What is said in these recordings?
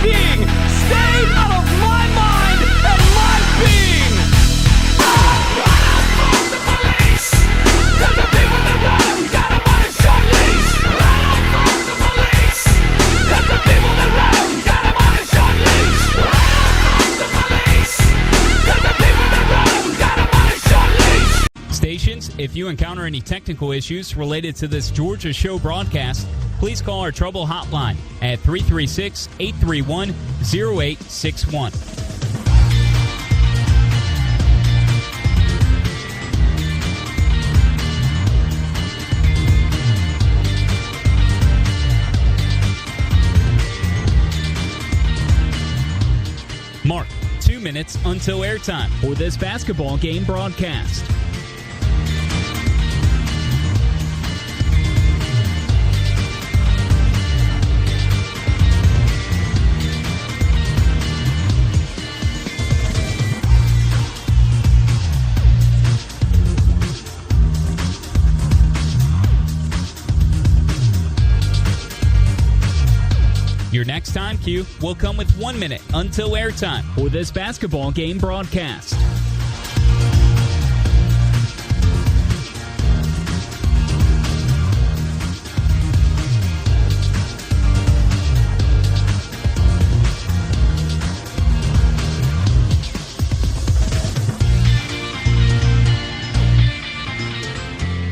being. Stay out of my mind and my being. Run from the police. Got the people that run, got them on a short leash. Run from the police. Got the people that run, got them on a short leash. Run from the police. Got the people that run, got them on a short leash. Stations, if you encounter any technical issues related to this Georgia Show broadcast, please call our trouble hotline at 336-831-0861. Mark, 2 minutes until airtime for this basketball game broadcast. Your next time cue will come with 1 minute until airtime for this basketball game broadcast.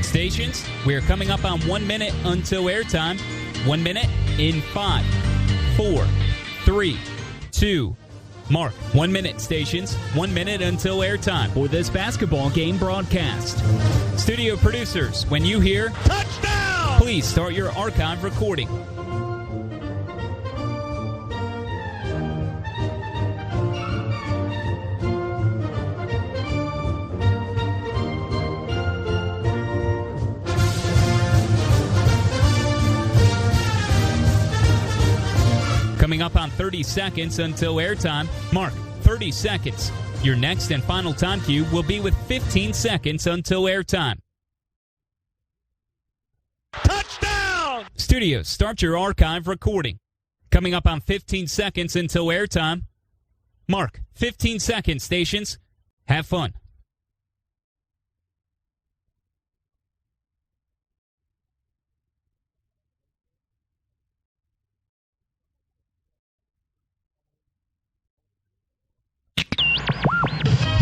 Stations, we are coming up on 1 minute until airtime. 1 minute in 5, 4, 3, 2, Mark. 1 minute, stations. 1 minute until airtime for this basketball game broadcast. Studio producers, when you hear touchdown, please start your archive recording. Coming up on 30 seconds until airtime. Mark, 30 seconds. Your next and final time cue will be with 15 seconds until airtime. Touchdown! Studios, start your archive recording. Coming up on 15 seconds until airtime. Mark, 15 seconds, stations. Have fun.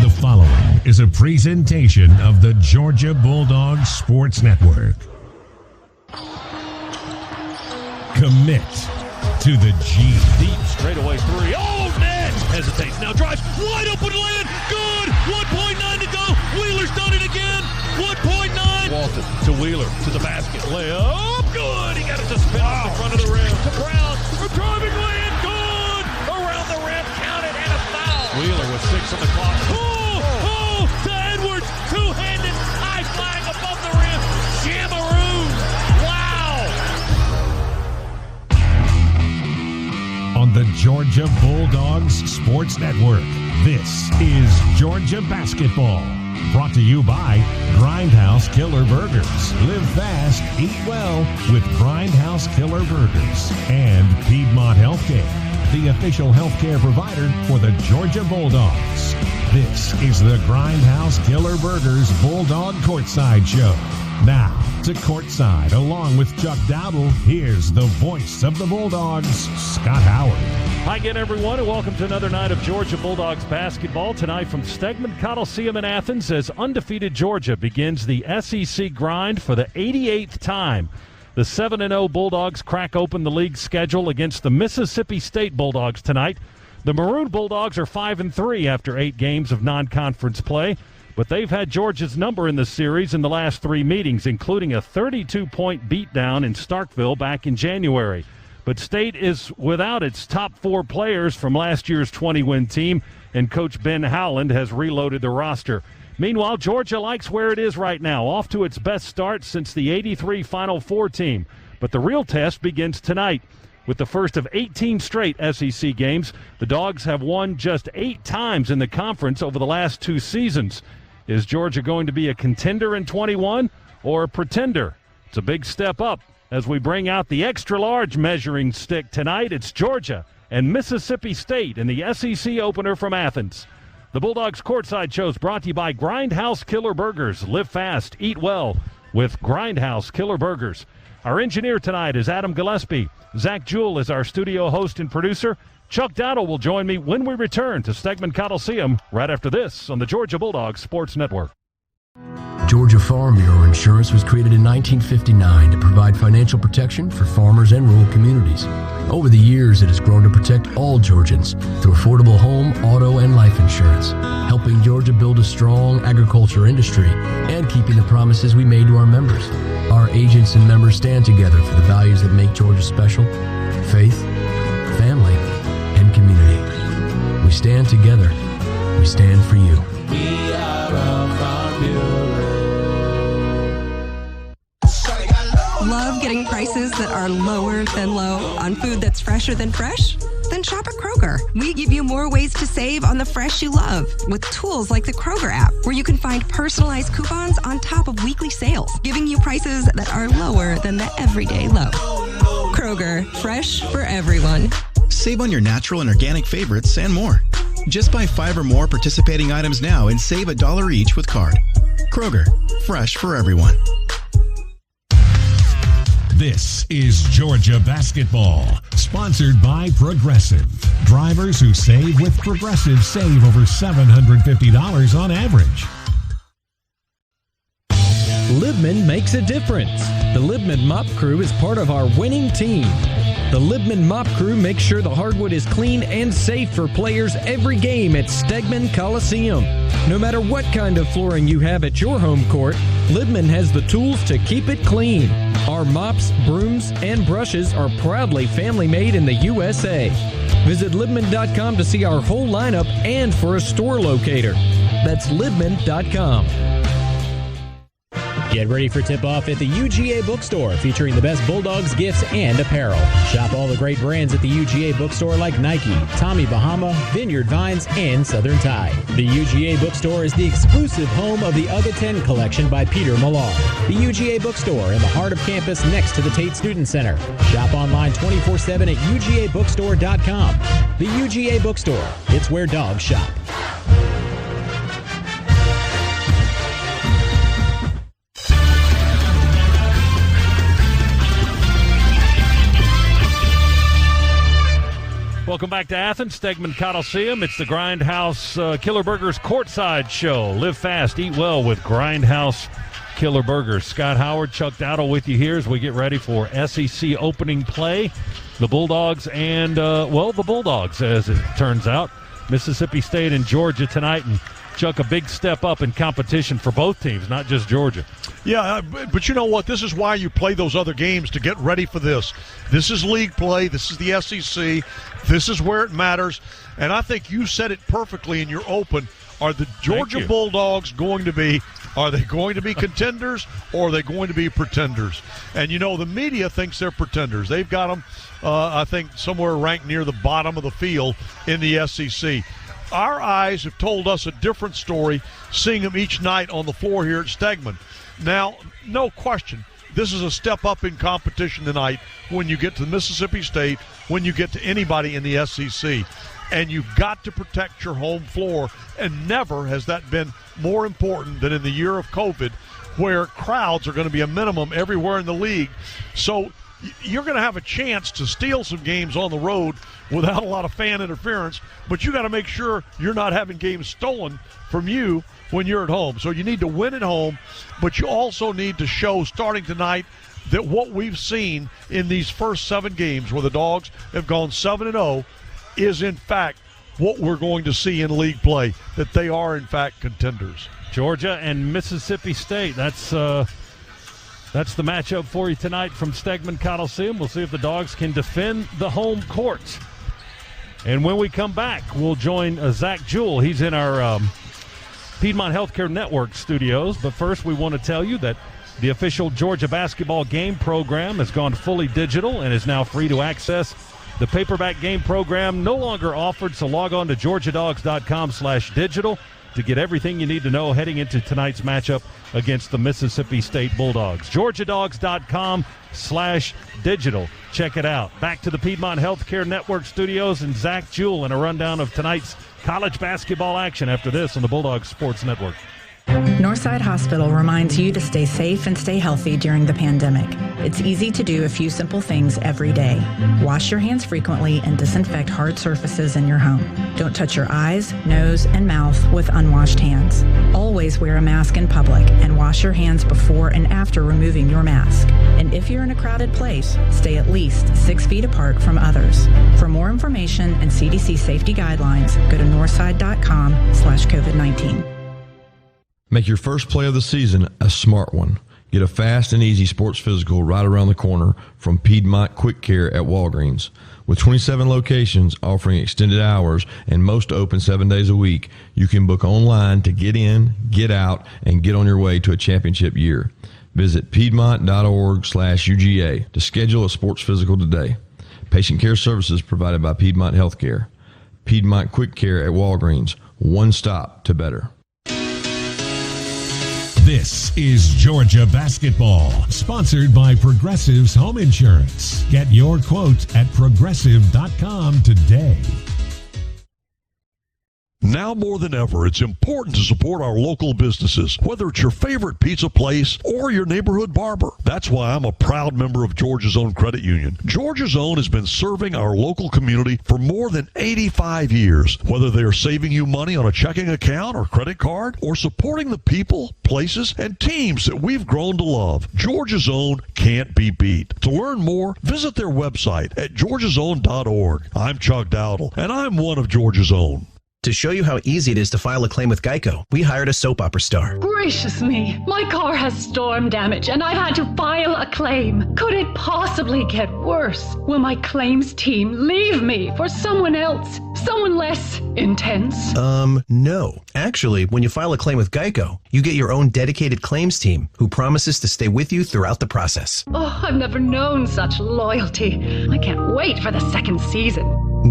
The following is a presentation of the Georgia Bulldogs Sports Network. Commit to the G. Deep straightaway three. Oh, net! Hesitates, now drives. Wide open land. Good! 1.9 to go. Wheeler's done it again. 1.9. Walton to Wheeler to the basket. Layup. Good! He got it to spin off the front of the rim. To Brown. For driving lane. Good! Around the rim. Count it and a foul. Wheeler with 6 on the clock. To Edwards. Two-handed. High flying above the rim. Jamaroon. Wow! On the Georgia Bulldogs Sports Network, this is Georgia Basketball. Brought to you by Grindhouse Killer Burgers. Live fast, eat well with Grindhouse Killer Burgers. And Piedmont Healthcare, the official healthcare provider for the Georgia Bulldogs. This is the Grindhouse Killer Burgers Bulldog Courtside Show. Now, to Courtside, along with Chuck Dowdle, here's the voice of the Bulldogs, Scott Howard. Hi again, everyone, and welcome to another night of Georgia Bulldogs basketball. Tonight from Stegman Coliseum in Athens as undefeated Georgia begins the SEC grind for the 88th time. The 7-0 Bulldogs crack open the league schedule against the Mississippi State Bulldogs tonight. The Maroon Bulldogs are 5-3 after 8 games of non-conference play, but they've had Georgia's number in the series in the last 3 meetings, including a 32-point beatdown in Starkville back in January. But State is without its top 4 players from last year's 20-win team, and Coach Ben Howland has reloaded the roster. Meanwhile, Georgia likes where it is right now, off to its best start since the '83 Final Four team. But the real test begins tonight. With the first of 18 straight SEC games, the Dogs have won just 8 times in the conference over the last 2 seasons. Is Georgia going to be a contender in 21 or a pretender? It's a big step up as we bring out the extra-large measuring stick tonight. It's Georgia and Mississippi State in the SEC opener from Athens. The Bulldogs Courtside Show is brought to you by Grindhouse Killer Burgers. Live fast, eat well with Grindhouse Killer Burgers. Our engineer tonight is Adam Gillespie. Zach Jewell is our studio host and producer. Chuck Dowdle will join me when we return to Stegman Coliseum right after this on the Georgia Bulldogs Sports Network. Georgia Farm Bureau Insurance was created in 1959 to provide financial protection for farmers and rural communities. Over the years, it has grown to protect all Georgians through affordable home, auto, and life insurance, helping Georgia build a strong agriculture industry and keeping the promises we made to our members. Our agents and members stand together for the values that make Georgia special: faith, family, and community. We stand together. We stand for you. We are a Farm Bureau. Love getting prices that are lower than low on food that's fresher than fresh? Then shop at Kroger. We give you more ways to save on the fresh you love with tools like the Kroger app, where you can find personalized coupons on top of weekly sales, giving you prices that are lower than the everyday low. Kroger, fresh for everyone. Save on your natural and organic favorites and more. Just buy 5 or more participating items now and save $1 each with card. Kroger, fresh for everyone. This is Georgia Basketball, sponsored by Progressive. Drivers who save with Progressive save over $750 on average. Libman makes a difference. The Libman Mop Crew is part of our winning team. The Libman Mop Crew makes sure the hardwood is clean and safe for players every game at Stegman Coliseum. No matter what kind of flooring you have at your home court, Libman has the tools to keep it clean. Our mops, brooms, and brushes are proudly family-made in the USA. Visit Libman.com to see our whole lineup and for a store locator. That's Libman.com. Get ready for tip-off at the UGA Bookstore, featuring the best Bulldogs gifts and apparel. Shop all the great brands at the UGA Bookstore like Nike, Tommy Bahama, Vineyard Vines, and Southern Tide. The UGA Bookstore is the exclusive home of the UGA 10 collection by Peter Millar. The UGA Bookstore in the heart of campus next to the Tate Student Center. Shop online 24/7 at UGABookstore.com. The UGA Bookstore, it's where dogs shop. Welcome back to Athens, Stegman Coliseum. It's the Grindhouse Killer Burgers Courtside Show. Live fast, eat well with Grindhouse Killer Burgers. Scott Howard, Chuck Dowdle with you here as we get ready for SEC opening play. The Bulldogs and, the Bulldogs, as it turns out. Mississippi State and Georgia tonight. And Chuck, a big step up in competition for both teams, not just Georgia. Yeah, but you know what? This is why you play those other games, to get ready for this. This is league play. This is the SEC. This is where it matters. And I think you said it perfectly in your open. Are the Georgia Bulldogs going to be contenders, or are they going to be pretenders? And, you know, the media thinks they're pretenders. They've got them, I think, somewhere ranked near the bottom of the field in the SEC. Our eyes have told us a different story, seeing them each night on the floor here at Stegman. Now, no question, this is a step up in competition tonight when you get to Mississippi State, when you get to anybody in the SEC. And you've got to protect your home floor, and never has that been more important than in the year of COVID, where crowds are going to be a minimum everywhere in the league. So you're going to have a chance to steal some games on the road without a lot of fan interference, but you got to make sure you're not having games stolen from you when you're at home. So you need to win at home, but you also need to show, starting tonight, that what we've seen in these first 7 games, where the Dogs have gone 7-0, is in fact what we're going to see in league play, that they are in fact contenders. Georgia and Mississippi State, that's the matchup for you tonight from Stegman Coliseum. We'll see if the Dogs can defend the home court. And when we come back, we'll join Zach Jewell. He's in our Piedmont Healthcare Network studios. But first, we want to tell you that the official Georgia basketball game program has gone fully digital and is now free to access. The paperback game program no longer offered, so log on to georgiadogs.com/digital to get everything you need to know heading into tonight's matchup against the Mississippi State Bulldogs. GeorgiaDogs.com/digital. Check it out. Back to the Piedmont Healthcare Network studios and Zach Jewell in a rundown of tonight's college basketball action after this on the Bulldogs Sports Network. Northside Hospital reminds you to stay safe and stay healthy during the pandemic. It's easy to do a few simple things every day. Wash your hands frequently and disinfect hard surfaces in your home. Don't touch your eyes, nose, and mouth with unwashed hands. Always wear a mask in public and wash your hands before and after removing your mask. And if you're in a crowded place, stay at least 6 feet apart from others. For more information and CDC safety guidelines, go to northside.com/COVID-19. Make your first play of the season a smart one. Get a fast and easy sports physical right around the corner from Piedmont Quick Care at Walgreens. With 27 locations offering extended hours and most open 7 days a week, you can book online to get in, get out, and get on your way to a championship year. Visit piedmont.org/UGA to schedule a sports physical today. Patient care services provided by Piedmont Healthcare. Piedmont Quick Care at Walgreens. One stop to better. This is Georgia Basketball, sponsored by Progressive's Home Insurance. Get your quote at progressive.com today. Now more than ever, it's important to support our local businesses, whether it's your favorite pizza place or your neighborhood barber. That's why I'm a proud member of Georgia's Own Credit Union. Georgia's Own has been serving our local community for more than 85 years. Whether they are saving you money on a checking account or credit card, or supporting the people, places, and teams that we've grown to love, Georgia's Own can't be beat. To learn more, visit their website at georgiasown.org. I'm Chuck Dowdle, and I'm one of Georgia's Own. To show you how easy it is to file a claim with Geico, we hired a soap opera star. Gracious me, my car has storm damage and I've had to file a claim. Could it possibly get worse? Will my claims team leave me for someone else? Someone less intense? No. Actually, when you file a claim with Geico, you get your own dedicated claims team who promises to stay with you throughout the process. Oh, I've never known such loyalty. I can't wait for the second season.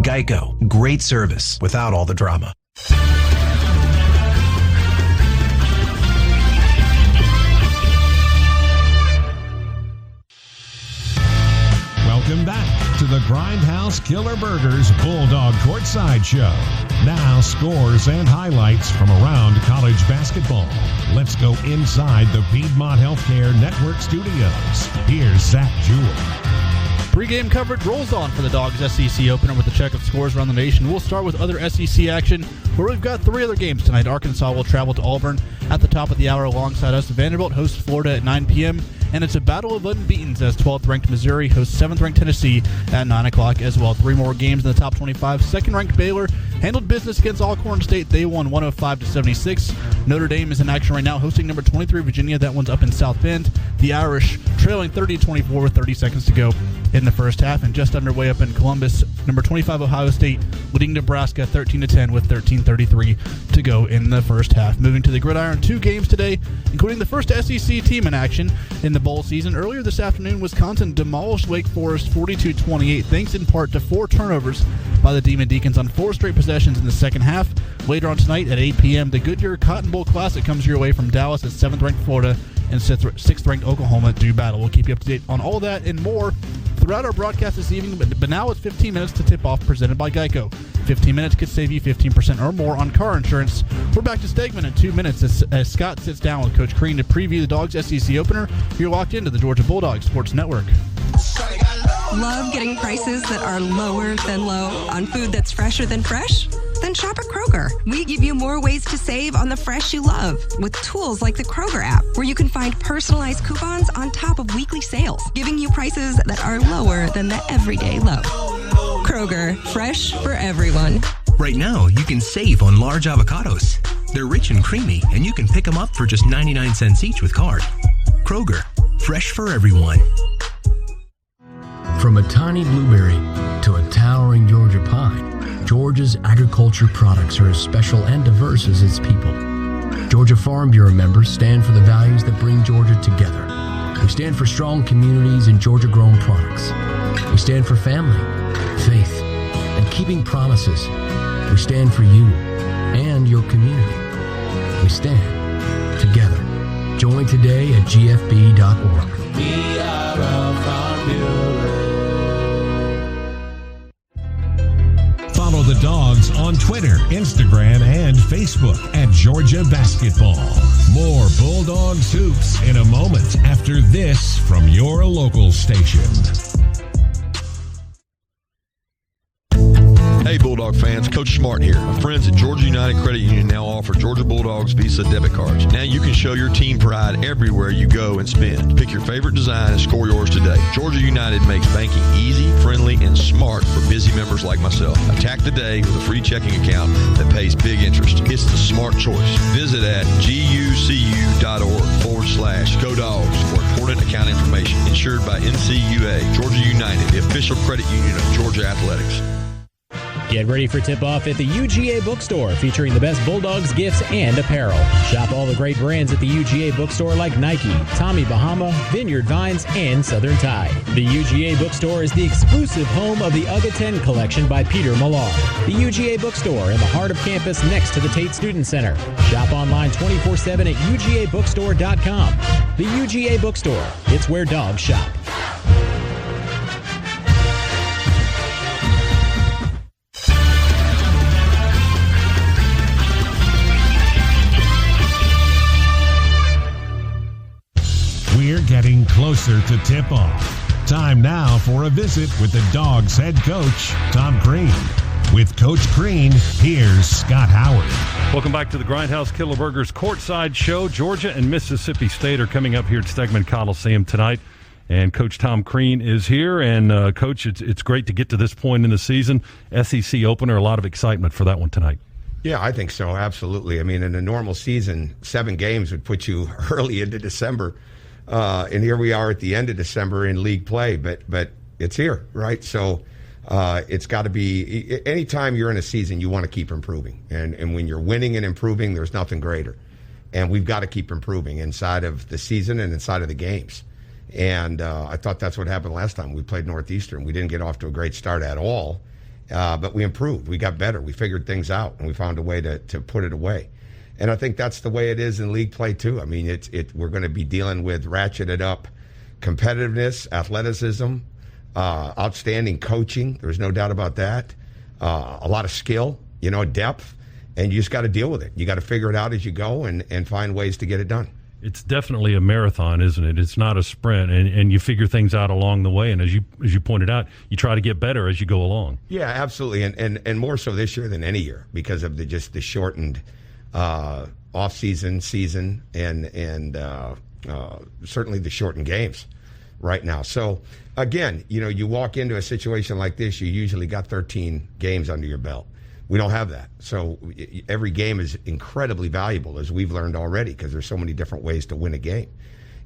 Geico. Great service without all the drama. Welcome back to the Grindhouse Killer Burgers Bulldog Courtside Show. Now scores and highlights from around college basketball. Let's go inside the Piedmont Healthcare Network studios. Here's Zach Jewell. Pre-game coverage rolls on for the Dogs SEC opener with a check of scores around the nation. We'll start with other SEC action, where we've got 3 other games tonight. Arkansas will travel to Auburn at the top of the hour alongside us. Vanderbilt hosts Florida at 9 p.m., and it's a battle of unbeatens as 12th-ranked Missouri hosts 7th-ranked Tennessee at 9 o'clock as well. 3 more games in the top 25. 2nd-ranked Baylor handled business against Alcorn State. They won 105-76. Notre Dame is in action right now, hosting number 23 Virginia. That one's up in South Bend. The Irish trailing 30-24 with 30 seconds to go in the first half, and just underway up in Columbus, number 25 Ohio State leading Nebraska 13-10 with 13:33 to go in the first half. Moving to the gridiron, 2 games today, including the first SEC team in action in the bowl season. Earlier this afternoon, Wisconsin demolished Wake Forest 42-28, thanks in part to 4 turnovers by the Demon Deacons on 4 straight possessions in the second half. Later on tonight at 8 p.m., the Goodyear Cotton Bowl Classic comes your way from Dallas as 7th-ranked Florida and 6th-ranked Oklahoma do battle. We'll keep you up to date on all that and more throughout our broadcast this evening, but now it's 15 minutes to tip-off presented by Geico. 15 minutes could save you 15% or more on car insurance. We're back to Stegman in 2 minutes as Scott sits down with Coach Crean to preview the Dogs SEC opener. You're locked into the Georgia Bulldogs Sports Network. Love getting prices that are lower than low on food that's fresher than fresh? Then shop at Kroger. We give you more ways to save on the fresh you love with tools like the Kroger app, where you can find personalized coupons on top of weekly sales, giving you prices that are lower than the everyday low. Kroger, fresh for everyone. Right now, you can save on large avocados. They're rich and creamy, and you can pick them up for just 99 cents each with card. Kroger, fresh for everyone. From a tiny blueberry to a towering Georgia pine, Georgia's agriculture products are as special and diverse as its people. Georgia Farm Bureau members stand for the values that bring Georgia together. We stand for strong communities and Georgia-grown products. We stand for family, faith, and keeping promises. We stand for you and your community. we stand. Together. Join today at gfb.org. We are all Farm Bureau. Follow the Dogs on Twitter, Instagram, and Facebook at Georgia Basketball. More Bulldogs hoops in a moment after this from your local station. Hey Bulldog fans, Coach Smart here. My friends at Georgia United Credit Union now offer Georgia Bulldogs Visa debit cards. Now you can show your team pride everywhere you go and spend. Pick your favorite design and score yours today. Georgia United makes banking easy, friendly, and smart for busy members like myself. Attack the day with a free checking account that pays big interest. It's the smart choice. Visit at gucu.org/Go Dogs for important account information. Insured by NCUA. Georgia United, the official credit union of Georgia Athletics. Get ready for tip-off at the UGA Bookstore, featuring the best Bulldogs gifts and apparel. Shop all the great brands at the UGA Bookstore like Nike, Tommy Bahama, Vineyard Vines, and Southern Tide. The UGA Bookstore is the exclusive home of the UGA 10 collection by Peter Millar. The UGA Bookstore in the heart of campus next to the Tate Student Center. Shop online 24/7 at UGABookstore.com. The UGA Bookstore, it's where dogs shop. We're getting closer to tip-off. Time now for a visit with the Dogs head coach, Tom Crean. With Coach Crean, here's Scott Howard. Welcome back to the Grindhouse Killer Burgers Courtside Show. Georgia and Mississippi State are coming up here at Stegman Coliseum tonight. And Coach Tom Crean is here. And, Coach, it's great to get to this point in the season. SEC opener, a lot of excitement for that one tonight. Yeah, I think so, absolutely. I mean, in a normal season, 7 games would put you early into December. And here we are at the end of December in league play, but it's here, right? So it's got to be, anytime you're in a season, you want to keep improving. And when you're winning and improving, there's nothing greater. And we've got to keep improving inside of the season and inside of the games. And I thought that's what happened last time. We played Northeastern. We didn't get off to a great start at all, but we improved. We got better. We figured things out, and we found a way to put it away. And I think that's the way it is in league play, too. I mean, we're going to be dealing with ratcheted up competitiveness, athleticism, outstanding coaching. There's no doubt about that. A lot of skill, depth, and you just got to deal with it. You got to figure it out as you go and find ways to get it done. It's definitely a marathon, isn't it? It's not a sprint, and you figure things out along the way. And as you pointed out, you try to get better as you go along. Yeah, absolutely, and more so this year than any year because of the shortened off-season, season, and certainly the shortened games right now. So, again, you walk into a situation like this, you usually got 13 games under your belt. We don't have that. So every game is incredibly valuable, as we've learned already, because there's so many different ways to win a game.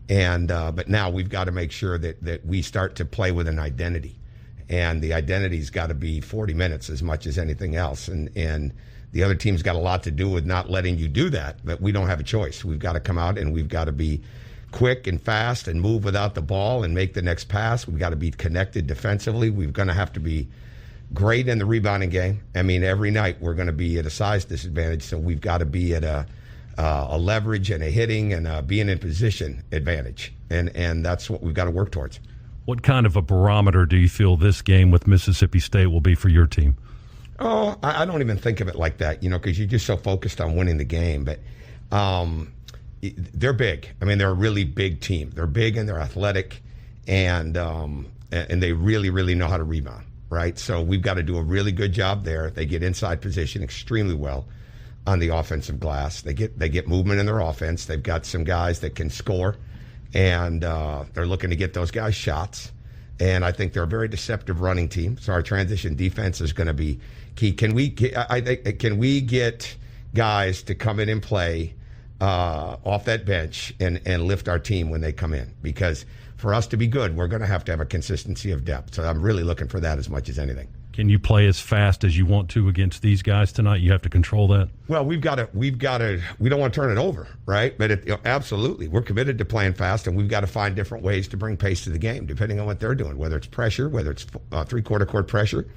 And but now we've got to make sure that we start to play with an identity. And the identity's got to be 40 minutes as much as anything else. And the other team's got a lot to do with not letting you do that, but we don't have a choice. We've got to come out and we've got to be quick and fast and move without the ball and make the next pass. We've got to be connected defensively. We're going to have to be great in the rebounding game. I mean, every night we're going to be at a size disadvantage, so we've got to be at a leverage and a hitting and a being in position advantage, and that's what we've got to work towards. What kind of a barometer do you feel this game with Mississippi State will be for your team? Oh, I don't even think of it like that, because you're just so focused on winning the game. But they're big. I mean, they're a really big team. They're big and they're athletic, and they really, really know how to rebound, right? So we've got to do a really good job there. They get inside position extremely well on the offensive glass. They get movement in their offense. They've got some guys that can score, and they're looking to get those guys shots. And I think they're a very deceptive running team. So our transition defense is going to be key. Can we get guys to come in and play off that bench and lift our team when they come in? Because for us to be good, we're going to have a consistency of depth. So I'm really looking for that as much as anything. Can you play as fast as you want to against these guys tonight? You have to control that. Well, we don't want to turn it over, right? But absolutely, we're committed to playing fast, and we've got to find different ways to bring pace to the game, depending on what they're doing, whether it's pressure, whether it's three-quarter court pressure,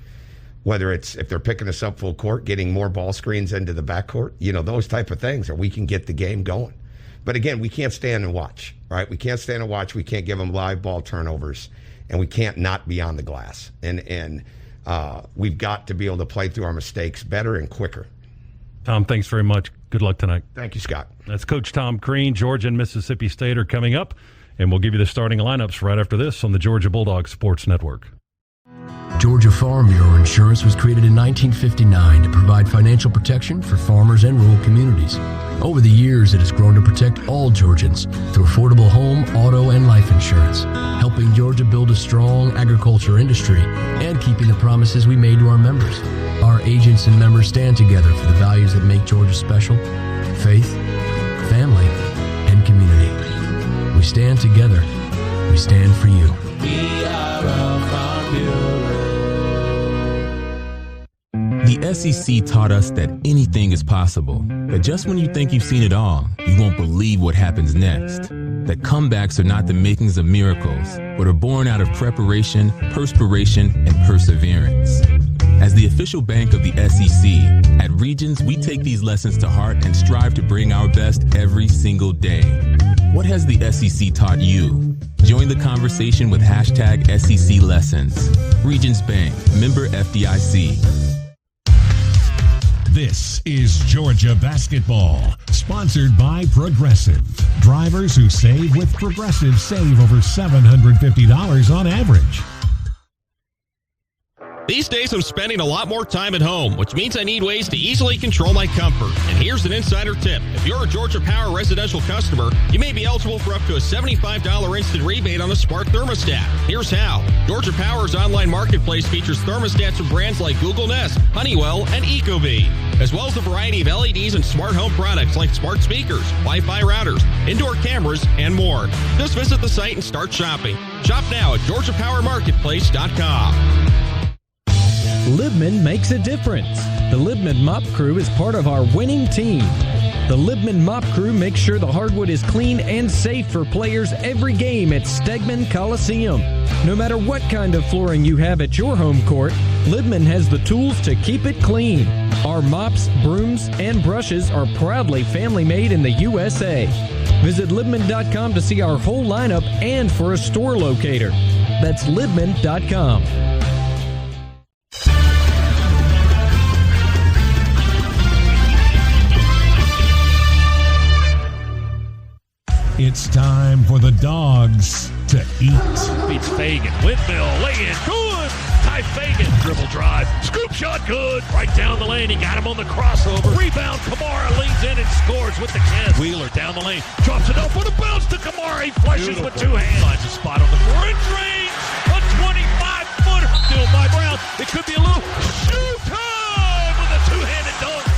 whether it's if they're picking us up full court, getting more ball screens into the backcourt, those type of things, or we can get the game going. But again, we can't stand and watch, right? We can't stand and watch. We can't give them live ball turnovers, and we can't not be on the glass. And we've got to be able to play through our mistakes better and quicker. Tom, thanks very much. Good luck tonight. Thank you, Scott. That's Coach Tom Crean. Georgia and Mississippi State are coming up, and we'll give you the starting lineups right after this on the Georgia Bulldogs Sports Network. Georgia Farm Bureau Insurance was created in 1959 to provide financial protection for farmers and rural communities. Over the years, it has grown to protect all Georgians through affordable home, auto, and life insurance, helping Georgia build a strong agriculture industry and keeping the promises we made to our members. Our agents and members stand together for the values that make Georgia special: faith, family, and community. We stand together. We stand for you. We are a Farm Bureau. The SEC taught us that anything is possible, that just when you think you've seen it all, you won't believe what happens next, that comebacks are not the makings of miracles, but are born out of preparation, perspiration, and perseverance. As the official bank of the SEC, at Regions, we take these lessons to heart and strive to bring our best every single day. What has the SEC taught you? Join the conversation with hashtag SEC Lessons. Regions Bank, member FDIC. This is Georgia Basketball, sponsored by Progressive. Drivers who save with Progressive save over $750 on average. These days I'm spending a lot more time at home, which means I need ways to easily control my comfort. And here's an insider tip. If you're a Georgia Power residential customer, you may be eligible for up to a $75 instant rebate on a smart thermostat. Here's how. Georgia Power's online marketplace features thermostats from brands like Google Nest, Honeywell, and Ecobee, as well as a variety of LEDs and smart home products like smart speakers, Wi-Fi routers, indoor cameras, and more. Just visit the site and start shopping. Shop now at GeorgiaPowerMarketplace.com. Libman makes a difference. The Libman Mop Crew is part of our winning team. The Libman Mop Crew makes sure the hardwood is clean and safe for players every game at Stegman Coliseum. No matter what kind of flooring you have at your home court, Libman has the tools to keep it clean. Our mops, brooms, and brushes are proudly family made in the USA. Visit Libman.com to see our whole lineup and for a store locator. That's Libman.com. It's time for the Dogs to eat. Beats Fagan. Windmill. Lay in. Good. Ty Fagan. Dribble drive. Scoop shot. Good. Right down the lane. He got him on the crossover. Rebound. Kamara leans in and scores with the 10. Wheeler down the lane. Drops it up with a bounce to Kamara. He flushes with two hands. Finds a spot on the floor. And drains. A 25-footer. Still by Brown. It could be a little shoot time with a two-handed dunk.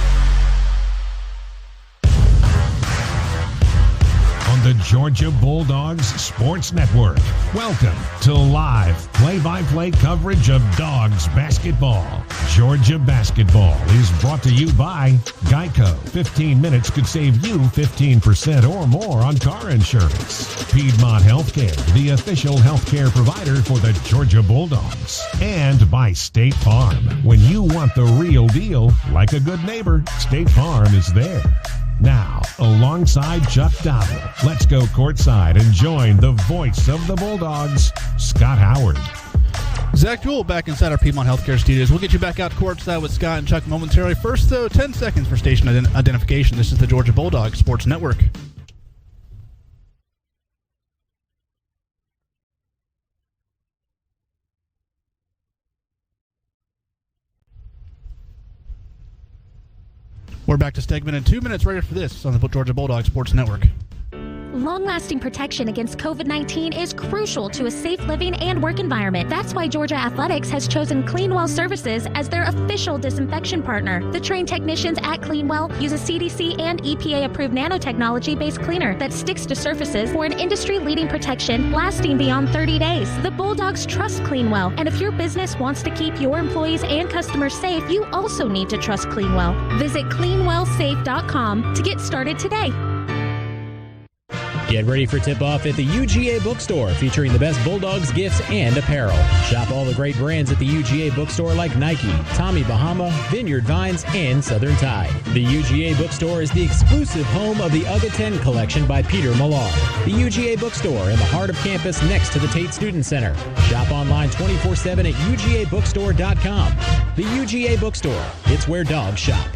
On the Georgia Bulldogs Sports Network. Welcome to live play-by-play coverage of Dogs basketball. Georgia basketball is brought to you by Geico. 15 minutes could save you 15% or more on car insurance. Piedmont Healthcare, the official healthcare provider for the Georgia Bulldogs. And by State Farm. When you want the real deal, like a good neighbor, State Farm is there. Now, alongside Chuck Dowdle, let's go courtside and join the voice of the Bulldogs, Scott Howard. Zach Jewell back inside our Piedmont Healthcare Studios. We'll get you back out courtside with Scott and Chuck momentarily. First, though, 10 seconds for station identification. This is the Georgia Bulldogs Sports Network. We're back to Stegman in 2 minutes right after this on the Georgia Bulldogs Sports Network. Long-lasting protection against COVID-19 is crucial to a safe living and work environment. That's why Georgia Athletics has chosen Cleanwell Services as their official disinfection partner. The trained technicians at Cleanwell use a CDC and EPA-approved nanotechnology-based cleaner that sticks to surfaces for an industry-leading protection lasting beyond 30 days. The Bulldogs trust Cleanwell, and if your business wants to keep your employees and customers safe, you also need to trust Cleanwell. Visit cleanwellsafe.com to get started today. Get ready for tip-off at the UGA Bookstore, featuring the best Bulldogs gifts and apparel. Shop all the great brands at the UGA Bookstore like Nike, Tommy Bahama, Vineyard Vines, and Southern Tide. The UGA Bookstore is the exclusive home of the UGA 10 collection by Peter Millar. The UGA Bookstore in the heart of campus next to the Tate Student Center. Shop online 24/7 at UGABookstore.com. The UGA Bookstore. It's where dogs shop.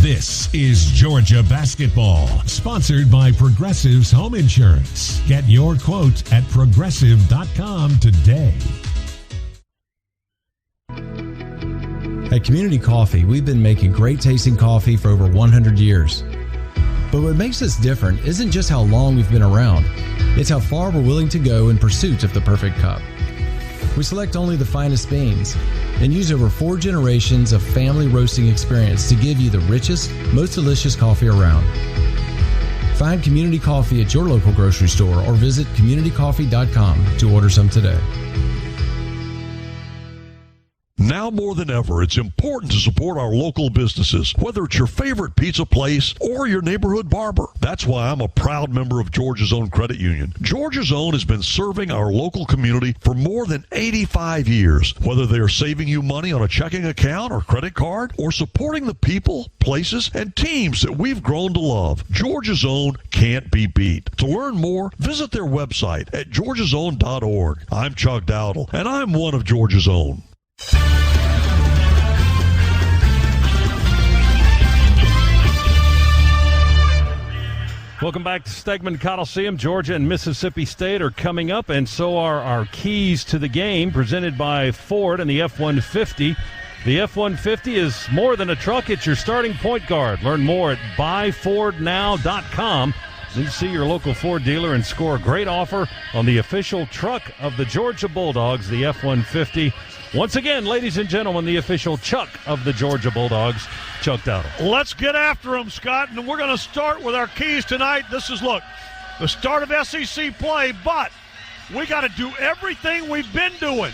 This is Georgia Basketball, sponsored by Progressive's Home Insurance. Get your quote at Progressive.com today. At Community Coffee, we've been making great tasting coffee for over 100 years. But what makes us different isn't just how long we've been around, it's how far we're willing to go in pursuit of the perfect cup. We select only the finest beans and use over 4 generations of family roasting experience to give you the richest, most delicious coffee around. Find Community Coffee at your local grocery store or visit communitycoffee.com to order some today. Now more than ever, it's important to support our local businesses, whether it's your favorite pizza place or your neighborhood barber. That's why I'm a proud member of Georgia's Own Credit Union. Georgia's Own has been serving our local community for more than 85 years. Whether they are saving you money on a checking account or credit card, or supporting the people, places, and teams that we've grown to love, Georgia's Own can't be beat. To learn more, visit their website at georgiasown.org. I'm Chuck Dowdle, and I'm one of Georgia's Own. Welcome back to Stegman Coliseum. Georgia and Mississippi State are coming up, and so are our keys to the game, presented by Ford and the F-150. The F-150 is more than a truck. It's your starting point guard. Learn more at buyfordnow.com. Then see your local Ford dealer and score a great offer on the official truck of the Georgia Bulldogs, the F-150. Once again, ladies and gentlemen, the official Chuck of the Georgia Bulldogs, Chuck Dowdle. Let's get after them, Scott, and we're going to start with our keys tonight. This is, look, the start of SEC play, but we got to do everything we've been doing.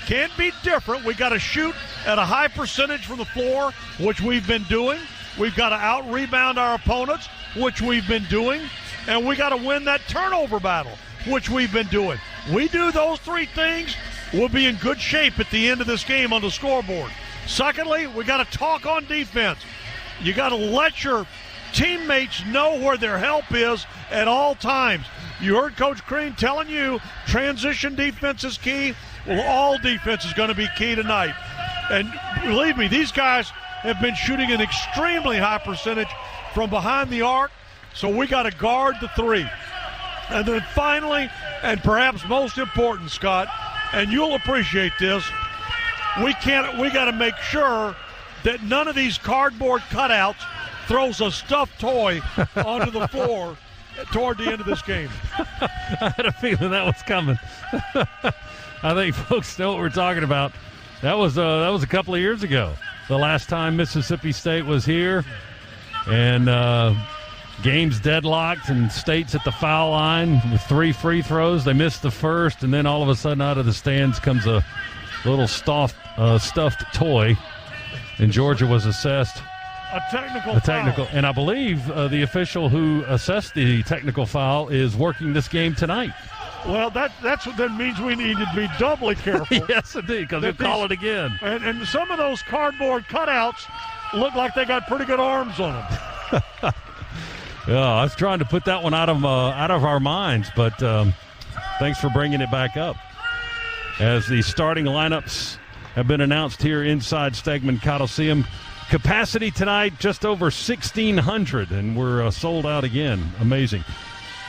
Can't be different. We got to shoot at a high percentage from the floor, which we've been doing. We've got to out-rebound our opponents, which we've been doing. And we got to win that turnover battle, which we've been doing. We do those 3 things, we'll be in good shape at the end of this game on the scoreboard. Secondly, we got to talk on defense. You got to let your teammates know where their help is at all times. You heard Coach Crean telling you transition defense is key. Well, all defense is going to be key tonight. And believe me, these guys have been shooting an extremely high percentage from behind the arc, so we got to guard the 3. And then finally, and perhaps most important, Scott, and you'll appreciate this, we got to make sure that none of these cardboard cutouts throws a stuffed toy onto the floor toward the end of this game. I had a feeling that was coming. I think folks know what we're talking about. That was a couple of years ago, the last time Mississippi State was here, and games deadlocked, and State's at the foul line with 3 free throws. They missed the first, and then all of a sudden out of the stands comes a little stuffed toy, and Georgia was assessed a technical foul. And I believe the official who assessed the technical foul is working this game tonight. Well, that's what that means. We need to be doubly careful. Yes, indeed, because they'll call it again. And some of those cardboard cutouts look like they got pretty good arms on them. Yeah, I was trying to put that one out of our minds, but thanks for bringing it back up. As the starting lineups have been announced here inside Stegman Coliseum. Capacity tonight, just over 1,600, and we're sold out again. Amazing.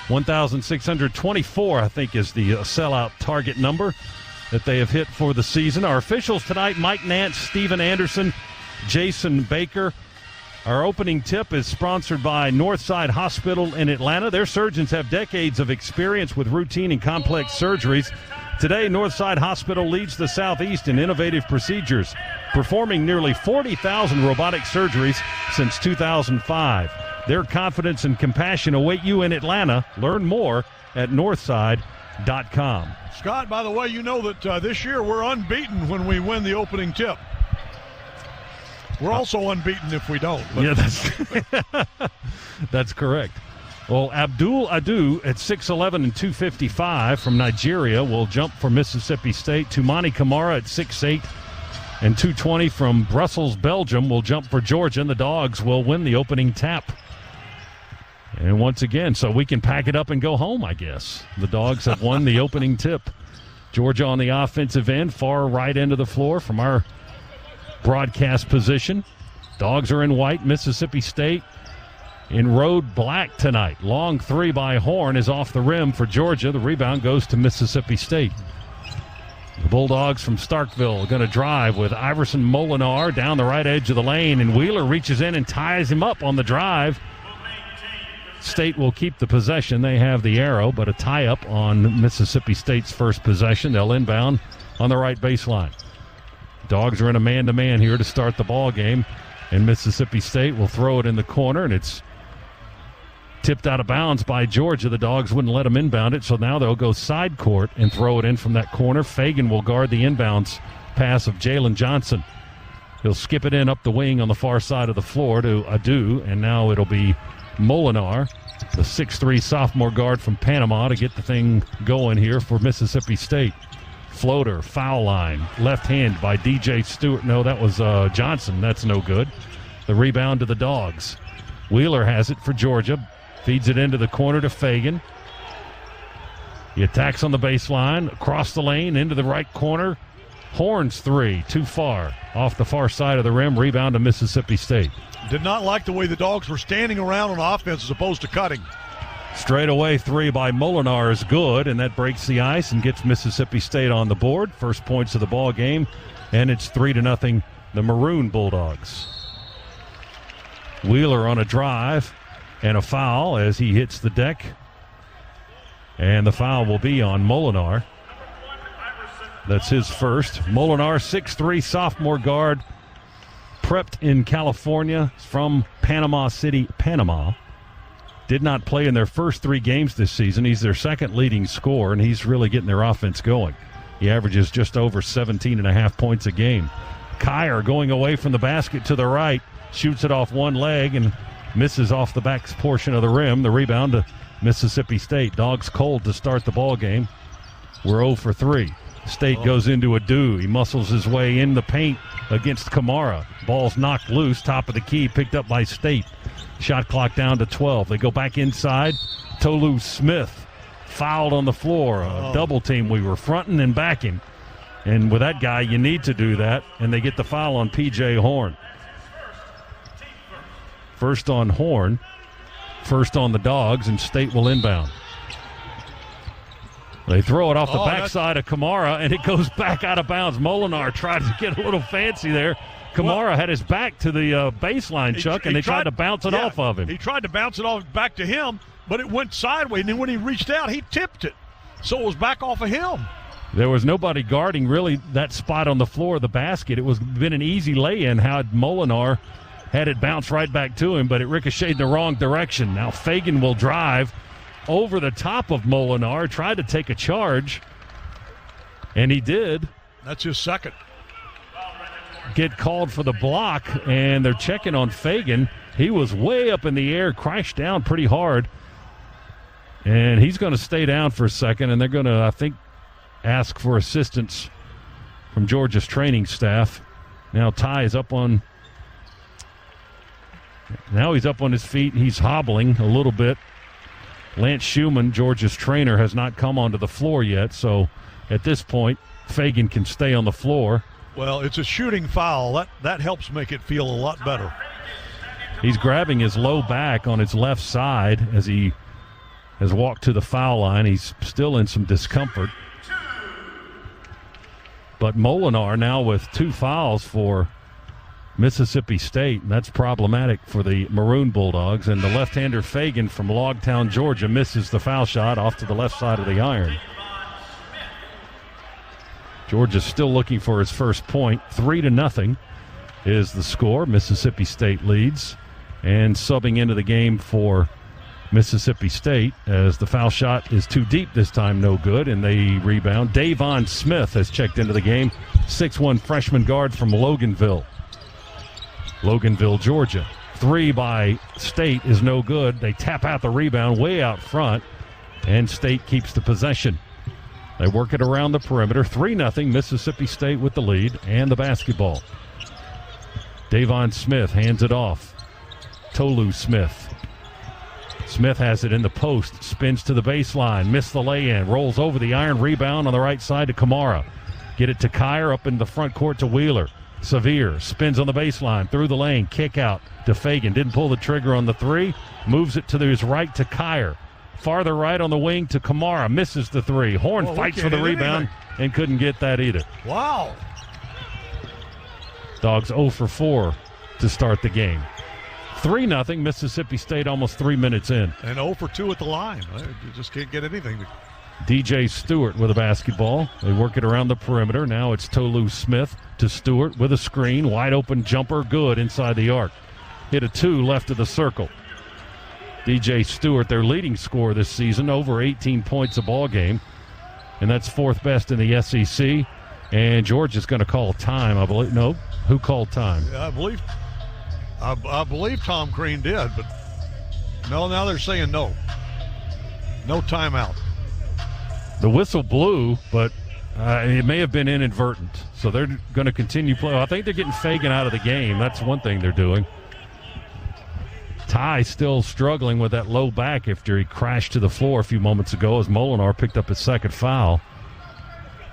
1,624, I think, is the sellout target number that they have hit for the season. Our officials tonight, Mike Nance, Steven Anderson, Jason Baker. Our opening tip is sponsored by Northside Hospital in Atlanta. Their surgeons have decades of experience with routine and complex surgeries. Today, Northside Hospital leads the Southeast in innovative procedures, performing nearly 40,000 robotic surgeries since 2005. Their confidence and compassion await you in Atlanta. Learn more at northside.com. Scott, by the way, you know that this year we're unbeaten when we win the opening tip. We're also unbeaten if we don't. Yeah, that's correct. Well, Abdul Adu at 6'11" and 255 from Nigeria will jump for Mississippi State. Tumani Kamara at 6'8" and 220 from Brussels, Belgium will jump for Georgia, and the Dogs will win the opening tap. And once again, so we can pack it up and go home, I guess. The Dogs have won the opening tip. Georgia on the offensive end, far right end of the floor from our broadcast position. Dogs are in white. Mississippi State in road black tonight. Long three by Horn is off the rim for Georgia. The rebound goes to Mississippi State. The Bulldogs from Starkville are going to drive with Iverson Molinar down the right edge of the lane, and Wheeler reaches in and ties him up on the drive. State will keep the possession. They have the arrow, but a tie-up on Mississippi State's first possession. They'll inbound on the right baseline. Dogs are in a man-to-man here to start the ball game, and Mississippi State will throw it in the corner, and it's tipped out of bounds by Georgia. The Dogs wouldn't let them inbound it, so now they'll go side court and throw it in from that corner. Fagan will guard the inbounds pass of Jalen Johnson. He'll skip it in up the wing on the far side of the floor to Adu, and now it'll be Molinar, the 6'3" sophomore guard from Panama, to get the thing going here for Mississippi State. Floater, foul line, left hand by DJ Stewart. No, that was Johnson. That's no good. The rebound to the Dogs. Wheeler has it for Georgia. Feeds it into the corner to Fagan. He attacks on the baseline, across the lane, into the right corner. Horn's three, too far. Off the far side of the rim, rebound to Mississippi State. Did not like the way the Dogs were standing around on offense as opposed to cutting. Straight away three by Molinar is good, and that breaks the ice and gets Mississippi State on the board. First points of the ball game, and it's 3-0, the Maroon Bulldogs. Wheeler on a drive and a foul as he hits the deck. And the foul will be on Molinar. That's his first. Molinar, 6'3", sophomore guard, prepped in California from Panama City, Panama. Did not play in their first three games this season. He's their second leading scorer, and he's really getting their offense going. He averages just over 17.5 points a game. Kyer going away from the basket to the right, shoots it off one leg and misses off the back portion of the rim. The rebound to Mississippi State. Dogs cold to start the ball game. We're 0 for 3. State goes into Adu. He muscles his way in the paint against Kamara. Ball's knocked loose, top of the key, picked up by State. Shot clock down to 12. They go back inside. Tolu Smith fouled on the floor. A double team. We were fronting and backing. And with that guy, you need to do that. And they get the foul on P.J. Horn. First on Horn. First on the Dogs, and State will inbound. They throw it off the backside of Kamara, and it goes back out of bounds. Molinar tried to get a little fancy there. Kamara had his back to the baseline, Chuck, and they tried to bounce it off of him. He tried to bounce it off back to him, but it went sideways, and then when he reached out, he tipped it. So it was back off of him. There was nobody guarding, really, that spot on the floor of the basket. It was been an easy lay-in had Molinar had it bounce right back to him, but it ricocheted in the wrong direction. Now Fagan will drive over the top of Molinar, tried to take a charge, and he did. That's his second. Get called for the block, and they're checking on Fagan. He was way up in the air, crashed down pretty hard, and he's going to stay down for a second, and they're going to, I think, ask for assistance from Georgia's training staff. Now Ty is up on... Now he's up on his feet. He's hobbling a little bit. Lance Schumann, Georgia's trainer, has not come onto the floor yet, so at this point, Fagan can stay on the floor. Well, it's a shooting foul. That helps make it feel a lot better. He's grabbing his low back on his left side as he has walked to the foul line. He's still in some discomfort. But Molinar now with 2 fouls for Mississippi State, and that's problematic for the Maroon Bulldogs. And the left-hander Fagan from Logtown, Georgia, misses the foul shot off to the left side of the iron. Georgia's still looking for his first point. 3-0 is the score. Mississippi State leads. And subbing into the game for Mississippi State as the foul shot is too deep this time, no good, and they rebound. Davon Smith has checked into the game, 6'1" freshman guard from Loganville. Loganville, Georgia. 3 by State is no good. They tap out the rebound way out front, and State keeps the possession. They work it around the perimeter. 3-0 Mississippi State with the lead and the basketball. Davon Smith hands it off. Tolu Smith. Smith has it in the post, spins to the baseline, missed the lay-in, rolls over the iron rebound on the right side to Kamara. Get it to Kyer up in the front court to Wheeler. Severe spins on the baseline, through the lane, kick out to Fagan. Didn't pull the trigger on the 3, moves it to his right to Kyer. Farther right on the wing to Kamara, misses the 3. Horn fights for the rebound and couldn't get that either. Wow. Dogs 0 for 4 to start the game. 3-0 Mississippi State almost 3 minutes in. And 0 for 2 at the line. You just can't get anything. DJ Stewart with a basketball. They work it around the perimeter. Now it's Tolu Smith to Stewart with a screen. Wide open jumper, good inside the arc. Hit a 2 left of the circle. DJ Stewart, their leading scorer this season, over 18 points a ball game. And that's 4th best in the SEC. And Georgia's going to call time, I believe. No, who called time? I believe Tom Crean did, but no, now they're saying no. No timeout. The whistle blew, but it may have been inadvertent. So they're going to continue play. I think they're getting Fagan out of the game. That's one thing they're doing. Ty still struggling with that low back after he crashed to the floor a few moments ago as Molinar picked up his 2nd foul.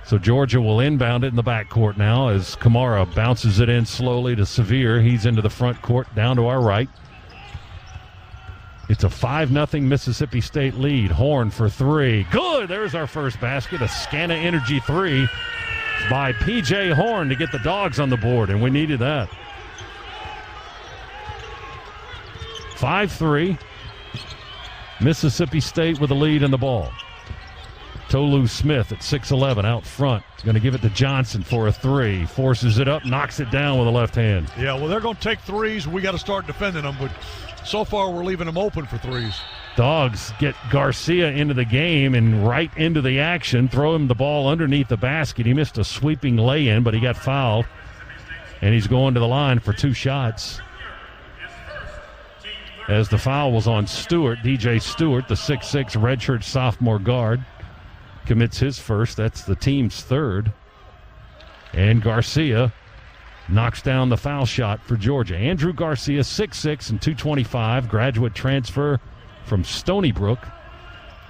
So Georgia will inbound it in the backcourt now as Kamara bounces it in slowly to Severe. He's into the front court down to our right. It's a 5-0 Mississippi State lead. Horn for 3. Good! There's our first basket. A Scana Energy 3 by P.J. Horn to get the Dogs on the board, and we needed that. 5-3. Mississippi State with the lead in the ball. Tolu Smith at 6'11", out front. Going to give it to Johnson for a 3. Forces it up, knocks it down with a left hand. Yeah, well, they're going to take 3s. We got to start defending them, but so far we're leaving them open for 3s. Dogs get Garcia into the game and right into the action. Throw him the ball underneath the basket. He missed a sweeping lay-in, but he got fouled. And he's going to the line for 2 shots. As the foul was on Stewart, DJ Stewart, the 6'6" redshirt sophomore guard, commits his first. That's the team's 3rd. And Garcia knocks down the foul shot for Georgia. Andrew Garcia, 6'6" and 225, graduate transfer from Stony Brook.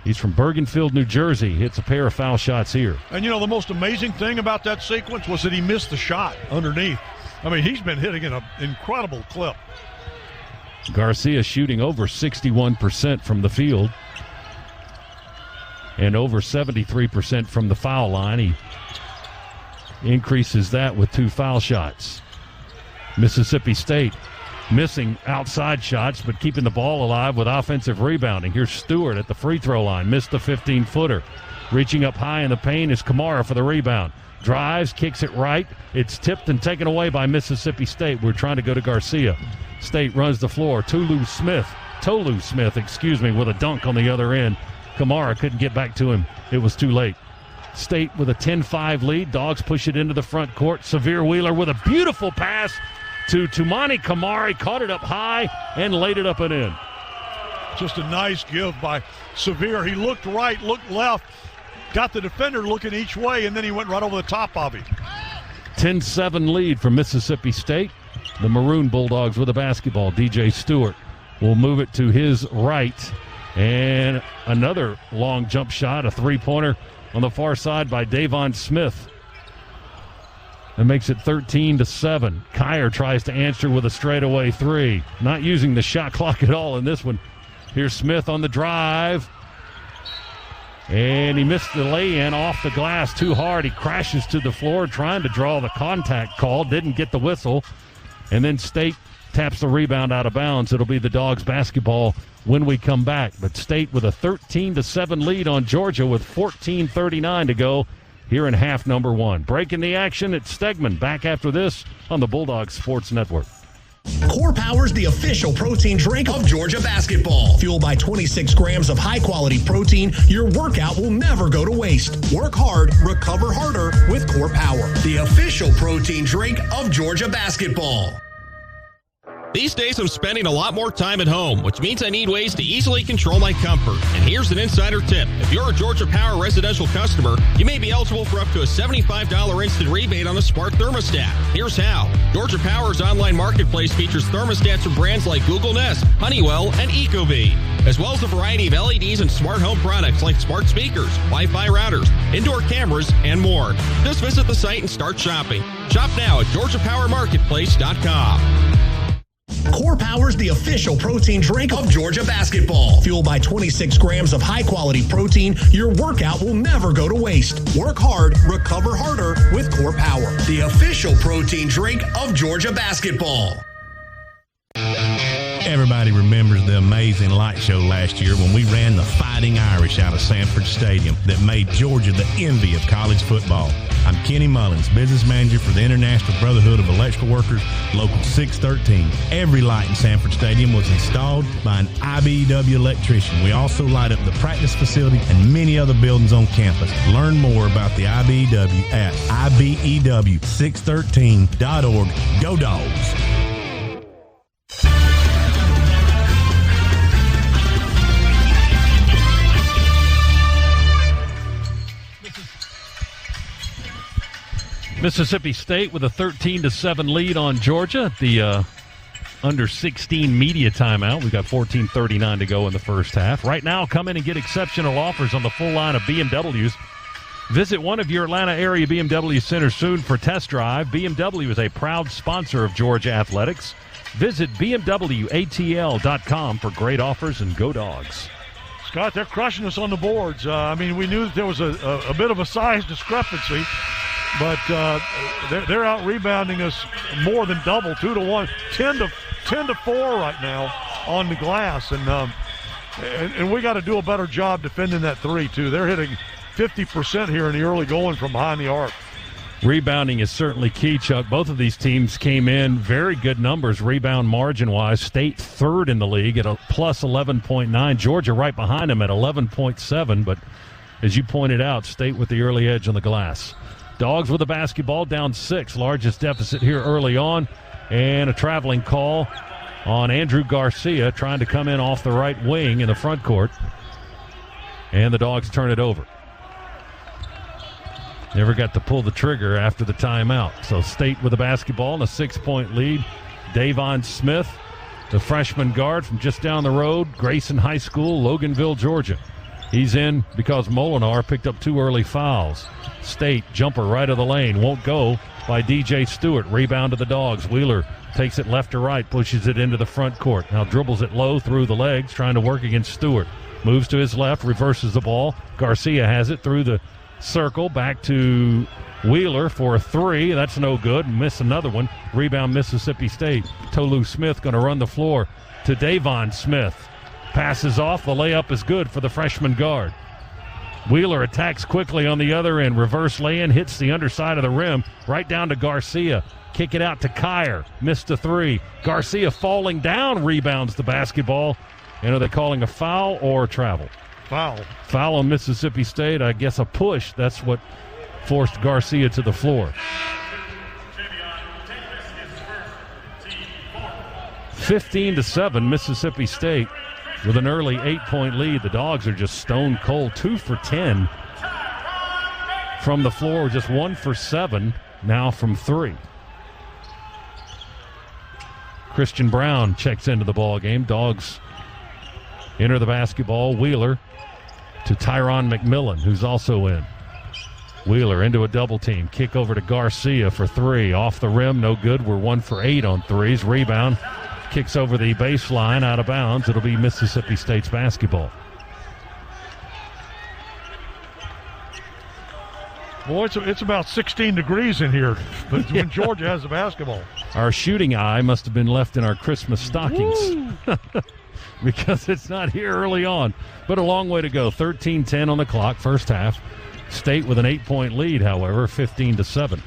He's from Bergenfield, New Jersey. Hits a pair of foul shots here. And, the most amazing thing about that sequence was that he missed the shot underneath. I mean, he's been hitting an incredible clip. Garcia shooting over 61% from the field and over 73% from the foul line. He increases that with 2 foul shots. Mississippi State missing outside shots but keeping the ball alive with offensive rebounding. Here's Stewart at the free throw line. Missed a 15-footer. Reaching up high in the paint is Kamara for the rebound. Drives, kicks it right. It's tipped and taken away by Mississippi State. We're trying to go to Garcia. State runs the floor. Tolu Smith, with a dunk on the other end. Kamara couldn't get back to him. It was too late. State with a 10-5 lead. Dogs push it into the front court. Severe Wheeler with a beautiful pass to Tumani Kamari. Caught it up high and laid it up and in. Just a nice give by Severe. He looked right, looked left, got the defender looking each way, and then he went right over the top of him. 10-7 lead for Mississippi State. The Maroon Bulldogs with a basketball. DJ Stewart will move it to his right. And another long jump shot, a 3-pointer on the far side by Davon Smith. That makes it 13-7. Kyer tries to answer with a straightaway 3. Not using the shot clock at all in this one. Here's Smith on the drive. And he missed the lay-in off the glass too hard. He crashes to the floor trying to draw the contact call. Didn't get the whistle. And then State taps the rebound out of bounds. It'll be the Dogs basketball when we come back. But State with a 13-7 lead on Georgia with 14:39 to go here in half number 1. Breaking the action at Stegman. Back after this on the Bulldogs Sports Network. Core Power's the official protein drink of Georgia basketball. Fueled by 26 grams of high-quality protein, your workout will never go to waste. Work hard, recover harder with Core Power, the official protein drink of Georgia basketball. These days I'm spending a lot more time at home, which means I need ways to easily control my comfort. And here's an insider tip. If you're a Georgia Power residential customer, you may be eligible for up to a $75 instant rebate on a smart thermostat. Here's how. Georgia Power's online marketplace features thermostats from brands like Google Nest, Honeywell, and Ecobee, as well as a variety of LEDs and smart home products like smart speakers, Wi-Fi routers, indoor cameras, and more. Just visit the site and start shopping. Shop now at GeorgiaPowerMarketplace.com. Core Power's the official protein drink of Georgia basketball. Fueled by 26 grams of high-quality protein, your workout will never go to waste. Work hard, recover harder with Core Power, the official protein drink of Georgia basketball. Everybody remembers the amazing light show last year when we ran the Fighting Irish out of Sanford Stadium that made Georgia the envy of college football. I'm Kenny Mullins, business manager for the International Brotherhood of Electrical Workers, Local 613. Every light in Sanford Stadium was installed by an IBEW electrician. We also light up the practice facility and many other buildings on campus. Learn more about the IBEW at IBEW613.org. Go Dogs! Mississippi State with a 13-7 lead on Georgia. The under 16 media timeout. We've got 14:39 to go in the first half. Right now, come in and get exceptional offers on the full line of BMWs. Visit one of your Atlanta area BMW centers soon for test drive. BMW is a proud sponsor of Georgia Athletics. Visit BMWATL.com for great offers and go Dogs. Scott, they're crushing us on the boards. We knew that there was a bit of a size discrepancy, but they're out rebounding us more than double, 2-1, 10-4 right now on the glass, and we got to do a better job defending that three too. They're hitting 50% here in the early going from behind the arc. Rebounding is certainly key, Chuck. Both of these teams came in very good numbers rebound margin-wise. State third in the league at a plus 11.9. Georgia right behind them at 11.7. But as you pointed out, State with the early edge on the glass. Dogs with the basketball down 6. Largest deficit here early on. And a traveling call on Andrew Garcia trying to come in off the right wing in the front court. And the Dogs turn it over. Never got to pull the trigger after the timeout. So State with the basketball and a 6-point lead. Davon Smith, the freshman guard from just down the road, Grayson High School, Loganville, Georgia. He's in because Molinar picked up 2 early fouls. State jumper right of the lane, won't go by DJ Stewart. Rebound to the Dogs. Wheeler takes it left to right, pushes it into the front court. Now dribbles it low through the legs, trying to work against Stewart. Moves to his left, reverses the ball. Garcia has it through the circle, back to Wheeler for a 3. That's no good. Miss another one. Rebound Mississippi State. Tolu Smith going to run the floor to Davon Smith. Passes off. The layup is good for the freshman guard. Wheeler attacks quickly on the other end. Reverse lay-in, hits the underside of the rim. Right down to Garcia. Kick it out to Kyer. Missed a 3. Garcia falling down, rebounds the basketball. And are they calling a foul or travel? Foul on Mississippi State. I guess a push. That's what forced Garcia to the floor. 15-7, Mississippi State with an early 8-point lead. The Dogs are just stone cold. 2 for 10 from the floor. Just 1 for 7 now from 3. Christian Brown checks into the ball game. Dogs enter the basketball. Wheeler to Tyron McMillan, who's also in. Wheeler into a double team. Kick over to Garcia for 3. Off the rim, no good. We're 1 for 8 on threes. Rebound. Kicks over the baseline, out of bounds. It'll be Mississippi State's basketball. Boy, it's about 16 degrees in here when Georgia has the basketball. Our shooting eye must have been left in our Christmas stockings. Because it's not here early on. But a long way to go. 13-10 on the clock, first half. State with an 8-point lead, however, 15-7.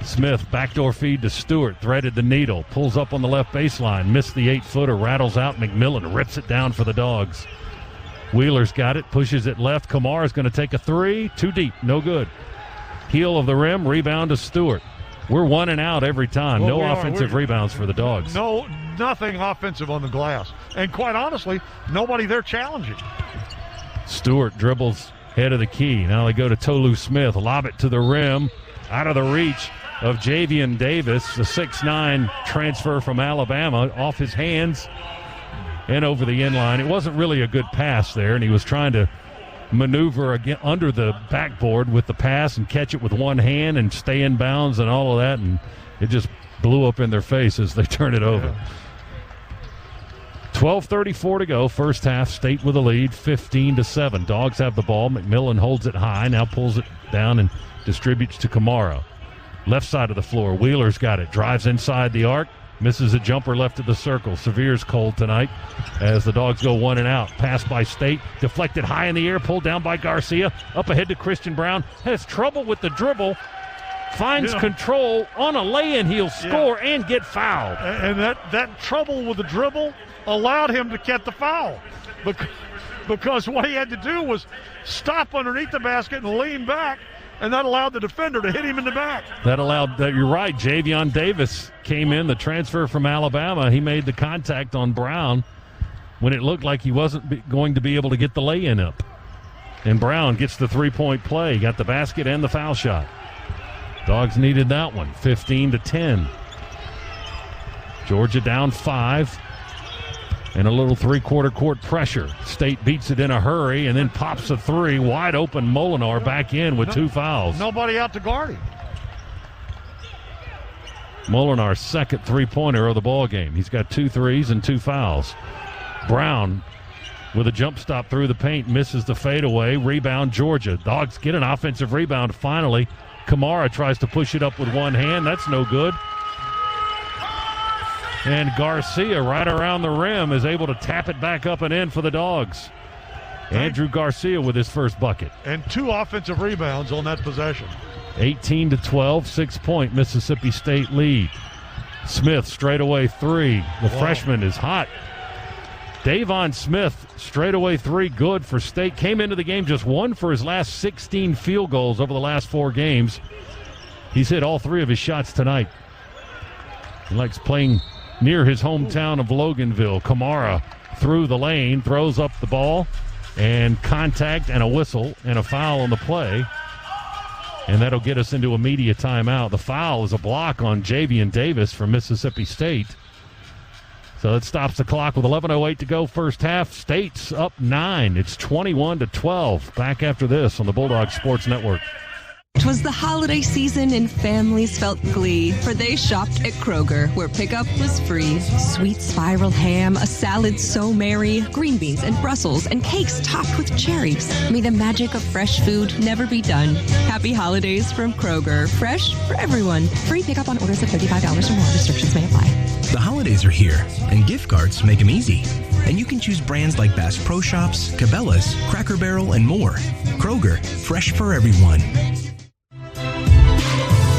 Smith, backdoor feed to Stewart, threaded the needle, pulls up on the left baseline, missed the 8-footer, rattles out. McMillan rips it down for the Dogs. Wheeler's got it, pushes it left. Kamar's going to take a 3, too deep, no good. Heel of the rim, rebound to Stewart. We're 1 and out every time. Well, no offensive rebounds for the Dogs. No, nothing offensive on the glass. And quite honestly, nobody there challenging. Stewart dribbles head of the key. Now they go to Tolu Smith. Lob it to the rim. Out of the reach of Javian Davis, the 6'9" transfer from Alabama, off his hands and over the inline. It wasn't really a good pass there, and he was trying to maneuver again under the backboard with the pass and catch it with one hand and stay in bounds and all of that, and it just blew up in their face as they turn it over. 12:34 to go, first half. State with a lead, 15-7. Dogs have the ball. McMillan holds it high, now pulls it down and distributes to Kamara. Left side of the floor, Wheeler's got it, drives inside the arc, misses a jumper left of the circle. Severe's cold tonight as the Dogs go 1 and out. Pass by State, deflected high in the air, pulled down by Garcia. Up ahead to Christian Brown, has trouble with the dribble, finds control on a lay-in. He'll score and get fouled. And that trouble with the dribble allowed him to get the foul because what he had to do was stop underneath the basket and lean back, and that allowed the defender to hit him in the back. That allowed, you're right, Javion Davis came in, the transfer from Alabama. He made the contact on Brown when it looked like he wasn't going to be able to get the lay-in up. And Brown gets the three-point play, got the basket and the foul shot. Dogs needed that one, 15-10. Georgia down 5. And a little three-quarter court pressure. State beats it in a hurry and then pops a three. Wide open Molinar back in with 2 fouls. Nobody out to guard him. Molinar's second three-pointer of the ball game. He's got 2 threes and 2 fouls. Brown with a jump stop through the paint, misses the fadeaway. Rebound Georgia. Dogs get an offensive rebound finally. Kamara tries to push it up with one hand. That's no good. And Garcia, right around the rim, is able to tap it back up and in for the Dogs. Andrew Garcia with his first bucket. And 2 offensive rebounds on that possession. 18-12, 6-point Mississippi State lead. Smith, straightaway 3. The freshman is hot. Davon Smith, straightaway 3, good for State. Came into the game just 1 for his last 16 field goals over the last 4 games. He's hit all 3 of his shots tonight. He likes playing near his hometown of Loganville. Kamara through the lane, throws up the ball, and contact and a whistle and a foul on the play. And that'll get us into a media timeout. The foul is a block on Javian Davis from Mississippi State. So it stops the clock with 11:08 to go first half. State's up 9. It's 21-12. Back after this on the Bulldogs Sports Network. 'Twas the holiday season and families felt glee, for they shopped at Kroger, where pickup was free. Sweet spiral ham, a salad so merry, green beans and Brussels, and cakes topped with cherries. May the magic of fresh food never be done. Happy holidays from Kroger. Fresh for everyone. Free pickup on orders of $35 or more. Restrictions may apply. The holidays are here, and gift cards make them easy. And you can choose brands like Bass Pro Shops, Cabela's, Cracker Barrel, and more. Kroger, fresh for everyone.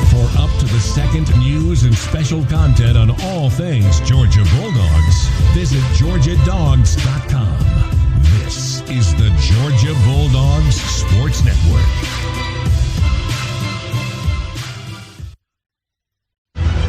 For up-to-the-second news and special content on all things Georgia Bulldogs, visit GeorgiaDogs.com. This is the Georgia Bulldogs Sports Network.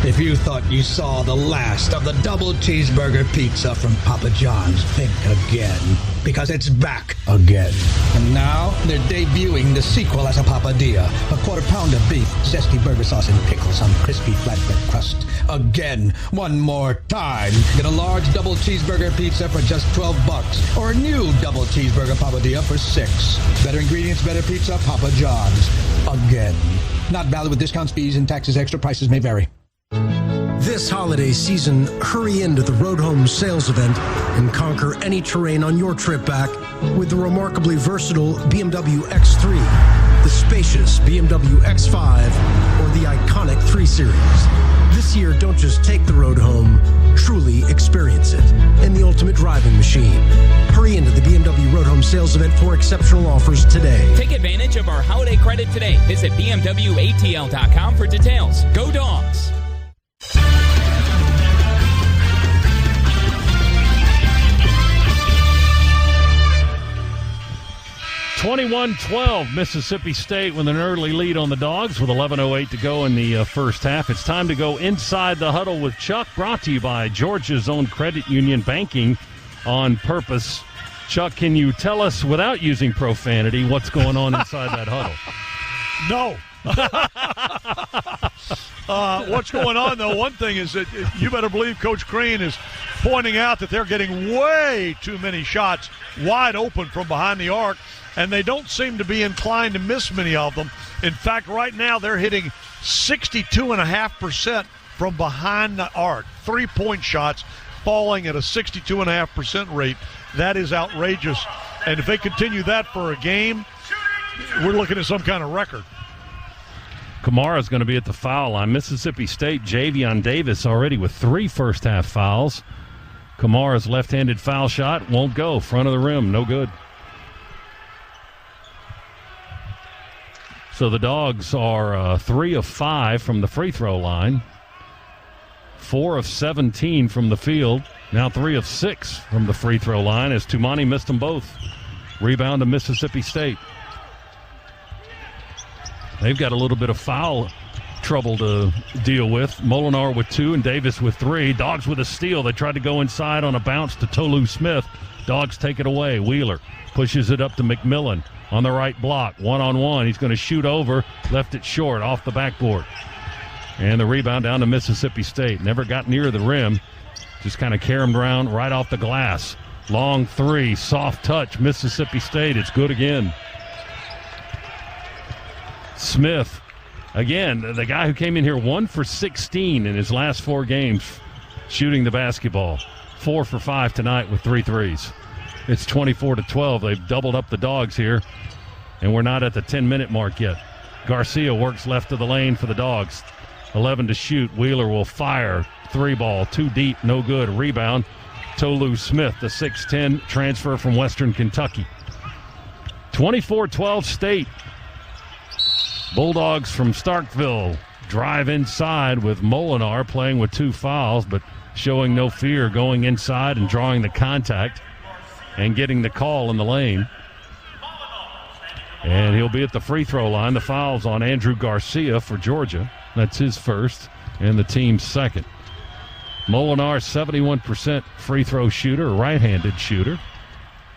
If you thought you saw the last of the double cheeseburger pizza from Papa John's, think again, because it's back again. And now they're debuting the sequel as a Papadilla, a quarter-pounder beef, zesty burger sauce, and pickles on crispy flatbread crust. Again, one more time. Get a large double cheeseburger pizza for just $12, or a new double cheeseburger Papadilla for $6. Better ingredients, better pizza, Papa John's. Again. Not valid with discounts, fees, and taxes. Extra prices may vary. This holiday season, hurry into the Road Home sales event and conquer any terrain on your trip back with the remarkably versatile BMW X3, the spacious BMW X5, or the iconic 3 Series. This year, don't just take the road home, truly experience it in the ultimate driving machine. Hurry into the BMW Road Home sales event for exceptional offers today. Take advantage of our holiday credit today. Visit BMWATL.com for details. Go Dogs! 21-12, Mississippi State with an early lead on the Dogs with 11:08 to go in the first half. It's time to go inside the huddle with Chuck, brought to you by Georgia's own credit union, banking on purpose. Chuck, can you tell us, without using profanity, what's going on inside that huddle? No. What's going on, though, one thing is that you better believe Coach Crean is pointing out that they're getting way too many shots wide open from behind the arc, and they don't seem to be inclined to miss many of them. In fact, right now they're hitting 62.5% from behind the arc. 3-point shots falling at a 62.5% rate. That is outrageous. And if they continue that for a game, we're looking at some kind of record. Kamara's going to be at the foul line. Mississippi State, Javion Davis already with 3 first-half fouls. Kamara's left-handed foul shot won't go. Front of the rim, no good. So the Dogs are 3 of 5 from the free throw line, 4 of 17 from the field, now 3 of 6 from the free throw line as Tumani missed them both. Rebound to Mississippi State. They've got a little bit of foul trouble to deal with. Molinar with 2 and Davis with 3. Dogs with a steal. They tried to go inside on a bounce to Tolu Smith. Dogs take it away. Wheeler pushes it up to McMillan on the right block. 1-on-1. He's going to shoot over. Left it short off the backboard. And the rebound down to Mississippi State. Never got near the rim. Just kind of caromed around right off the glass. Long 3. Soft touch. Mississippi State. It's good again. Smith, again, the guy who came in here 1 for 16 in his last 4 games shooting the basketball. 4 for 5 tonight with 3 threes. It's 24-12. They've doubled up the Dogs here, and we're not at the 10-minute mark yet. Garcia works left of the lane for the Dogs. 11 to shoot. Wheeler will fire. 3 ball, too deep, no good. Rebound, Tolu Smith, the 6'10 transfer from Western Kentucky. 24-12 State. Bulldogs from Starkville drive inside with Molinar playing with 2 fouls, but showing no fear, going inside and drawing the contact and getting the call in the lane. And he'll be at the free throw line. The foul's on Andrew Garcia for Georgia. That's his first and the team's second. Molinar, 71% free throw shooter, a right-handed shooter.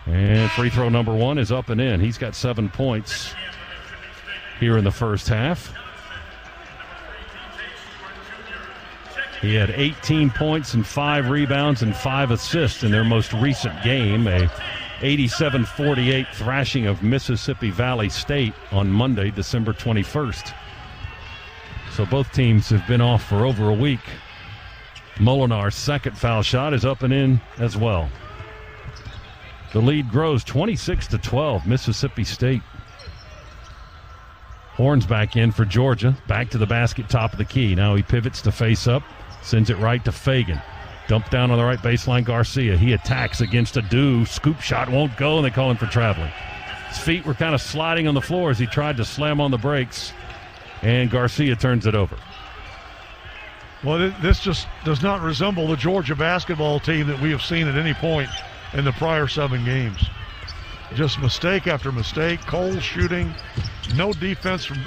And free throw number 1 is up and in. He's got 7 points here in the first half. He had 18 points and 5 rebounds and 5 assists in their most recent game, a 87-48 thrashing of Mississippi Valley State on Monday, December 21st. So both teams have been off for over a week. Molinar's second foul shot is up and in as well. The lead grows 26-12, Mississippi State. Horns back in for Georgia. Back to the basket, top of the key. Now he pivots to face up. Sends it right to Fagan. Dumped down on the right baseline, Garcia. He attacks against a Adu. Scoop shot won't go, and they call him for traveling. His feet were kind of sliding on the floor as he tried to slam on the brakes, and Garcia turns it over. Well, this just does not resemble the Georgia basketball team that we have seen at any point in the prior 7 games. Just mistake after mistake, cold shooting, no defense from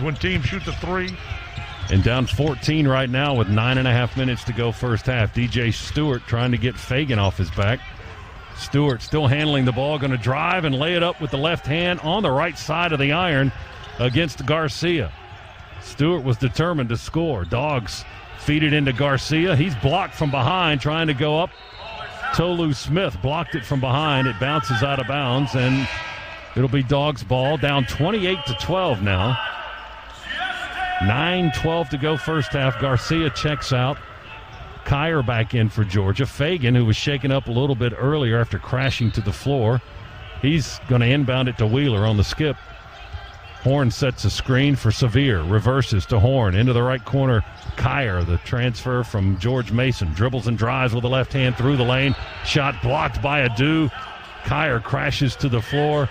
when teams shoot the 3. And down 14 right now with 9.5 minutes to go first half. DJ Stewart trying to get Fagan off his back. Stewart still handling the ball, going to drive and lay it up with the left hand on the right side of the iron against Garcia. Stewart was determined to score. Dogs feed it into Garcia. He's blocked from behind, trying to go up. Tolu Smith blocked it from behind. It bounces out of bounds, and it'll be Dogs ball. Down 28-12 now. 9:12 to go first half. Garcia checks out. Kyer back in for Georgia. Fagan, who was shaken up a little bit earlier after crashing to the floor, he's going to inbound it to Wheeler on the skip. Horn sets a screen for Sevier. Reverses to Horn. Into the right corner. Kyer, the transfer from George Mason. Dribbles and drives with the left hand through the lane. Shot blocked by Adu. Kyer crashes to the floor.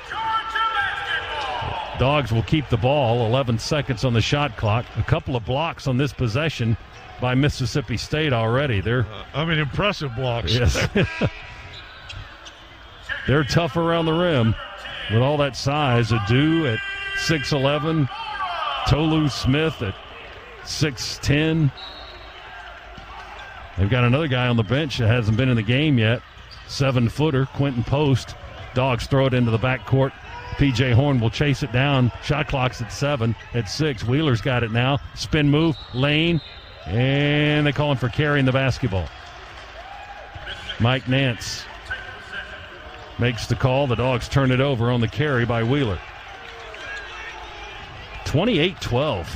Dogs will keep the ball. 11 seconds on the shot clock. A couple of blocks on this possession by Mississippi State already. They're impressive blocks. Yes. They're tough around the rim with all that size. Adu at 6'11", Tolu Smith at 6'10". They've got another guy on the bench that hasn't been in the game yet, 7-footer, Quentin Post. Dogs throw it into the backcourt. P.J. Horn will chase it down. Shot clock's at 7. At 6, Wheeler's got it now. Spin move, lane, and they call him for carrying the basketball. Mike Nance makes the call. The Dogs turn it over on the carry by Wheeler. 28-12.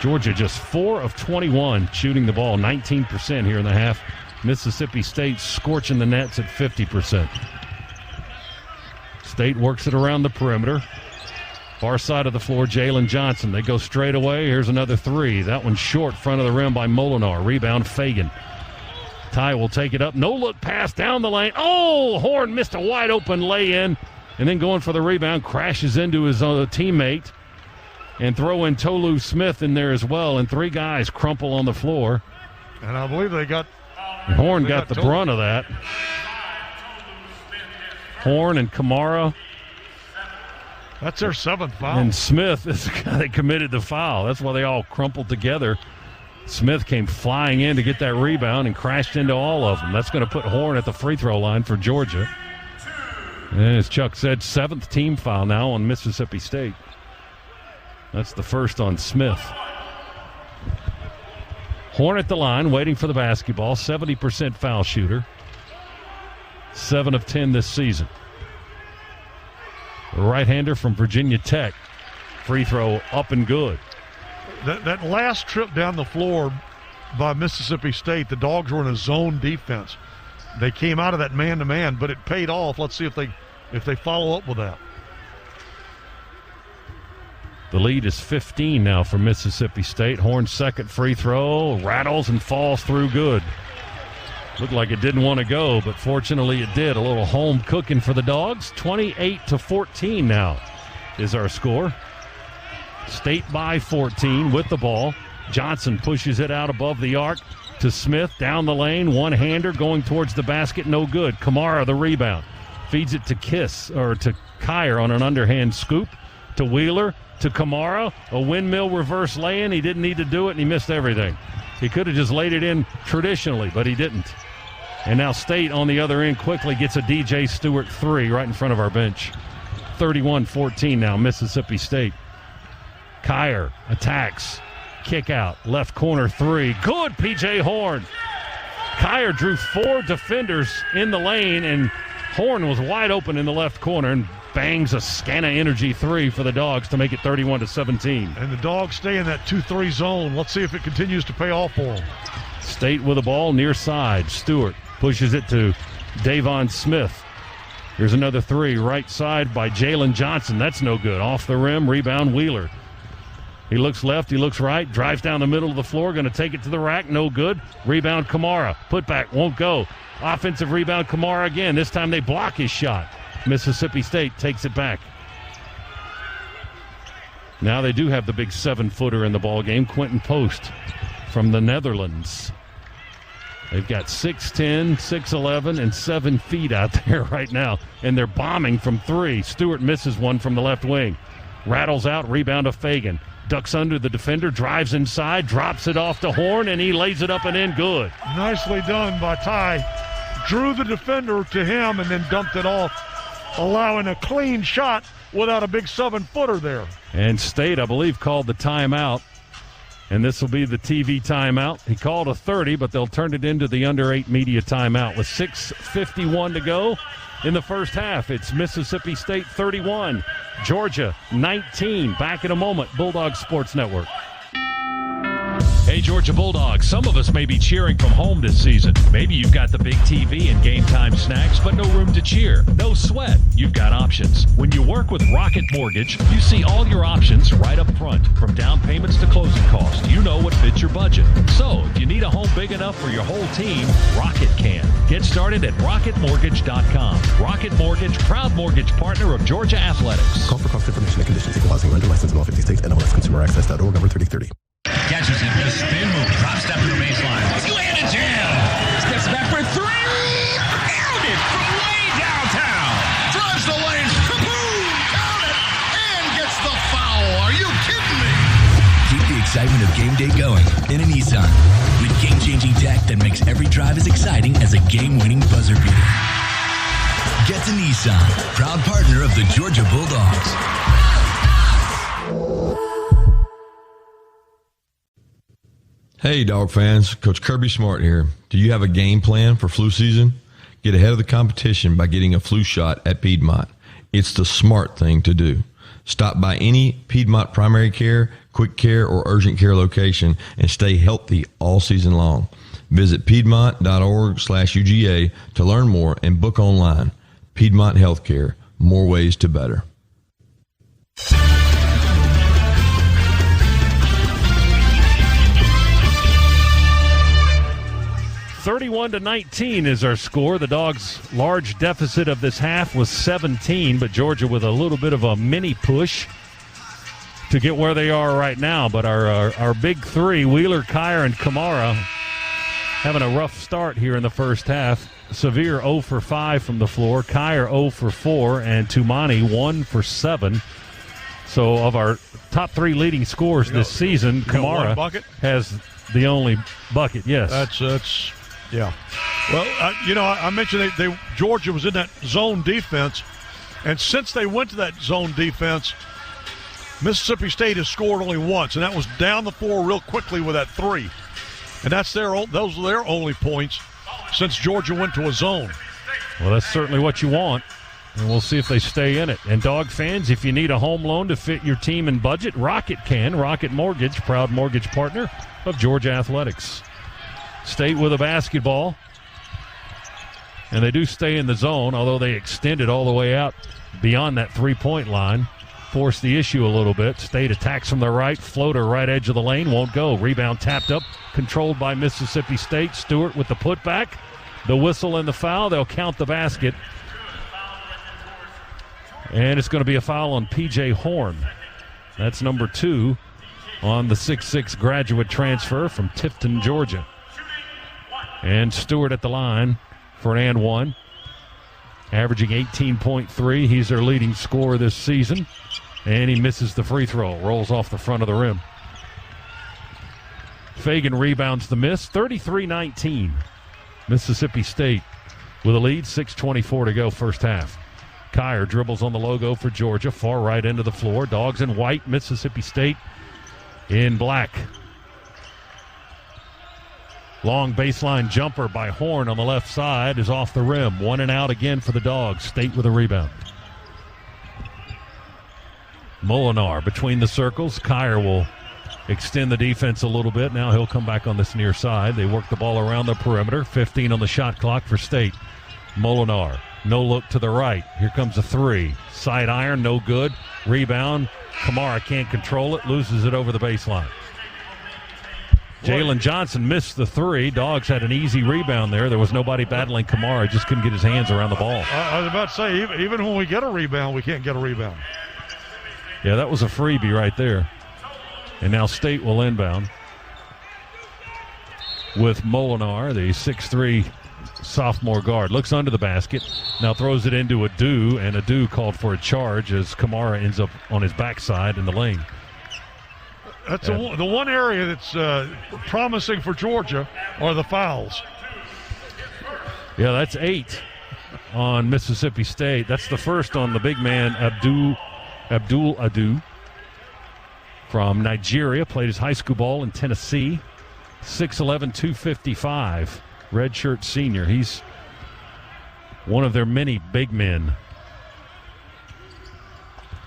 Georgia just 4 of 21 shooting the ball, 19% here in the half. Mississippi State scorching the nets at 50%. State works it around the perimeter. Far side of the floor, Jalen Johnson. They go straight away. Here's another 3. That one's short, front of the rim by Molinar. Rebound, Fagan. Ty will take it up. No look pass down the lane. Oh, Horn missed a wide open lay-in. And then going for the rebound, crashes into his teammate. And throw in Tolu Smith in there as well. And 3 guys crumple on the floor. And I believe they got... Horn got the brunt of that. Horn and Kamara. That's their 7th foul. And Smith is the guy that committed the foul. That's why they all crumpled together. Smith came flying in to get that rebound and crashed into all of them. That's going to put Horn at the free throw line for Georgia. And as Chuck said, 7th team foul now on Mississippi State. That's the first on Smith. Horn at the line, waiting for the basketball. 70% foul shooter. 7 of 10 this season. The right-hander from Virginia Tech. Free throw up and good. That last trip down the floor by Mississippi State, the Dogs were in a zone defense. They came out of that man-to-man, but it paid off. Let's see if they follow up with that. The lead is 15 now for Mississippi State. Horn's second free throw rattles and falls through good. Looked like it didn't want to go, but fortunately it did. A little home cooking for the Dogs. 28-14 now is our score. State by 14 with the ball. Johnson pushes it out above the arc to Smith. Down the lane, one-hander going towards the basket, no good. Kamara the rebound. Feeds it to Kyer on an underhand scoop. To Wheeler. To Kamara, a windmill reverse lay-in. He didn't need to do it, and he missed everything. He could have just laid it in traditionally, but he didn't. And now State on the other end quickly gets a DJ Stewart 3 right in front of our bench. 31-14 now, Mississippi State. Kyer attacks. Kick out. Left corner 3. Good, P.J. Horn. Kyer drew 4 defenders in the lane, and Horn was wide open in the left corner and bangs a Scana Energy 3 for the Dogs to make it 31-17. And the Dogs stay in that 2-3 zone. Let's see if it continues to pay off for them. State with the ball near side. Stewart pushes it to Davon Smith. Here's another 3 right side by Jalen Johnson. That's no good. Off the rim, rebound Wheeler. He looks left, he looks right, drives down the middle of the floor, going to take it to the rack, no good. Rebound Kamara, put back, won't go. Offensive rebound Kamara again. This time they block his shot. Mississippi State takes it back. Now they do have the big 7-footer in the ball game, Quentin Post from the Netherlands. They've got 6'10", 6'11", and 7 feet out there right now, and they're bombing from 3. Stewart misses one from the left wing. Rattles out, rebound to Fagan. Ducks under the defender, drives inside, drops it off to Horn, and he lays it up and in good. Nicely done by Ty. Drew the defender to him and then dumped it off, allowing a clean shot without a big 7-footer there. And State, I believe, called the timeout. And this will be the TV timeout. He called a 30, but they'll turn it into the under 8 media timeout with 6:51 to go in the first half. It's Mississippi State 31, Georgia 19. Back in a moment, Bulldogs Sports Network. Hey, Georgia Bulldogs, some of us may be cheering from home this season. Maybe you've got the big TV and game time snacks, but no room to cheer. No sweat. You've got options. When you work with Rocket Mortgage, you see all your options right up front. From down payments to closing costs, you know what fits your budget. So, if you need a home big enough for your whole team, Rocket can. Get started at rocketmortgage.com. Rocket Mortgage, proud mortgage partner of Georgia Athletics. Call for cost information and conditions. Equal housing lender license in all 50 states. NMLSconsumeraccess.org number 3030. Catches it, the spin move, drop step to the baseline. Two-handed jam. Steps back for 3. Nailed it from way game day going in a Nissan. With game-changing tech that makes every drive as exciting as a game-winning buzzer beater. Get to Nissan, proud partner of the Georgia Bulldogs. Hey, Dog fans. Coach Kirby Smart here. Do you have a game plan for flu season? Get ahead of the competition by getting a flu shot at Piedmont. It's the smart thing to do. Stop by any Piedmont primary care, quick care, or urgent care location and stay healthy all season long. Visit piedmont.org/UGA to learn more and book online. Piedmont Healthcare, more ways to better. 31-19 is our score. The Dogs' large deficit of this half was 17, but Georgia with a little bit of a mini push to get where they are right now. But our big three, Wheeler, Kyer, and Kamara, having a rough start here in the first half. Severe 0 for 5 from the floor, Kyer 0 for 4, and Tumani 1 for 7. So of our top three leading scorers this season, Kamara has the only bucket. Yes, that's yeah. Well, I mentioned Georgia was in that zone defense, and since they went to that zone defense, Mississippi State has scored only once, and that was down the floor real quickly with that three, and those are their only points since Georgia went to a zone. Well, that's certainly what you want, and we'll see if they stay in it. And Dog fans, if you need a home loan to fit your team and budget, Rocket can. Rocket Mortgage, proud mortgage partner of Georgia Athletics. State with a basketball, and they do stay in the zone, although they extend it all the way out beyond that three-point line. Force the issue a little bit. State attacks from the right, floater right edge of the lane, won't go. Rebound tapped up, controlled by Mississippi State. Stewart with the putback, the whistle and the foul. They'll count the basket. And it's going to be a foul on P.J. Horn. That's number 2 on the 6'6" graduate transfer from Tifton, Georgia. And Stewart at the line for an and one, averaging 18.3. He's their leading scorer this season. And he misses the free throw, rolls off the front of the rim. Fagan rebounds the miss, 33-19. Mississippi State with a lead, 6:24 to go first half. Kyer dribbles on the logo for Georgia, far right end of the floor. Dogs in white, Mississippi State in black. Long baseline jumper by Horn on the left side is off the rim. 1 and out again for the Dogs. State with a rebound. Molinar between the circles. Kyer will extend the defense a little bit. Now he'll come back on this near side. They work the ball around the perimeter. 15 on the shot clock for State. Molinar, no look to the right. Here comes a three. Side iron, no good. Rebound. Kamara can't control it. Loses it over the baseline. Jalen Johnson missed the three. Dogs had an easy rebound there. There was nobody battling Kamara. Just couldn't get his hands around the ball. I was about to say, even when we get a rebound, we can't get a rebound. Yeah, that was a freebie right there. And now State will inbound with Molinar, the 6'3" sophomore guard. Looks under the basket. Now throws it into Adu, and Adu called for a charge as Kamara ends up on his backside in the lane. That's the one area that's promising for Georgia are the fouls. Yeah, that's 8 on Mississippi State. That's the first on the big man, Abdul Adu from Nigeria. Played his high school ball in Tennessee. 6'11", 255. Redshirt senior. He's one of their many big men.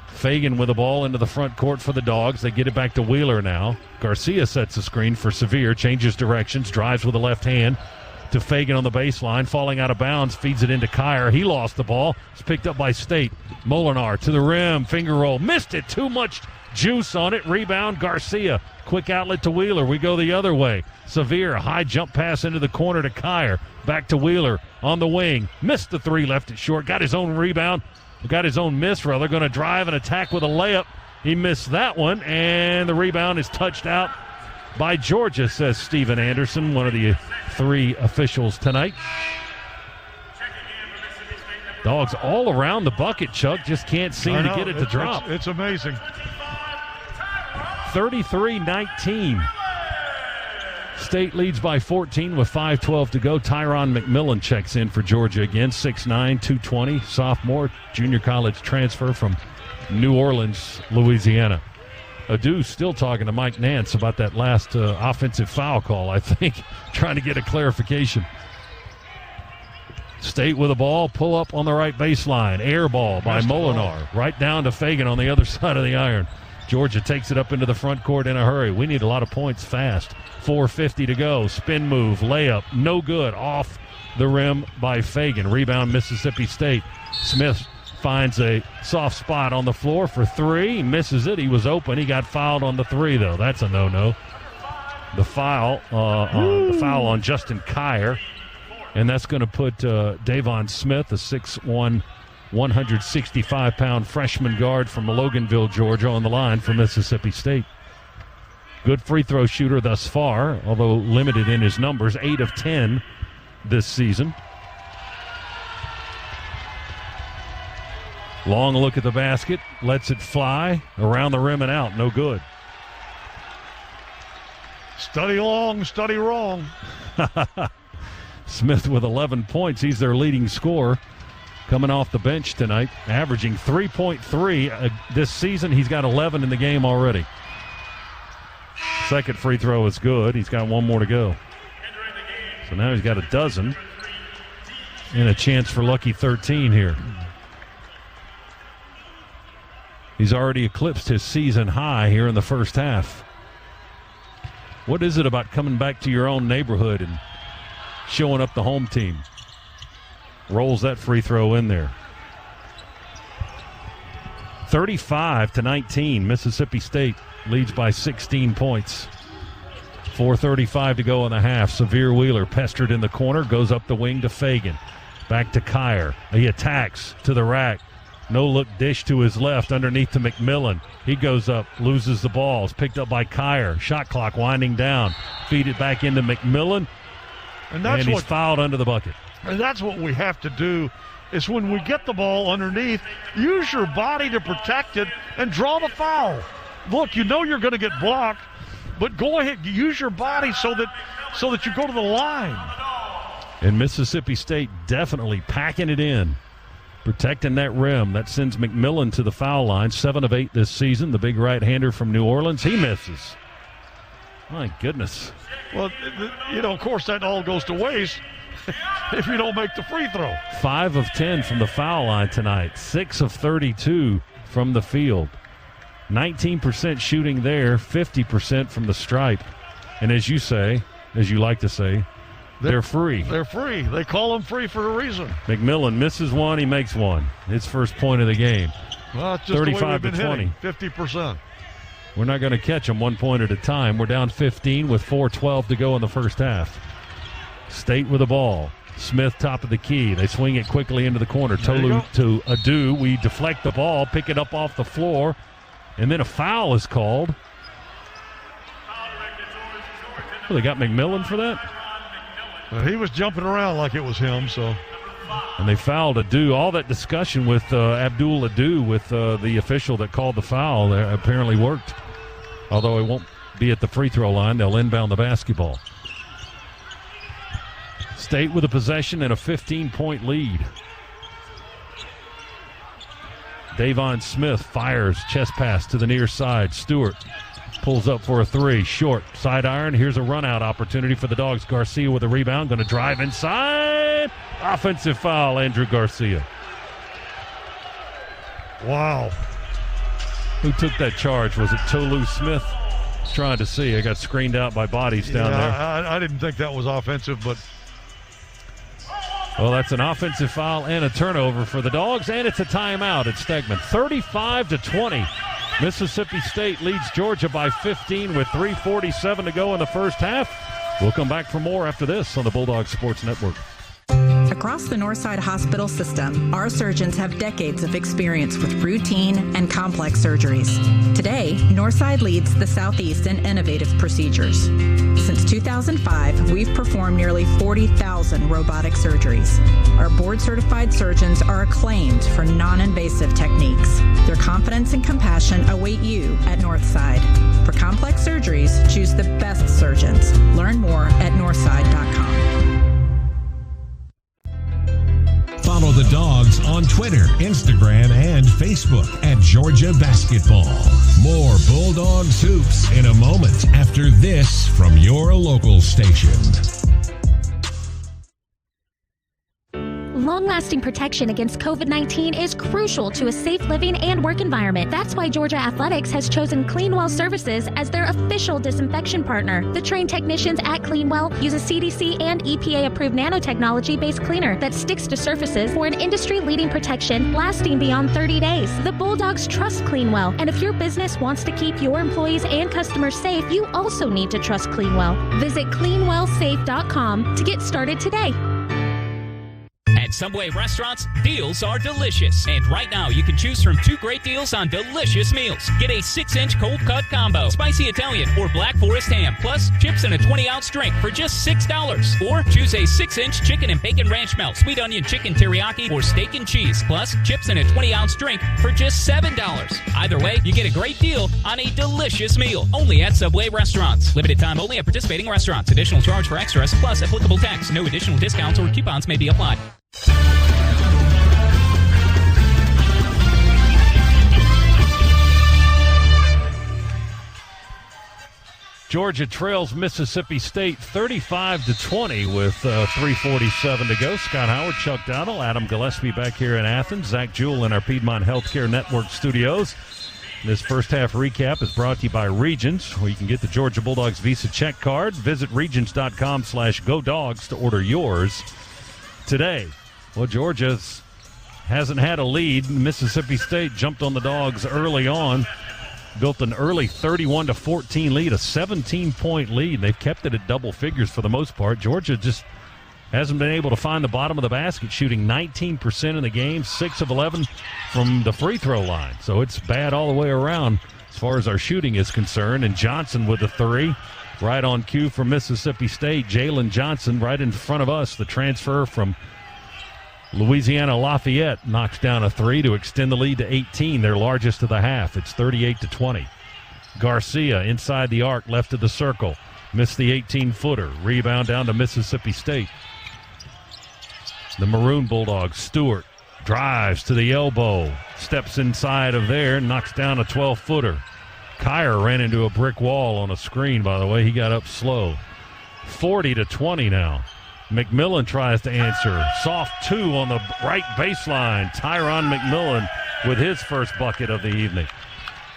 Fagan with the ball into the front court for the Dogs. They get it back to Wheeler now. Garcia sets the screen for Severe, changes directions, drives with the left hand to Fagan on the baseline, falling out of bounds, feeds it into Kyer. He lost the ball. It's picked up by State. Molinar to the rim, finger roll. Missed it, too much juice on it. Rebound, Garcia. Quick outlet to Wheeler. We go the other way. Severe, high jump pass into the corner to Kyer. Back to Wheeler on the wing. Missed the three, left it short. Got his own rebound. Got his own miss, rather. Going to drive and attack with a layup. He missed that one, and the rebound is touched out by Georgia, says Steven Anderson, one of the 3 officials tonight. Dogs all around the bucket, Chuck. Just can't seem to get it to drop. It's amazing. 33-19. State leads by 14 with 5:12 to go. Tyron McMillan checks in for Georgia again, 6'9", 220, sophomore, junior college transfer from New Orleans, Louisiana. Adu still talking to Mike Nance about that last offensive foul call, I think, trying to get a clarification. State with the ball, pull up on the right baseline. Air ball by Molinar, right down to Fagan on the other side of the iron. Georgia takes it up into the front court in a hurry. We need a lot of points fast. 4:50 to go. Spin move, layup, no good. Off the rim by Fagan. Rebound Mississippi State. Smith finds a soft spot on the floor for three. He misses it. He was open. He got fouled on the three, though. That's a no-no. The foul on Justin Kier. And that's going to put Davon Smith, a 6'1", 165-pound freshman guard from Loganville, Georgia, on the line for Mississippi State. Good free throw shooter thus far, although limited in his numbers, 8 of 10 this season. Long look at the basket, lets it fly, around the rim and out, no good. Study long, study wrong. Smith with 11 points. He's their leading scorer coming off the bench tonight, averaging 3.3 this season. He's got 11 in the game already. Second free throw is good. He's got one more to go. So now he's got a dozen and a chance for lucky 13 here. He's already eclipsed his season high here in the first half. What is it about coming back to your own neighborhood and showing up the home team? Rolls that free throw in there. 35-19, Mississippi State leads by 16 points. 4:35 to go in the half. Severe Wheeler pestered in the corner, goes up the wing to Fagan. Back to Kier. He attacks to the rack. No-look dish to his left underneath to McMillan. He goes up, loses the ball. It's picked up by Kier. Shot clock winding down. Feed it back into McMillan. And he's fouled under the bucket. And that's what we have to do, is when we get the ball underneath, use your body to protect it and draw the foul. Look, you know you're going to get blocked, but go ahead, use your body so that you go to the line. And Mississippi State definitely packing it in, protecting that rim. That sends McMillan to the foul line, 7 of 8 this season. The big right-hander from New Orleans, he misses. My goodness. Well, of course, that all goes to waste if you don't make the free throw. 5 of 10 from the foul line tonight. 6 of 32 from the field. 19% shooting there, 50% from the stripe. And as you like to say, they're free. They're free. They call them free for a reason. McMillan misses one, he makes one. His first point of the game. Well, it's just 35 to 20. 50%. We're not going to catch them 1 point at a time. We're down 15 with 4:12 to go in the first half. State with the ball. Smith top of the key. They swing it quickly into the corner. Tolu to Adu. We deflect the ball, pick it up off the floor, and then a foul is called. Well, they got McMillan for that? Well, he was jumping around like it was him, so. And they fouled Adu. All that discussion with Abdul Adu with the official that called the foul apparently worked. Although it won't be at the free throw line. They'll inbound the basketball. State with a possession and a 15-point lead. Davon Smith fires, chest pass to the near side. Stewart pulls up for a three. Short, side iron. Here's a run-out opportunity for the Dogs. Garcia with a rebound. Going to drive inside. Offensive foul, Andrew Garcia. Wow. Who took that charge? Was it Tolu Smith? Trying to see. I got screened out by bodies down there. I didn't think that was offensive, but. Well, that's an offensive foul and a turnover for the Dogs, and it's a timeout at Stegman. 35-20. Mississippi State leads Georgia by 15 with 3:47 to go in the first half. We'll come back for more after this on the Bulldogs Sports Network. Across the Northside Hospital system, our surgeons have decades of experience with routine and complex surgeries. Today, Northside leads the Southeast in innovative procedures. Since 2005, we've performed nearly 40,000 robotic surgeries. Our board-certified surgeons are acclaimed for non-invasive techniques. Their confidence and compassion await you at Northside. For complex surgeries, choose the best surgeons. Learn more at northside.com. Follow the Dogs on Twitter, Instagram, and Facebook at Georgia Basketball. More Bulldogs hoops in a moment after this from your local station. Long-lasting protection against COVID-19 is crucial to a safe living and work environment. That's why Georgia Athletics has chosen Cleanwell Services as their official disinfection partner. The trained technicians at Cleanwell use a CDC and EPA-approved nanotechnology-based cleaner that sticks to surfaces for an industry-leading protection lasting beyond 30 days. The Bulldogs trust Cleanwell, and if your business wants to keep your employees and customers safe, you also need to trust Cleanwell. Visit cleanwellsafe.com to get started today. At Subway restaurants, deals are delicious. And right now, you can choose from 2 great deals on delicious meals. Get a 6-inch cold cut combo, spicy Italian or Black Forest ham, plus chips and a 20-ounce drink for just $6. Or choose a 6-inch chicken and bacon ranch melt, sweet onion chicken teriyaki, or steak and cheese, plus chips and a 20-ounce drink for just $7. Either way, you get a great deal on a delicious meal. Only at Subway restaurants. Limited time only at participating restaurants. Additional charge for extras, plus applicable tax. No additional discounts or coupons may be applied. Georgia trails Mississippi State 35-20 with 3:47 to go. Scott Howard, Chuck Dowdle, Adam Gillespie back here in Athens, Zach Jewell in our Piedmont Healthcare Network studios. This first half recap is brought to you by Regions, where you can get the Georgia Bulldogs Visa check card. Visit regions.com/GoDogs to order yours today. Well, Georgia hasn't had a lead. Mississippi State jumped on the Dogs early on, built an early 31-14 lead, a 17-point lead. They've kept it at double figures for the most part. Georgia just hasn't been able to find the bottom of the basket, shooting 19% in the game, 6 of 11 from the free throw line. So it's bad all the way around as far as our shooting is concerned. And Johnson with the 3, right on cue for Mississippi State. Jalen Johnson right in front of us, the transfer from Louisiana Lafayette, knocks down a 3 to extend the lead to 18, their largest of the half. It's 38-20. Garcia inside the arc, left of the circle. Missed the 18-footer. Rebound down to Mississippi State. The Maroon Bulldogs, Stewart, drives to the elbow. Steps inside of there, knocks down a 12-footer. Kyer ran into a brick wall on a screen, by the way. He got up slow. 40-20 now. McMillan tries to answer. Soft 2 on the right baseline. Tyron McMillan with his first bucket of the evening.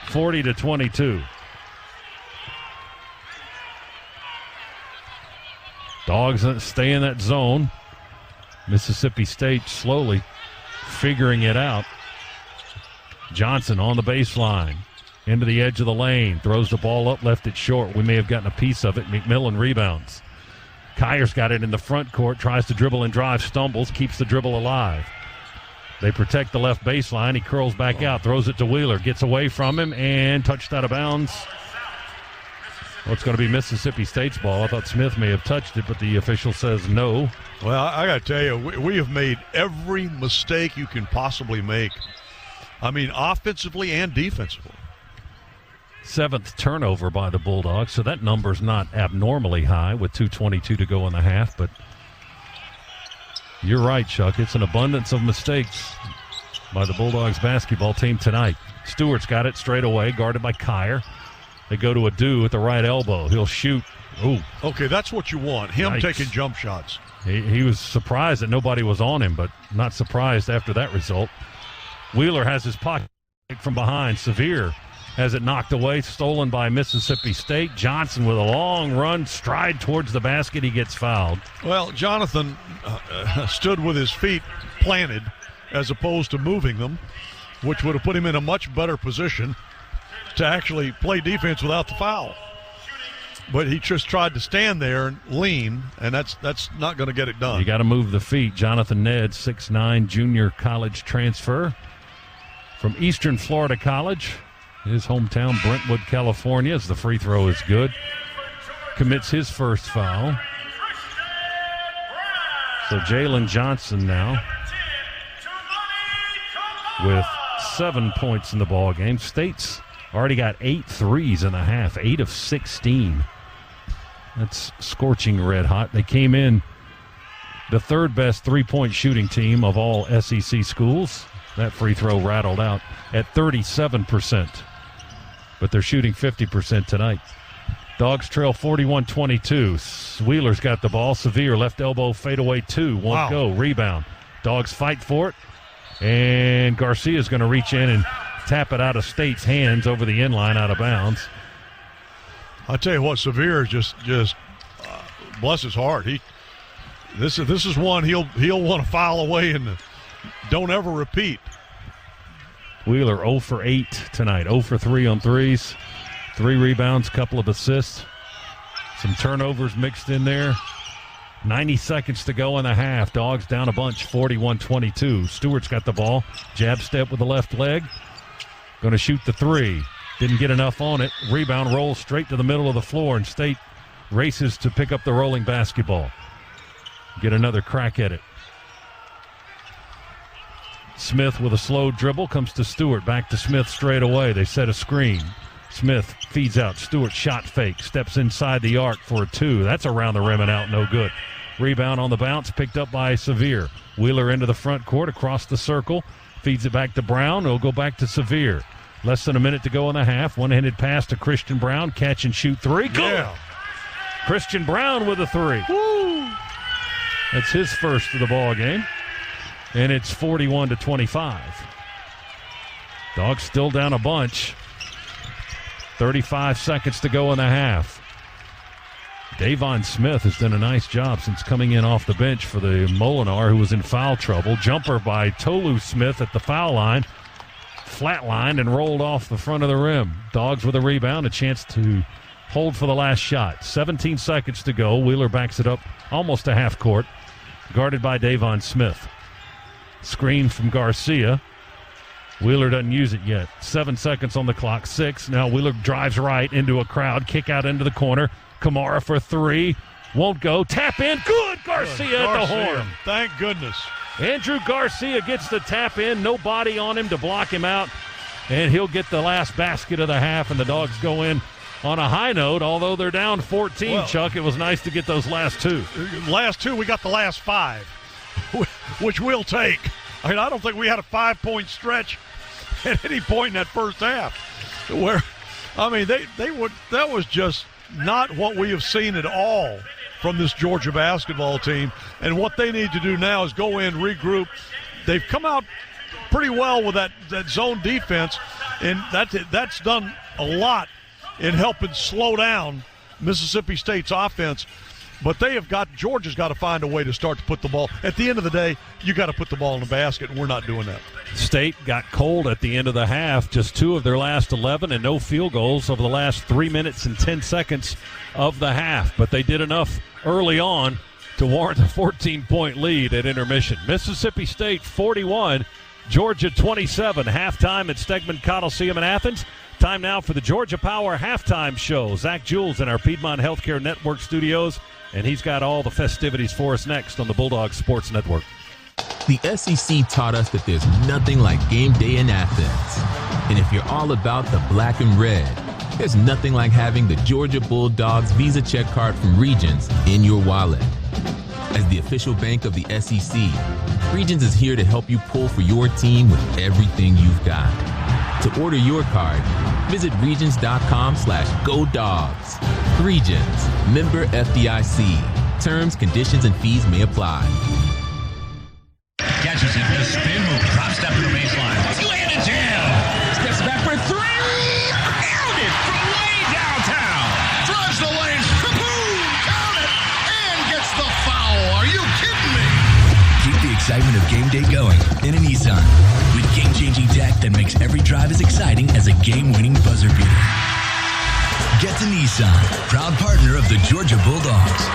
40-22. Dogs stay in that zone. Mississippi State slowly figuring it out. Johnson on the baseline. Into the edge of the lane. Throws the ball up, left it short. We may have gotten a piece of it. McMillan rebounds. Kyer's got it in the front court, tries to dribble and drive, stumbles, keeps the dribble alive. They protect the left baseline. He curls back out, throws it to Wheeler, gets away from him, and touched out of bounds. Well, it's going to be Mississippi State's ball. I thought Smith may have touched it, but the official says no. Well, I got to tell you, we have made every mistake you can possibly make. I mean, offensively and defensively. 7th turnover by the Bulldogs, so that number's not abnormally high with 2:22 to go in the half, but you're right, Chuck. It's an abundance of mistakes by the Bulldogs basketball team tonight. Stewart's got it straight away, guarded by Kyer. They go to Adu at the right elbow. He'll shoot. Ooh. Okay, that's what you want, him Yikes. taking jump shots. He was surprised that nobody was on him, but not surprised after that result. Wheeler has his pocket from behind. Severe has it knocked away, stolen by Mississippi State. Johnson with a long run, stride towards the basket. He gets fouled. Well, Jonathan stood with his feet planted as opposed to moving them, which would have put him in a much better position to actually play defense without the foul. But he just tried to stand there and lean, and that's not going to get it done. You got to move the feet. Jonathan Ned, 6'9", junior college transfer from Eastern Florida College. His hometown, Brentwood, California, as the free throw is good. Commits his first foul. So Jalen Johnson now with 7 points in the ball game. State's Already got 8 threes in the half, 8 of 16. That's scorching red hot. They came in the third best three-point shooting team of all SEC schools. That free throw rattled out at 37%. But they're shooting 50% tonight. Dogs trail 41-22. Wheeler's got the ball. Severe left elbow fadeaway 2. Won't go. Rebound. Dogs fight for it. And Garcia's going to reach in and tap it out of State's hands over the inline out of bounds. I tell you what, Severe is just bless his heart. This is one he'll want to foul away and don't ever repeat. Wheeler 0 for 8 tonight. 0 for 3 on threes. 3 rebounds, couple of assists. Some turnovers mixed in there. 90 seconds to go in the half. Dogs down a bunch, 41-22. Stewart's got the ball. Jab step with the left leg. Going to shoot the 3. Didn't get enough on it. Rebound rolls straight to the middle of the floor, and State races to pick up the rolling basketball. Get another crack at it. Smith with a slow dribble comes to Stewart. Back to Smith straight away. They set a screen. Smith feeds out. Stewart shot fake. Steps inside the arc for a 2. That's around the rim and out. No good. Rebound on the bounce. Picked up by Severe. Wheeler into the front court across the circle. Feeds it back to Brown. It'll go back to Severe. Less than a minute to go in the half. One-handed pass to Christian Brown. Catch and shoot 3. Go! Yeah. Christian Brown with a 3. Woo! That's his first of the ball game. And it's 41-25. Dogs still down a bunch. 35 seconds to go in the half. Davon Smith has done a nice job since coming in off the bench for the Molinar, who was in foul trouble. Jumper by Tolu Smith at the foul line. Flatlined and rolled off the front of the rim. Dogs with a rebound, a chance to hold for the last shot. 17 seconds to go. Wheeler backs it up almost to half court. Guarded by Davon Smith. Screen from Garcia. Wheeler doesn't use it yet. 7 seconds on the clock. 6. Now Wheeler drives right into a crowd. Kick out into the corner. Kamara for 3. Won't go. Tap in. Good. Garcia at the horn. Thank goodness. Andrew Garcia gets the tap in. No body on him to block him out. And he'll get the last basket of the half, and the Dogs go in on a high note, although they're down 14, well, Chuck. It was nice to get those last 2. Last 2, we got the last 5, which we'll take. I mean, I don't think we had a 5-point stretch at any point in that first half. Where, I mean, that was just not what we have seen at all from this Georgia basketball team. And what they need to do now is go in, regroup. They've come out pretty well with that zone defense, and that's done a lot in helping slow down Mississippi State's offense. But Georgia's got to find a way to start to put the ball. At the end of the day, you got to put the ball in the basket, and we're not doing that. State got cold at the end of the half. Just 2 of their last 11 and no field goals over the last 3 minutes and 10 seconds of the half. But they did enough early on to warrant a 14-point lead at intermission. Mississippi State 41, Georgia 27. Halftime at Stegman Coliseum in Athens. Time now for the Georgia Power Halftime Show. Zach Jules in our Piedmont Healthcare Network studios, and he's got all the festivities for us next on the Bulldogs Sports Network. The SEC taught us that there's nothing like game day in Athens. And if you're all about the black and red, there's nothing like having the Georgia Bulldogs Visa check card from Regions in your wallet. As the official bank of the SEC, Regions is here to help you pull for your team with everything you've got. To order your card, visit regions.com/GoDogs. Regions, member FDIC. Terms, conditions, and fees may apply. Catches it, the spin move, drop step to the baseline. Two-handed jam. Steps back for 3. Nailed it from way downtown. Drives the lane. Kaboom! Count it! And gets the foul. Are you kidding me? Keep the excitement of game day going in a Nissan. With game-changing tech that makes every drive as exciting as a game-winning buzzer beater. Get to Nissan, proud partner of the Georgia Bulldogs.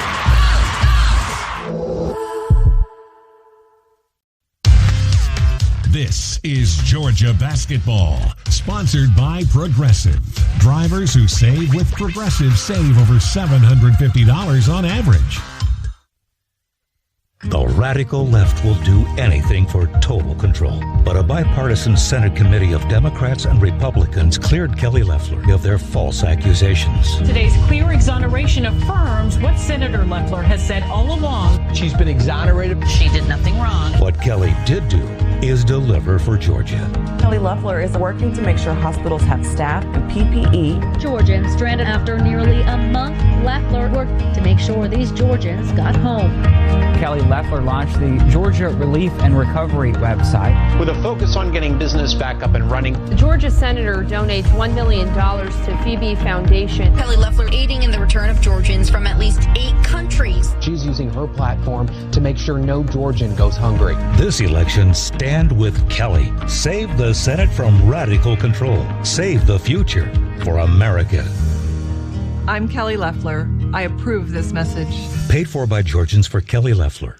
This is Georgia Basketball, sponsored by Progressive. Drivers who save with Progressive save over $750 on average. The radical left will do anything for total control. But a bipartisan Senate committee of Democrats and Republicans cleared Kelly Loeffler of their false accusations. Today's clear exoneration affirms what Senator Loeffler has said all along. She's been exonerated. She did nothing wrong. What Kelly did do is deliver for Georgia. Kelly Loeffler is working to make sure hospitals have staff and PPE. Georgians stranded after nearly a month. Loeffler worked to make sure these Georgians got home. Kelly Loeffler launched the Georgia Relief and Recovery website with a focus on getting business back up and running. The Georgia senator donates $1 million to Phoebe Foundation. Kelly Loeffler aiding in the return of Georgians from at least 8 countries. She's using her platform to make sure no Georgian goes hungry. This election, stand with Kelly. Save the Senate from radical control. Save the future for America. I'm Kelly Loeffler. I approve this message. Paid for by Georgians for Kelly Loeffler.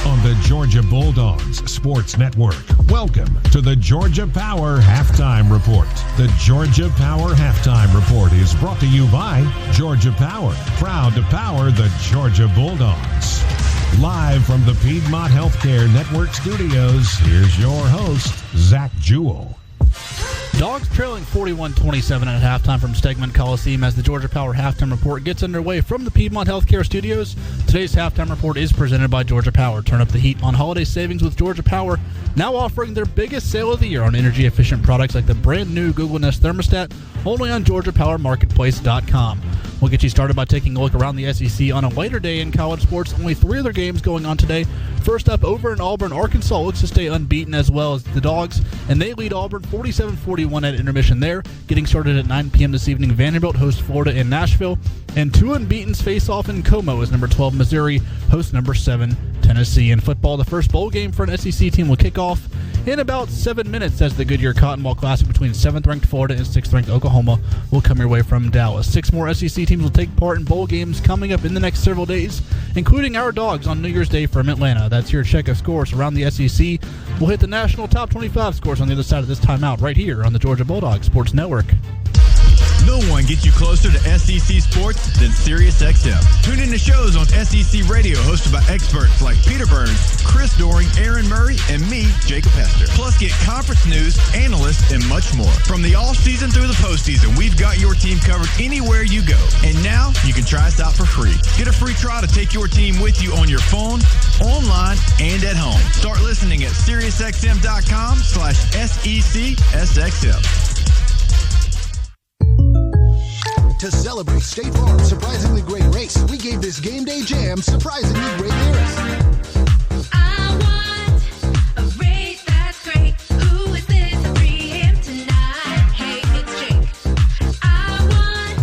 On the Georgia Bulldogs Sports Network, welcome to the Georgia Power Halftime Report. The Georgia Power Halftime Report is brought to you by Georgia Power, proud to power the Georgia Bulldogs. Live from the Piedmont Healthcare Network studios, here's your host, Zach Jewell. Dogs trailing 41-27 at halftime from Stegman Coliseum as the Georgia Power Halftime Report gets underway from the Piedmont Healthcare Studios. Today's Halftime Report is presented by Georgia Power. Turn up the heat on holiday savings with Georgia Power, now offering their biggest sale of the year on energy-efficient products like the brand-new Google Nest thermostat, only on GeorgiaPowerMarketplace.com. We'll get you started by taking a look around the SEC on a lighter day in college sports. Only 3 other games going on today. First up, over in Auburn, Arkansas looks to stay unbeaten as well as the Dogs, and they lead Auburn 47-41 at intermission there. Getting started at 9 p.m. this evening, Vanderbilt hosts Florida in Nashville, and 2 unbeatens face off in Como as number 12 Missouri hosts number 7 Tennessee. In football, the first bowl game for an SEC team will kick off in about 7 minutes as the Goodyear Cotton Bowl Classic between 7th-ranked Florida and 6th-ranked Oklahoma will come your way from Dallas. 6 more SEC teams will take part in bowl games coming up in the next several days, including our Dogs on New Year's Day from Atlanta. That's your check of scores around the SEC. We'll hit the national top 25 scores on the other side of this timeout right here on the Georgia Bulldogs Sports Network. No one gets you closer to SEC sports than SiriusXM. Tune in to shows on SEC Radio hosted by experts like Peter Burns, Chris Doring, Aaron Murray, and me, Jacob Hester. Plus, get conference news, analysts, and much more. From the off-season through the postseason, we've got your team covered anywhere you go. And now, you can try us out for free. Get a free trial to take your team with you on your phone, online, and at home. Start listening at SiriusXM.com/SECSXM. To celebrate State Farm's surprisingly great race, we gave this game day jam surprisingly great lyrics. I want a race that's great. Who is this? I free him tonight. Hey, it's Jake. I want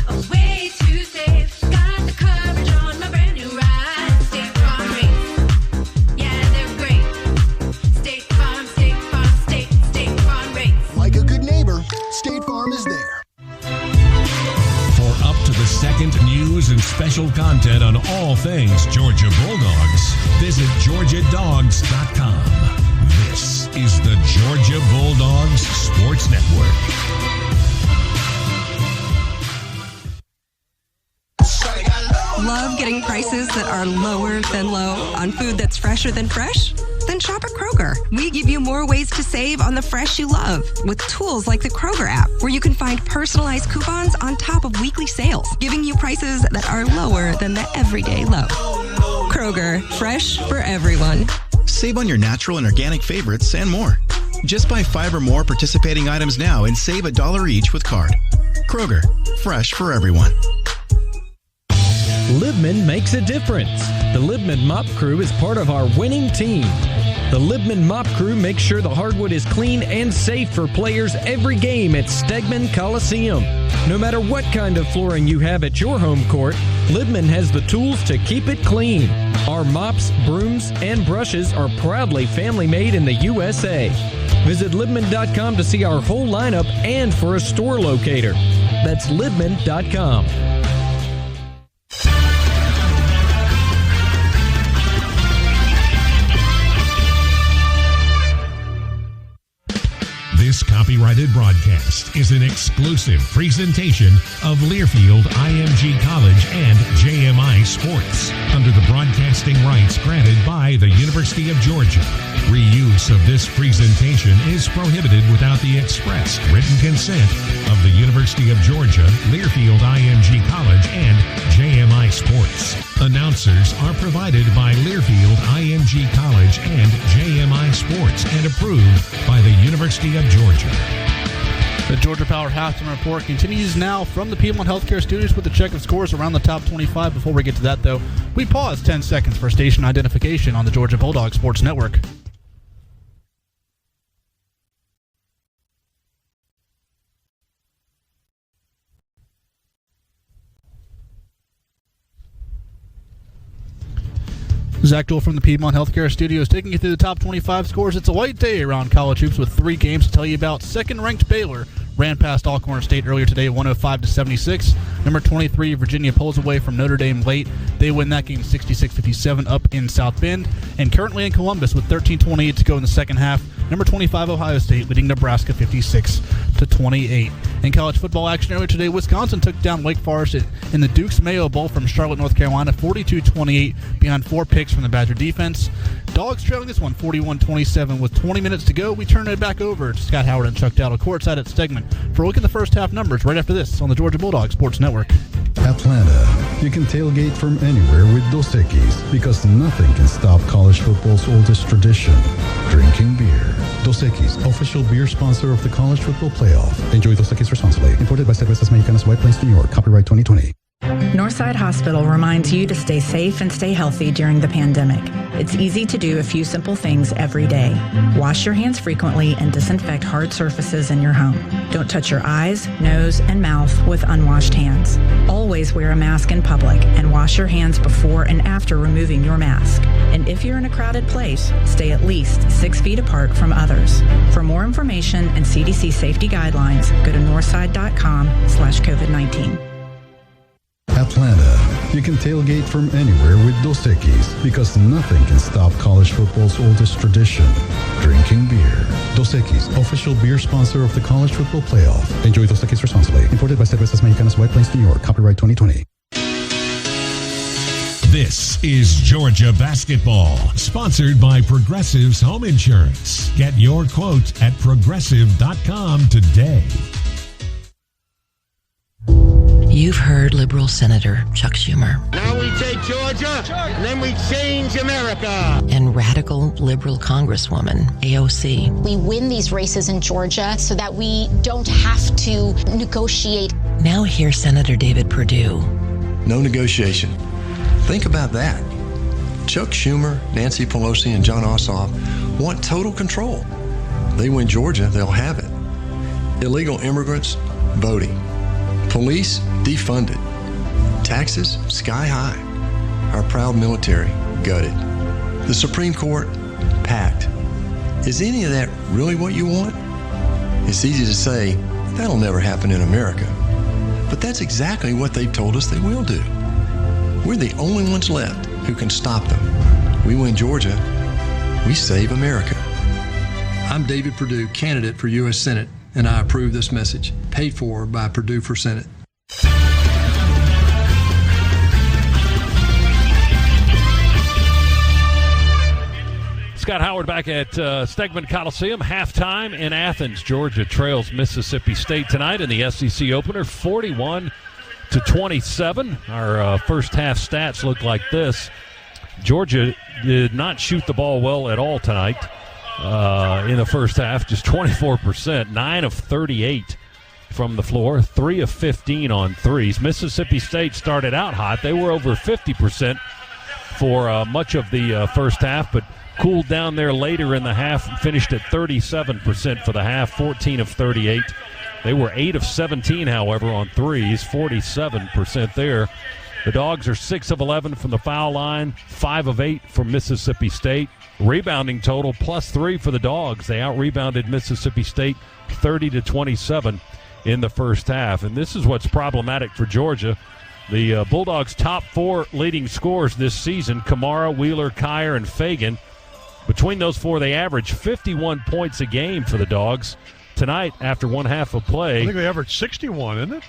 a way to save. Got the coverage on my brand new ride. State Farm race. Yeah, they're great. State Farm, State Farm, State Farm race. Like a good neighbor, State Farm is there. Up to the second news and special content on all things Georgia Bulldogs, visit GeorgiaDogs.com. This is the Georgia Bulldogs Sports Network. Love getting prices that are lower than low on food that's fresher than fresh? Then shop at Kroger. We give you more ways to save on the fresh you love with tools like the Kroger app, where you can find personalized coupons on top of weekly sales, giving you prices that are lower than the everyday low. Kroger, fresh for everyone. Save on your natural and organic favorites and more. Just buy 5 or more participating items now and save $1 each with card. Kroger, fresh for everyone. Libman makes a difference. The Libman Mop Crew is part of our winning team. The Libman Mop Crew makes sure the hardwood is clean and safe for players every game at Stegman Coliseum. No matter what kind of flooring you have at your home court, Libman has the tools to keep it clean. Our mops, brooms, and brushes are proudly family-made in the USA. Visit Libman.com to see our whole lineup and for a store locator. That's Libman.com. This copyrighted broadcast is an exclusive presentation of Learfield IMG College and JMI Sports under the broadcasting rights granted by the University of Georgia. Reuse of this presentation is prohibited without the express written consent of the University of Georgia, Learfield IMG College, and JMI Sports. Announcers are provided by Learfield IMG College and JMI Sports and approved by the University of Georgia. The Georgia Power Halftime Report continues now from the Piedmont Healthcare Studios with a check of scores around the top 25. Before we get to that, though, we pause 10 seconds for station identification on the Georgia Bulldogs Sports Network. Zach Joel from the Piedmont Healthcare Studios taking you through the top 25 scores. It's a light day around college hoops with 3 games to tell you about. Second-ranked Baylor ran past Alcorn State earlier today, 105-76. Number 23, Virginia pulls away from Notre Dame late. They win that game 66-57 up in South Bend. And currently in Columbus with 13:28 to go in the second half, number 25, Ohio State leading Nebraska 56-28. In college football action earlier today, Wisconsin took down Wake Forest in the Duke's Mayo Bowl from Charlotte, North Carolina, 42-28 behind 4 picks from the Badger defense. Dogs trailing this one 41-27 with 20 minutes to go. We turn it back over to Scott Howard and Chuck Dowdle courtside at Stegman for a look at the first half numbers right after this on the Georgia Bulldogs Sports Network. Atlanta, you can tailgate from anywhere with Dos Equis because nothing can stop college football's oldest tradition, drinking beer. Dos Equis, official beer sponsor of the College Football Playoff. Enjoy Dos Equis responsibly. Imported by Cervezas Mexicanas, White Plains, New York. Copyright 2020. Northside Hospital reminds you to stay safe and stay healthy during the pandemic. It's easy to do a few simple things every day. Wash your hands frequently and disinfect hard surfaces in your home. Don't touch your eyes, nose, and mouth with unwashed hands. Always wear a mask in public and wash your hands before and after removing your mask. And if you're in a crowded place, stay at least 6 feet apart from others. For more information and CDC safety guidelines, go to northside.com/COVID-19. Atlanta, you can tailgate from anywhere with Dos Equis because nothing can stop college football's oldest tradition, drinking beer. Dos Equis, official beer sponsor of the College Football Playoff. Enjoy Dos Equis responsibly. Imported by Cervezas Mexicanas, White Plains, New York. Copyright 2020. This is Georgia Basketball, sponsored by Progressive's Home Insurance. Get your quote at progressive.com today. You've heard liberal Senator Chuck Schumer. Now we take Georgia, and then we change America. And radical liberal Congresswoman AOC. We win these races in Georgia so that we don't have to negotiate. Now here's Senator David Perdue. No negotiation. Think about that. Chuck Schumer, Nancy Pelosi, and John Ossoff want total control. They win Georgia, they'll have it. Illegal immigrants, voting. Police, defunded. Taxes, sky high. Our proud military, gutted. The Supreme Court, packed. Is any of that really what you want? It's easy to say, that'll never happen in America. But that's exactly what they've told us they will do. We're the only ones left who can stop them. We win Georgia, we save America. I'm David Perdue, candidate for U.S. Senate, and I approve this message, paid for by Purdue for Senate. Scott Howard back at Stegman Coliseum. Halftime in Athens. Georgia trails Mississippi State tonight in the SEC opener, 41-27. Our first half stats look like this. Georgia did not shoot the ball well at all tonight in the first half, just 24%, 9 of 38 from the floor, 3 of 15 on threes. Mississippi State started out hot. They were over 50% for much of the first half, but cooled down there later in the half and finished at 37% for the half, 14 of 38. They were 8 of 17, however, on threes, 47% there. The Dogs are 6 of 11 from the foul line, 5 of 8 from Mississippi State. Rebounding total +3 for the Dogs. They out-rebounded Mississippi State 30-27 in the first half. And this is what's problematic for Georgia. The Bulldogs' top 4 leading scorers this season, Kamara, Wheeler, Kyer, and Fagan. Between those 4, they average 51 points a game for the Dogs. tonight, after one half of play. I think they averaged 61, isn't it?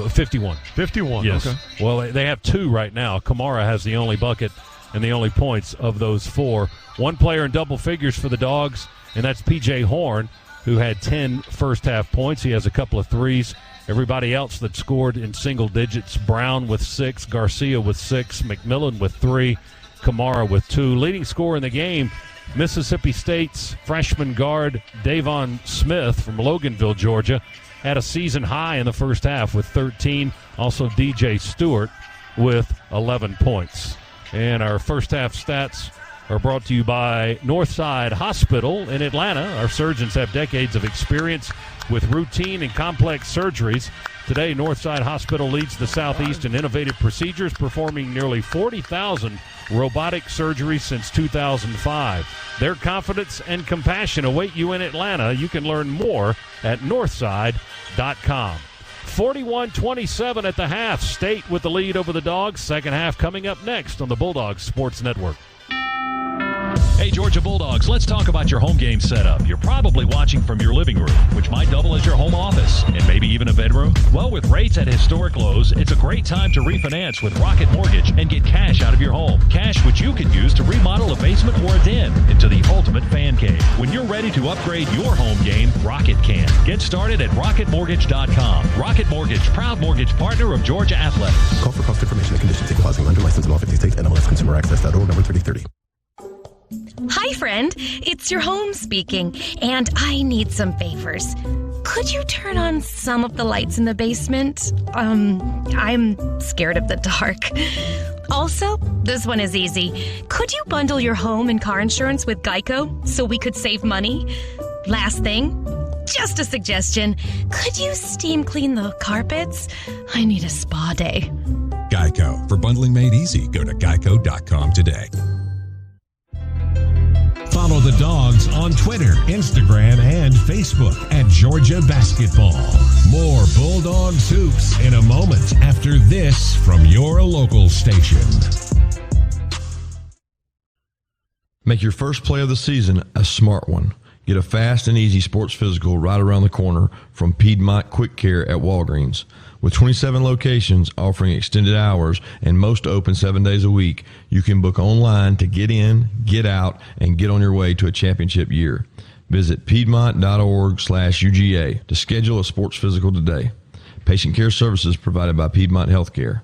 51. 51, yes. okay. Well, they have 2 right now. Kamara has the only bucket and the only points of those 4. One player in double figures for the Dogs, and that's P.J. Horn, who had 10 first-half points. He has a couple of threes. Everybody else that scored in single digits, Brown with 6, Garcia with 6, McMillan with 3, Kamara with 2. Leading scorer in the game, Mississippi State's freshman guard Davon Smith from Loganville, Georgia, had a season high in the first half with 13. Also DJ Stewart with 11 points. And our first half stats are brought to you by Northside Hospital in Atlanta. Our surgeons have decades of experience with routine and complex surgeries. Today, Northside Hospital leads the Southeast in innovative procedures, performing nearly 40,000 robotic surgeries since 2005. Their confidence and compassion await you in Atlanta. You can learn more at northside.com. 41-27 at the half. State with the lead over the Dogs. Second half coming up next on the Bulldogs Sports Network. Hey, Georgia Bulldogs, let's talk about your home game setup. You're probably watching from your living room, which might double as your home office, and maybe even a bedroom. Well, with rates at historic lows, it's a great time to refinance with Rocket Mortgage and get cash out of your home. Cash which you can use to remodel a basement or a den into the ultimate fan cave. When you're ready to upgrade your home game, Rocket can. Get started at rocketmortgage.com. Rocket Mortgage, proud mortgage partner of Georgia Athletics. Call for cost information and conditions. Equal housing lender licensed in all 50 states. NMLSconsumeraccess.org, number 3030. Hi, friend. It's your home speaking, and I need some favors. Could you turn on some of the lights in the basement? I'm scared of the dark. Also, this one is easy. Could you bundle your home and car insurance with Geico so we could save money? Last thing, just a suggestion. Could you steam clean the carpets? I need a spa day. Geico. For bundling made easy, go to geico.com today. Follow the Dogs on Twitter, Instagram, and Facebook at Georgia Basketball. More Bulldogs hoops in a moment after this from your local station. Make your first play of the season a smart one. Get a fast and easy sports physical right around the corner from Piedmont Quick Care at Walgreens. With 27 locations offering extended hours and most open 7 days a week, you can book online to get in, get out, and get on your way to a championship year. Visit piedmont.org/UGA to schedule a sports physical today. Patient care services provided by Piedmont Healthcare.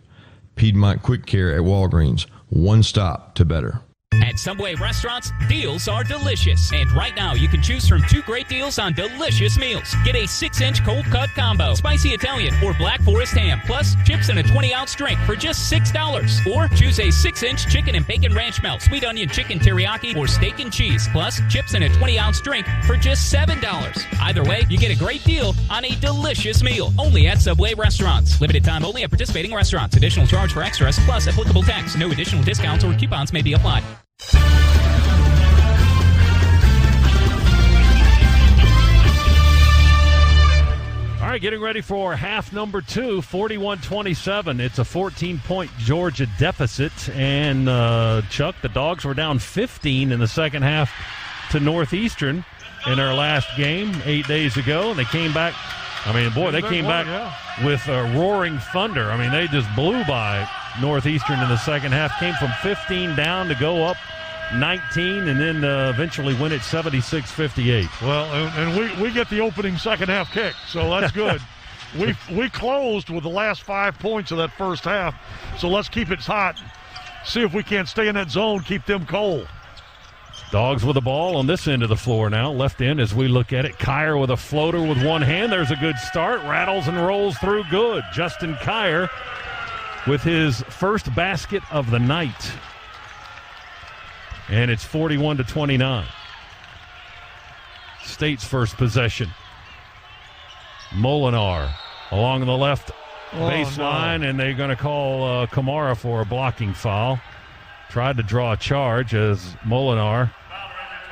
Piedmont Quick Care at Walgreens. One stop to better. At Subway restaurants, deals are delicious. And right now, you can choose from 2 great deals on delicious meals. Get a 6-inch cold cut combo, spicy Italian or Black Forest ham, plus chips and a 20-ounce drink for just $6. Or choose a 6-inch chicken and bacon ranch melt, sweet onion chicken teriyaki, or steak and cheese, plus chips and a 20-ounce drink for just $7. Either way, you get a great deal on a delicious meal. Only at Subway restaurants. Limited time only at participating restaurants. Additional charge for extras, plus applicable tax. No additional discounts or coupons may be applied. All right, getting ready for half number 2, 41-27. It's a 14-point Georgia deficit. And, Chuck, the Dogs were down 15 in the second half to Northeastern in our last game 8 days ago. And they came back. I mean, boy, they came back with a roaring thunder. I mean, they just blew by Northeastern in the second half. Came from 15 down to go up 19 and then eventually win it 76-58. Well, and we get the opening second half kick, so that's good. we closed with the last 5 points of that first half, so let's keep it hot. See if we can't stay in that zone, keep them cold. Dogs with the ball on this end of the floor now. Left end as we look at it. Kyer with a floater with one hand. There's a good start. Rattles and rolls through good. Justin Kyer with his first basket of the night. And it's 41-29. State's first possession. Molinar along the left baseline, and they're going to call Kamara for a blocking foul. Tried to draw a charge as Molinar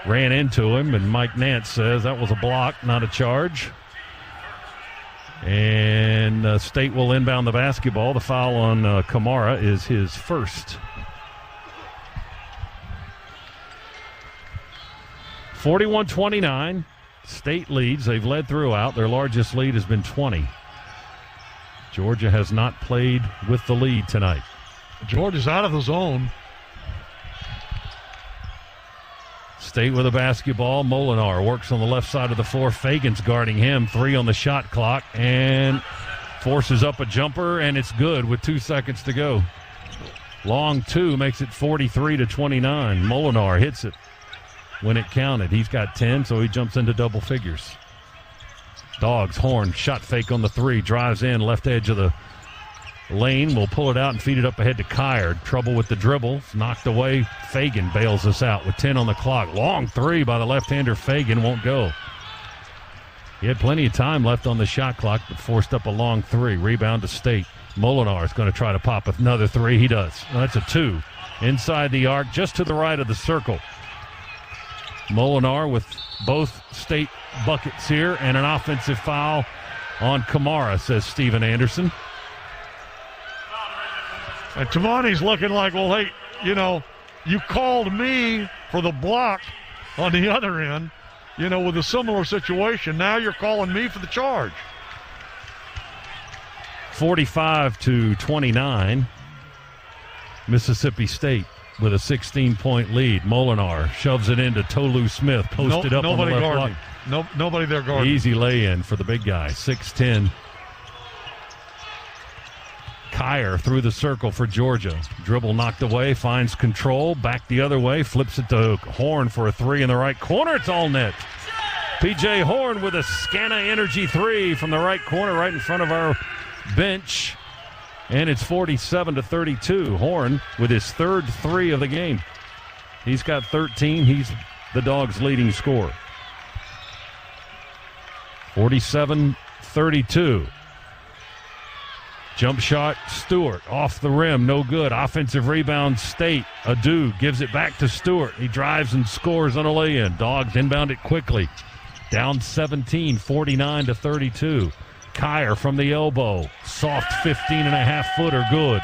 ran into him, and Mike Nance says that was a block, not a charge. And State will inbound the basketball. The foul on Kamara is his first. 41-29. State leads. They've led throughout. Their largest lead has been 20. Georgia has not played with the lead tonight. Georgia's out of the zone. State with a basketball. Molinar works on the left side of the floor. Fagan's guarding him. 3 on the shot clock and forces up a jumper, and it's good with 2 seconds to go. Long 2 makes it 43-29. Molinar hits it when it counted. He's got 10, so he jumps into double figures. Dogs, Horn, shot fake on the 3, drives in, left edge of the lane, will pull it out and feed it up ahead to Kyer. Trouble with the dribble, knocked away. Fagan bails us out with 10 on the clock. Long 3 by the left-hander. Fagan won't go. He had plenty of time left on the shot clock, but forced up a long 3. Rebound to State. Molinar is going to try to pop another 3. He does. That's a 2. Inside the arc, just to the right of the circle. Molinar with both State buckets here and an offensive foul on Kamara, says Steven Anderson. And Tamani's looking like, well, hey, you called me for the block on the other end, with a similar situation. Now you're calling me for the charge. 45-29. Mississippi State with a 16-point lead. Molinar shoves it into Tolu Smith, posted up on the left block. Nobody there guarding. Easy lay-in for the big guy, 6'10". Kyer through the circle for Georgia. Dribble knocked away, finds control, back the other way, flips it to Horn for a 3 in the right corner. It's all net. P.J. Horn with a Scana Energy 3 from the right corner, right in front of our bench. And it's 47-32. Horn with his third 3 of the game. He's got 13. He's the Dogs' leading scorer. 47-32. Jump shot, Stewart, off the rim, no good. Offensive rebound, State. Adu gives it back to Stewart. He drives and scores on a lay-in. Dogs inbound it quickly. Down 17, 49-32. Kyer from the elbow. Soft 15.5-footer, good.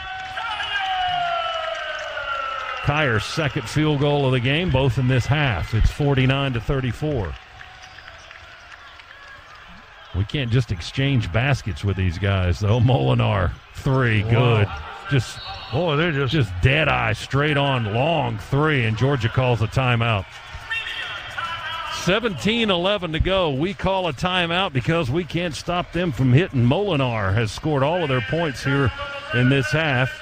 Kyer's second field goal of the game, both in this half. It's 49-34. We can't just exchange baskets with these guys, though. Molinar, 3, good. Wow. They're just dead eye, straight on, long 3, and Georgia calls a timeout. 17-11 to go. We call a timeout because we can't stop them from hitting. Molinar has scored all of their points here in this half.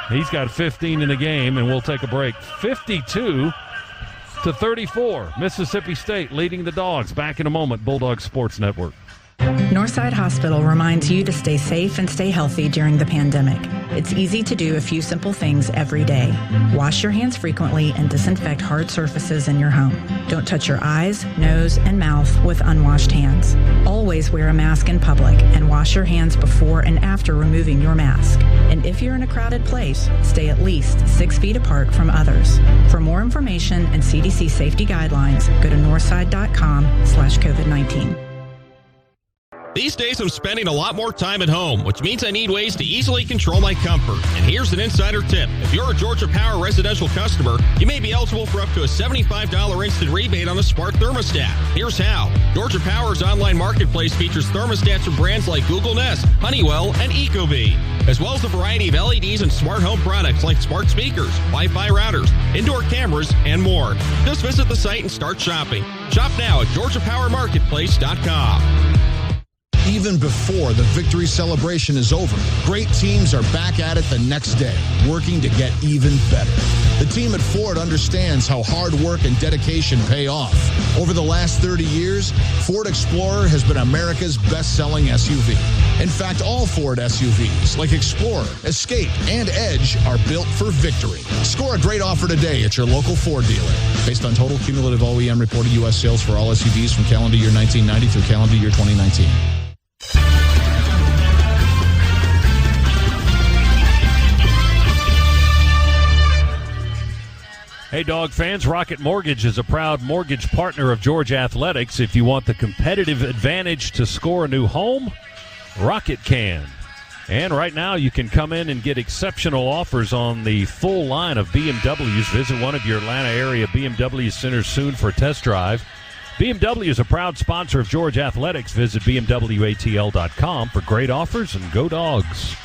He's got 15 in the game, and we'll take a break. 52-34. Mississippi State leading the Dogs. Back in a moment. Bulldogs Sports Network. Northside Hospital reminds you to stay safe and stay healthy during the pandemic. It's easy to do a few simple things every day. Wash your hands frequently and disinfect hard surfaces in your home. Don't touch your eyes, nose, and mouth with unwashed hands. Always wear a mask in public and wash your hands before and after removing your mask. And if you're in a crowded place, stay at least 6 feet apart from others. For more information and CDC safety guidelines, go to northside.com/COVID-19. These days I'm spending a lot more time at home, which means I need ways to easily control my comfort. And here's an insider tip. If you're a Georgia Power residential customer, you may be eligible for up to a $75 instant rebate on a smart thermostat. Here's how. Georgia Power's online marketplace features thermostats from brands like Google Nest, Honeywell, and Ecobee, as well as a variety of LEDs and smart home products like smart speakers, Wi-Fi routers, indoor cameras, and more. Just visit the site and start shopping. Shop now at GeorgiaPowerMarketplace.com. Even before the victory celebration is over, great teams are back at it the next day, working to get even better. The team at Ford understands how hard work and dedication pay off. Over the last 30 years, Ford Explorer has been America's best-selling SUV. In fact, all Ford SUVs, like Explorer, Escape, and Edge, are built for victory. Score a great offer today at your local Ford dealer. Based on total cumulative OEM reported U.S. sales for all SUVs from calendar year 1990 through calendar year 2019. Hey, Dog fans, Rocket Mortgage is a proud mortgage partner of Georgia Athletics. If you want the competitive advantage to score a new home, Rocket can. And right now you can come in and get exceptional offers on the full line of BMWs. Visit one of your Atlanta area BMW centers soon for a test drive. BMW is a proud sponsor of Georgia Athletics. Visit bmwatl.com for great offers, and go Dogs.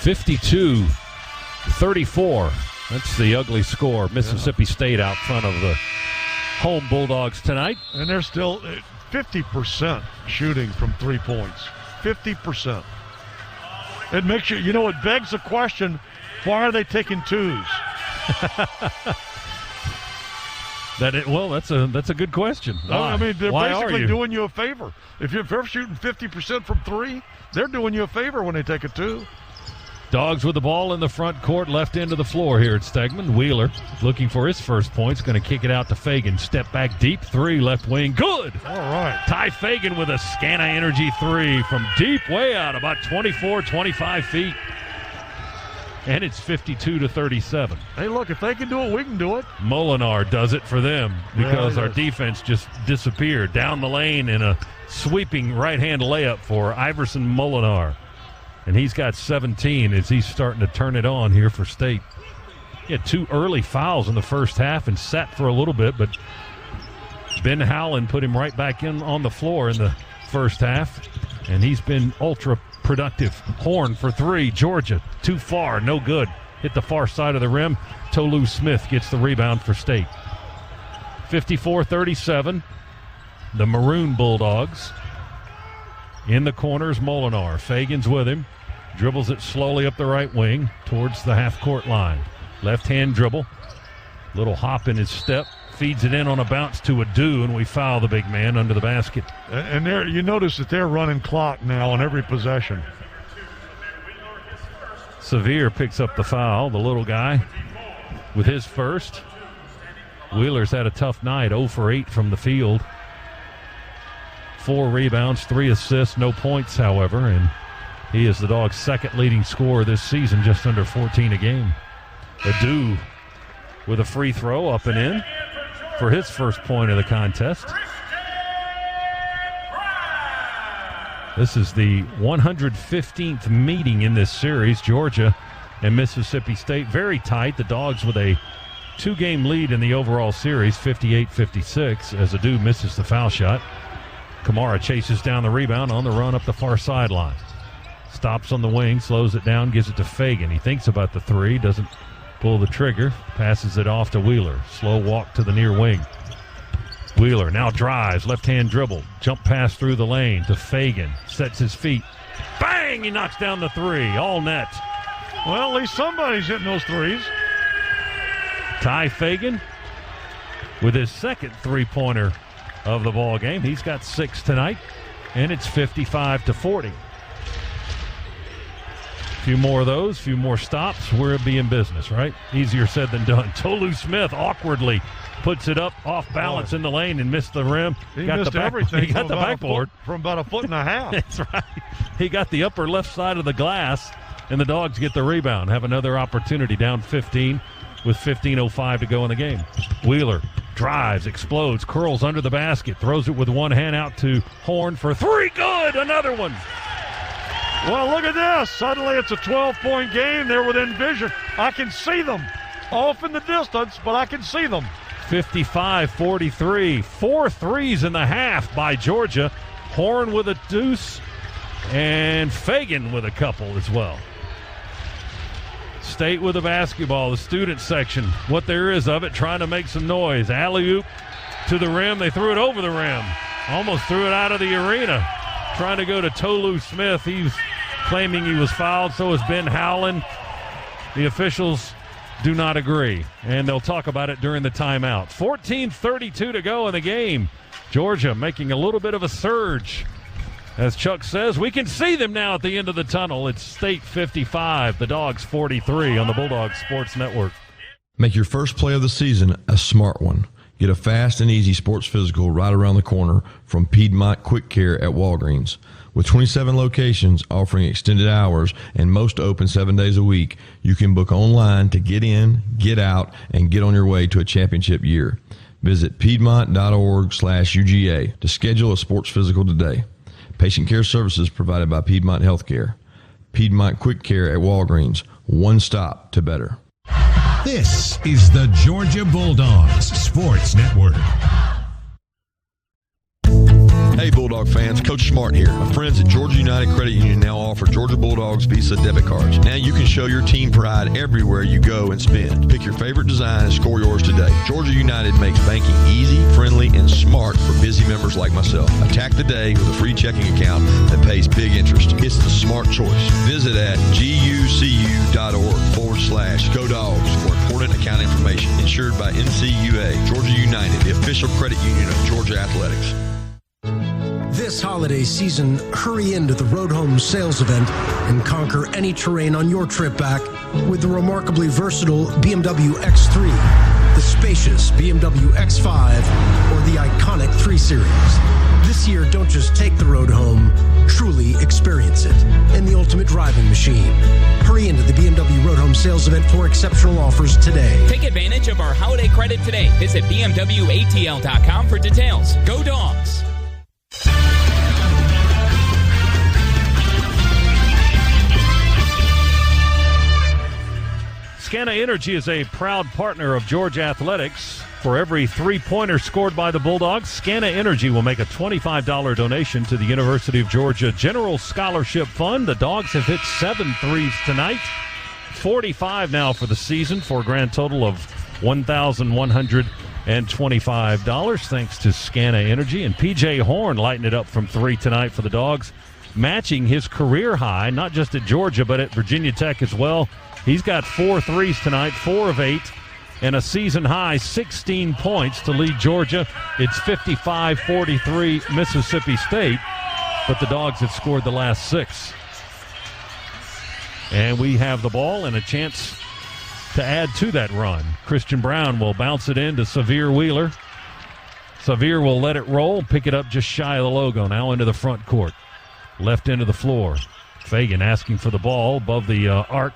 52-34. That's the ugly score. Mississippi State out front of the home Bulldogs tonight. And they're still 50% shooting from 3 points. 50%. It makes you, it begs the question, why are they taking twos? That's a good question. I mean, they're Why basically doing you a favor. If they're shooting 50% from 3, they're doing you a favor when they take a 2. Dogs with the ball in the front court, left end of the floor here at Stegman. Wheeler looking for his first points, going to kick it out to Fagan. Step back deep, 3, left wing, good. All right. Ty Fagan with a Scana Energy 3 from deep, way out, about 24, 25 feet. And it's 52-37. Hey, look, if they can do it, we can do it. Molinar does it for them because our defense just disappeared. Down the lane in a sweeping right-hand layup for Iverson Molinar. And he's got 17 as he's starting to turn it on here for State. He had 2 early fouls in the first half and sat for a little bit, but Ben Howland put him right back in on the floor in the first half, and he's been ultra productive. Horn for 3, Georgia, too far, no good. Hit the far side of the rim. Tolu Smith gets the rebound for State. 54-37, the Maroon Bulldogs. In the corners, Molinar. Fagan's with him. Dribbles it slowly up the right wing towards the half-court line. Left-hand dribble. Little hop in his step. Feeds it in on a bounce to Adu, and we foul the big man under the basket. And there, you notice that they're running clock now on every possession. Sevier picks up the foul, the little guy, with his first. Wheeler's had a tough night, 0 for 8 from the field. 4 rebounds, 3 assists, no points, however, and he is the Dogs' second leading scorer this season, just under 14 a game. Adu with a free throw up and in for his first point of the contest. This is the 115th meeting in this series. Georgia and Mississippi State very tight. The Dogs with a 2-game lead in the overall series, 58-56, as Adu misses the foul shot. Kamara chases down the rebound on the run up the far sideline. Stops on the wing, slows it down, gives it to Fagan. He thinks about the 3, doesn't pull the trigger, passes it off to Wheeler. Slow walk to the near wing. Wheeler now drives, left-hand dribble, jump pass through the lane to Fagan. Sets his feet. Bang! He knocks down the 3, all net. Well, at least somebody's hitting those 3s. Ty Fagan with his second 3-pointer of the ball game. He's got 6 tonight, and it's 55-40. A few more of those, few more stops, we'll be in business, right? Easier said than done. Tolu Smith awkwardly puts it up off balance in the lane and missed the rim. He missed everything. He got the backboard from about a foot and a half. That's right. He got the upper left side of the glass, and the Dogs get the rebound. Have another opportunity, down 15 with 15:05 to go in the game. Wheeler drives, explodes, curls under the basket, throws it with one hand out to Horn for 3. Good! Another one! Well, look at this. Suddenly it's a 12-point game. They're within vision. I can see them off in the distance, but I can see them. 55-43. 4 threes in the half by Georgia. Horn with a deuce, and Fagan with a couple as well. State with the basketball, the student section, what there is of it, trying to make some noise. Alley-oop to the rim. They threw it over the rim. Almost threw it out of the arena. Trying to go to Tolu Smith. He's claiming he was fouled. So is Ben Howland. The officials do not agree, and they'll talk about it during the timeout. 14:32 to go in the game. Georgia making a little bit of a surge. As Chuck says, we can see them now at the end of the tunnel. It's State 55, the Dogs 43 on the Bulldogs Sports Network. Make your first play of the season a smart one. Get a fast and easy sports physical right around the corner from Piedmont Quick Care at Walgreens. With 27 locations offering extended hours and most open 7 days a week, you can book online to get in, get out, and get on your way to a championship year. Visit piedmont.org/UGA to schedule a sports physical today. Patient care services provided by Piedmont Healthcare. Piedmont Quick Care at Walgreens. One stop to better. This is the Georgia Bulldogs Sports Network. Hey, Bulldog fans, Coach Smart here. My friends at Georgia United Credit Union now offer Georgia Bulldogs Visa debit cards. Now you can show your team pride everywhere you go and spend. Pick your favorite design and score yours today. Georgia United makes banking easy, friendly, and smart for busy members like myself. Attack the day with a free checking account that pays big interest. It's the smart choice. Visit at gucu.org/Go Dogs for important account information. Insured by NCUA. Georgia United, the official credit union of Georgia Athletics. This holiday season, hurry into the Road Home sales event and conquer any terrain on your trip back with the remarkably versatile BMW X3, the spacious BMW X5, or the iconic 3 Series. This year, don't just take the road home, truly experience it in the ultimate driving machine. Hurry into the BMW Road Home sales event for exceptional offers today. Take advantage of our holiday credit today. Visit BMWATL.com for details. Go Dogs! Scana Energy is a proud partner of Georgia Athletics. For every 3-pointer scored by the Bulldogs, Scana Energy will make a $25 donation to the University of Georgia General Scholarship Fund. The Dogs have hit 7 threes tonight, 45 now for the season, for a grand total of $1,125, thanks to Scana Energy. And P.J. Horn lighting it up from 3 tonight for the Dogs, matching his career high, not just at Georgia, but at Virginia Tech as well. He's got 4 threes tonight, 4 of 8, and a season-high 16 points to lead Georgia. It's 55-43 Mississippi State, but the Dogs have scored the last 6. And we have the ball and a chance to add to that run. Christian Brown will bounce it in to Severe Wheeler. Severe will let it roll, pick it up just shy of the logo, now into the front court. Left end of the floor. Fagan asking for the ball above the arc.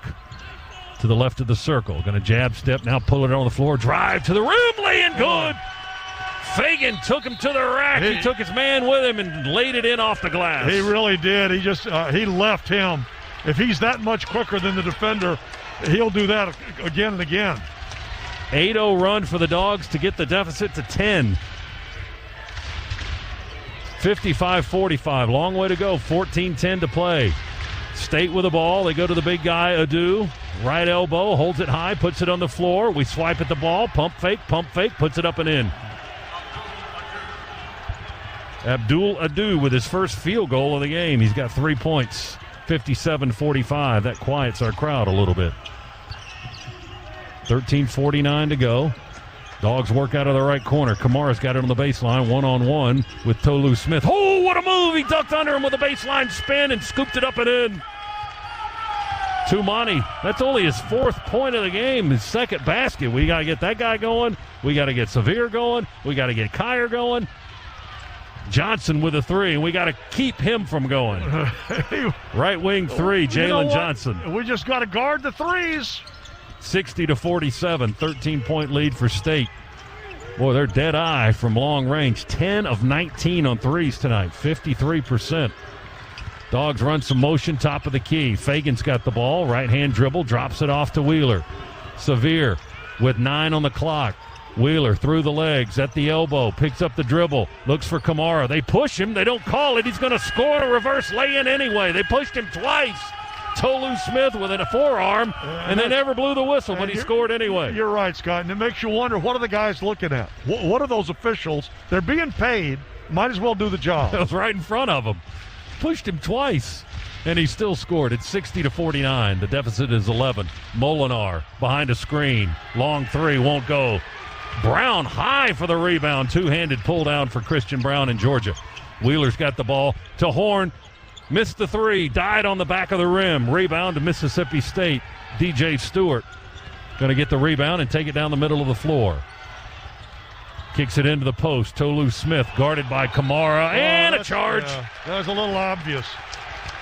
To the left of the circle. Going to jab step, now pull it on the floor. Drive to the rim, laying good. Fagan took him to the rack. He took his man with him and laid it in off the glass. He really did. He just he left him. If he's that much quicker than the defender, he'll do that again and again. 8-0 run for the Dogs to get the deficit to 10. 55-45. Long way to go. 14-10 to play. State with the ball. They go to the big guy, Adu. Right elbow, holds it high, puts it on the floor. We swipe at the ball, pump fake, puts it up and in. Abdul Adu with his first field goal of the game. He's got 3 points, 57-45. That quiets our crowd a little bit. 13:49 to go. Dogs work out of the right corner. Kamara's got it on the baseline, one-on-one with Tolu Smith. Oh, what a move! He ducked under him with a baseline spin and scooped it up and in. Tumani, that's only his 4th point of the game, his 2nd basket. We got to get that guy going. We got to get Severe going. We got to get Kyer going. Johnson with a 3, and we got to keep him from going. Right wing 3, Jalen Johnson. We just got to guard the threes. 60-47, 13-point lead for State. Boy, they're dead eye from long range. 10 of 19 on threes tonight, 53%. Dogs run some motion, top of the key. Fagan's got the ball, right-hand dribble, drops it off to Wheeler. Severe with 9 on the clock. Wheeler through the legs, at the elbow, picks up the dribble, looks for Kamara. They push him, they don't call it. He's going to score a reverse lay-in anyway. They pushed him twice. Tolu Smith with a forearm, and they never blew the whistle, but he scored anyway. You're right, Scott, and it makes you wonder, what are the guys looking at? What are those officials? They're being paid. Might as well do the job. That was right in front of him. Pushed him twice, and he still scored. It's 60-49. The deficit is 11. Molinar behind a screen. Long 3 won't go. Brown high for the rebound. Two-handed pull down for Christian Brown in Georgia. Wheeler's got the ball to Horn. Missed the 3. Died on the back of the rim. Rebound to Mississippi State. DJ Stewart going to get the rebound and take it down the middle of the floor. Kicks it into the post. Tolu Smith guarded by Kamara, and a charge. That was a little obvious.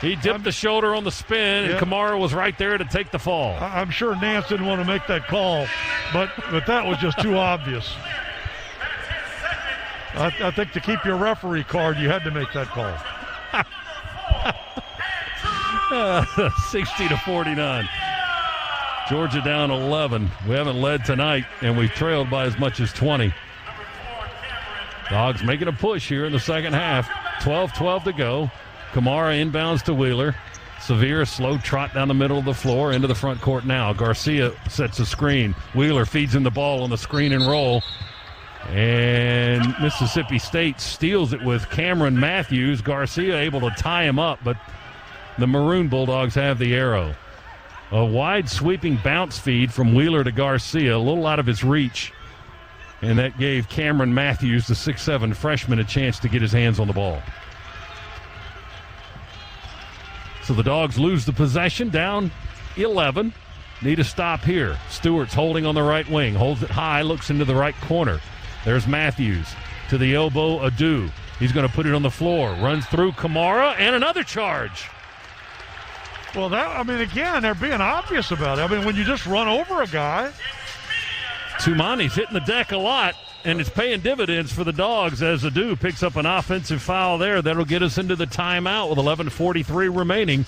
He dipped the shoulder on the spin, and Kamara was right there to take the fall. I'm sure Nance didn't want to make that call, but that was just too obvious. I think to keep your referee card, you had to make that call. 60-49. Georgia down 11. We haven't led tonight, and we've trailed by as much as 20. Dogs making a push here in the second half. 12-12 to go. Kamara inbounds to Wheeler. Severe, a slow trot down the middle of the floor into the front court now. Garcia sets a screen. Wheeler feeds him the ball on the screen and roll. And Mississippi State steals it with Cameron Matthews. Garcia able to tie him up, but the Maroon Bulldogs have the arrow. A wide sweeping bounce feed from Wheeler to Garcia, a little out of his reach. And that gave Cameron Matthews, the 6'7" freshman, a chance to get his hands on the ball. So the Dogs lose the possession, down 11. Need a stop here. Stewart's holding on the right wing, holds it high, looks into the right corner. There's Matthews to the elbow, Adu. He's going to put it on the floor, runs through Kamara, and another charge. Well, again, they're being obvious about it. When you just run over a guy. Tumani's hitting the deck a lot, and it's paying dividends for the Dogs as Adu picks up an offensive foul there. That'll get us into the timeout with 11:43 remaining.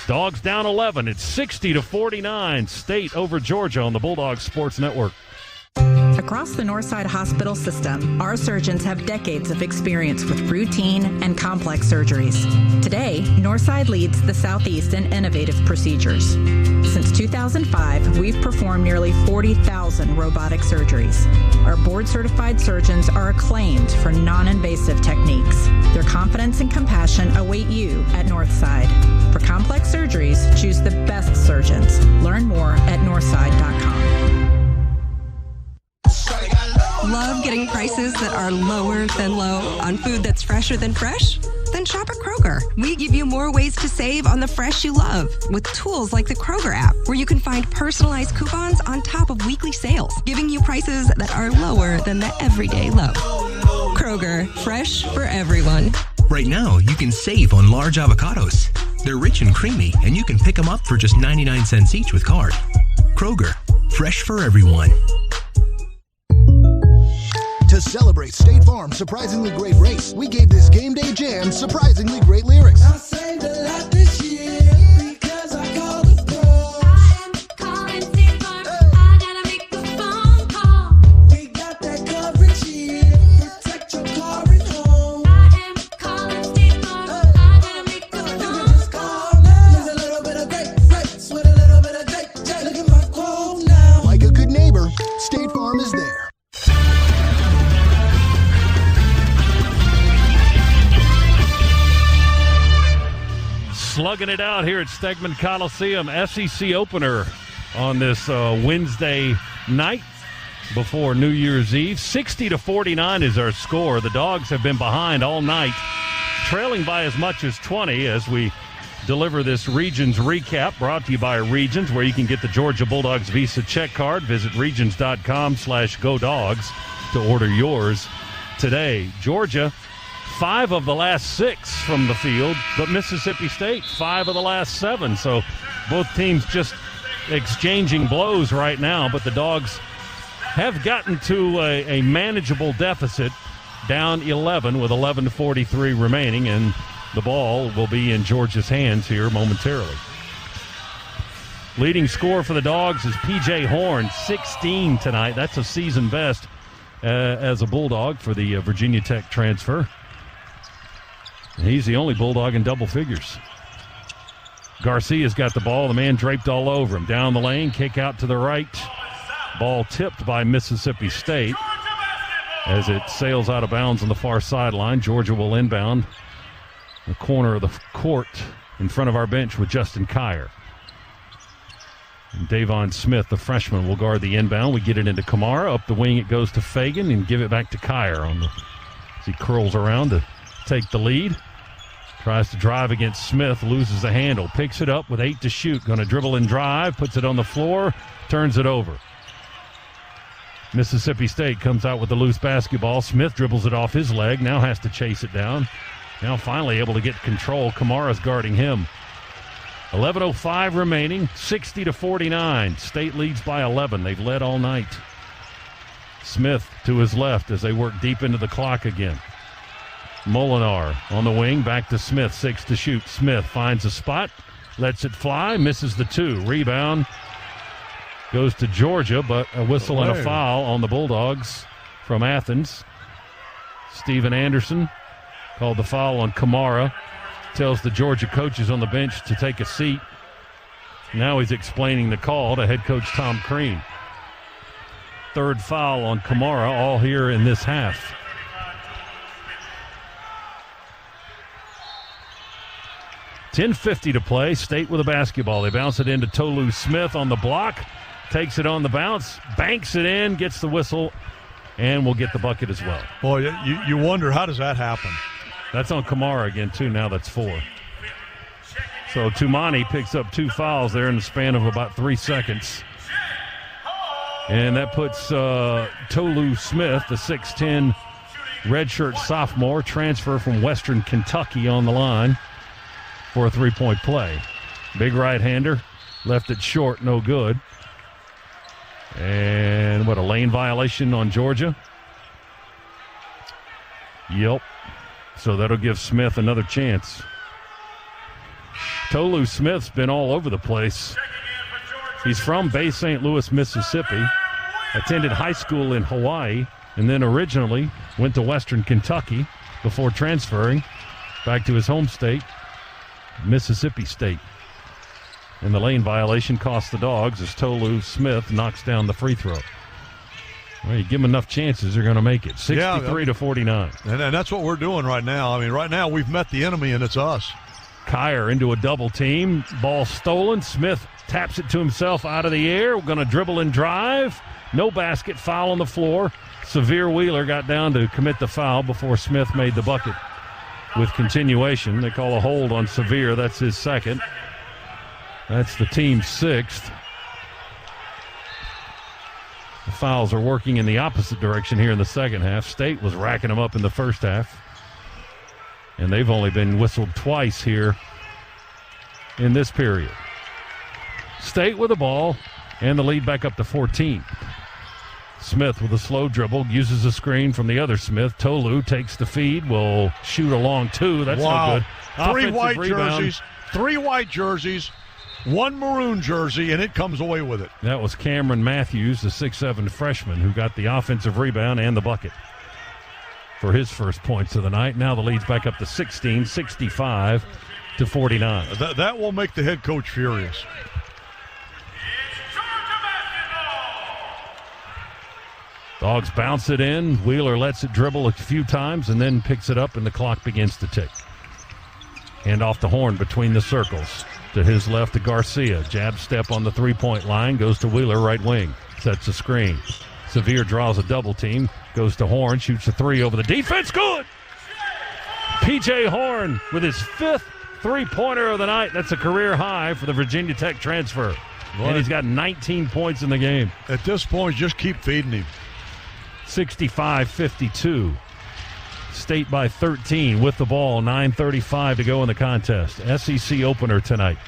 Dogs down 11. It's 60-49. State over Georgia on the Bulldogs Sports Network. Across the Northside Hospital system, our surgeons have decades of experience with routine and complex surgeries. Today, Northside leads the Southeast in innovative procedures. Since 2005, we've performed nearly 40,000 robotic surgeries. Our board-certified surgeons are acclaimed for non-invasive techniques. Their confidence and compassion await you at Northside. For complex surgeries, choose the best surgeons. Learn more at northside.com. Love getting prices that are lower than low on food that's fresher than fresh? Then shop at Kroger. We give you more ways to save on the fresh you love with tools like the Kroger app, where you can find personalized coupons on top of weekly sales, giving you prices that are lower than the everyday low. Kroger, fresh for everyone. Right now, you can save on large avocados. They're rich and creamy, and you can pick them up for just 99 cents each with card. Kroger, fresh for everyone. To celebrate State Farm's surprisingly great race, we gave this game day jam surprisingly great lyrics. I saved a lot this year because I called the pros. I am calling State Farm. I gotta make a phone call. We got that coverage here. Protect your car at home. I am calling State Farm. I gotta make a phone call. You can just call now. There's a little bit of great race with a little bit of great. Look at my quote now. Like a good neighbor, State Farm is there. Slugging it out here at Stegman Coliseum. SEC opener on this Wednesday night before New Year's Eve. 60-49 is our score. The Dogs have been behind all night, trailing by as much as 20 as we deliver this Regions recap brought to you by Regions, where you can get the Georgia Bulldogs Visa check card. Visit regions.com/GoDogs to order yours today. Georgia, 5 of the last 6 from the field, but Mississippi State, 5 of the last 7. So both teams just exchanging blows right now, but the Dogs have gotten to a manageable deficit, down 11 with 11:43 remaining, and the ball will be in Georgia's hands here momentarily. Leading scorer for the Dogs is P.J. Horn, 16 tonight. That's a season best as a Bulldog for the Virginia Tech transfer. He's the only Bulldog in double figures. Garcia's got the ball. The man draped all over him. Down the lane, kick out to the right. Ball tipped by Mississippi State as it sails out of bounds on the far sideline. Georgia will inbound the corner of the court in front of our bench with Justin Kier. And Davon Smith, the freshman, will guard the inbound. We get it into Kamara. Up the wing it goes to Fagan and give it back to Kier as he curls around to take the lead. Tries to drive against Smith, loses the handle, picks it up with 8 to shoot. Going to dribble and drive, puts it on the floor, turns it over. Mississippi State comes out with the loose basketball. Smith dribbles it off his leg, now has to chase it down. Now finally able to get control. Kamara's guarding him. 11:05 remaining, 60-49. State leads by 11. They've led all night. Smith to his left as they work deep into the clock again. Molinar on the wing, back to Smith, 6 to shoot. Smith finds a spot, lets it fly, misses the 2. Rebound goes to Georgia, but a whistle and a foul on the Bulldogs from Athens. Steven Anderson Called the foul on Kamara. Tells the Georgia coaches on the bench to take a seat. Now he's explaining the call to head coach Tom Crean. Third foul on Kamara, all here in this half. $10:50 to play. State with a basketball. They bounce it into Tolu Smith on the block. Takes it on the bounce. Banks it in. Gets the whistle. And will get the bucket as well. Boy, you wonder, how does that happen? That's on Kamara again, too. Now that's 4. So Tumani picks up 2 fouls there in the span of about 3 seconds. And that puts Tolu Smith, the 6'10 redshirt sophomore, transfer from Western Kentucky, on the line for a 3-point play. Big right-hander, left it short, no good. And a lane violation on Georgia? Yep. So that'll give Smith another chance. Tolu Smith's been all over the place. He's from Bay St. Louis, Mississippi, attended high school in Hawaii, and then originally went to Western Kentucky before transferring back to his home state, Mississippi State. And the lane violation cost the Dogs as Tolu Smith knocks down the free throw. Well, you give them enough chances, they're going to make it. 63 to 49. And that's what we're doing right now. I mean, right now we've met the enemy, and it's us. Kyer into a double team. Ball stolen. Smith taps it to himself out of the air. We're going to dribble and drive. No basket. Foul on the floor. Severe Wheeler got down to commit the foul before Smith made the bucket. With continuation, they call a hold on Severe. That's his second. That's the team's 6th. The fouls are working in the opposite direction here in the second half. State was racking them up in the first half. And they've only been whistled twice here in this period. State with the ball and the lead back up to 14. Smith with a slow dribble, uses a screen from the other Smith. Tolu takes the feed, will shoot a long 2. That's no good. 3 white jerseys, 3 white jerseys, 1 maroon jersey, and it comes away with it. That was Cameron Matthews, the 6'7 freshman, who got the offensive rebound and the bucket for his first points of the night. Now the lead's back up to 16, 65 to 49. That will make the head coach furious. Dogs bounce it in. Wheeler lets it dribble a few times and then picks it up, and the clock begins to tick. Hand off the Horn between the circles. To his left to Garcia. Jab step on the 3-point line. Goes to Wheeler, right wing. Sets a screen. Severe draws a double team. Goes to Horn. Shoots a 3 over the defense. Good! P.J. Horn with his 5th 3-pointer of the night. That's a career high for the Virginia Tech transfer. Boy. And he's got 19 points in the game. At this point, just keep feeding him. 65-52. State by 13 with the ball. 9:35 to go in the contest. SEC opener tonight.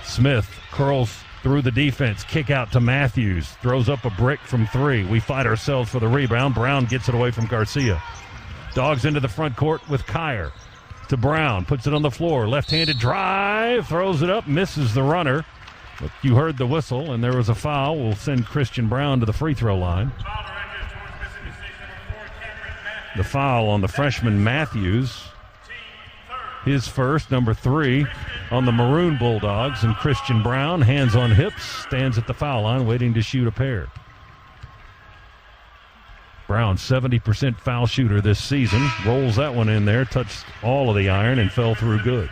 Smith curls through the defense. Kick out to Matthews. Throws up a brick from 3. We fight ourselves for the rebound. Brown gets it away from Garcia. Dogs into the front court with Kyer. To Brown. Puts it on the floor. Left-handed drive. Throws it up. Misses the runner. But you heard the whistle, and there was a foul. We'll send Christian Brown to the free throw line. The foul on the freshman Matthews. His first, number 3, on the Maroon Bulldogs. And Christian Brown, hands on hips, stands at the foul line waiting to shoot a pair. Brown, 70% foul shooter this season. Rolls that one in there, touched all of the iron and fell through good.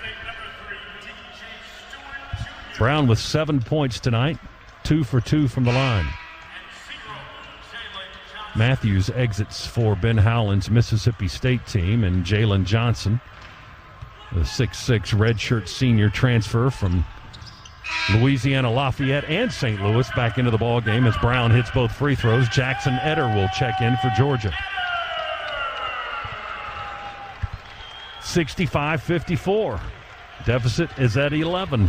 Brown with 7 points tonight, 2 for 2 from the line. Matthews exits for Ben Howland's Mississippi State team, and Jalen Johnson, the 6'6 redshirt senior transfer from Louisiana Lafayette and St. Louis, back into the ball game as Brown hits both free throws. Jackson Eder will check in for Georgia. 65-54. Deficit is at 11.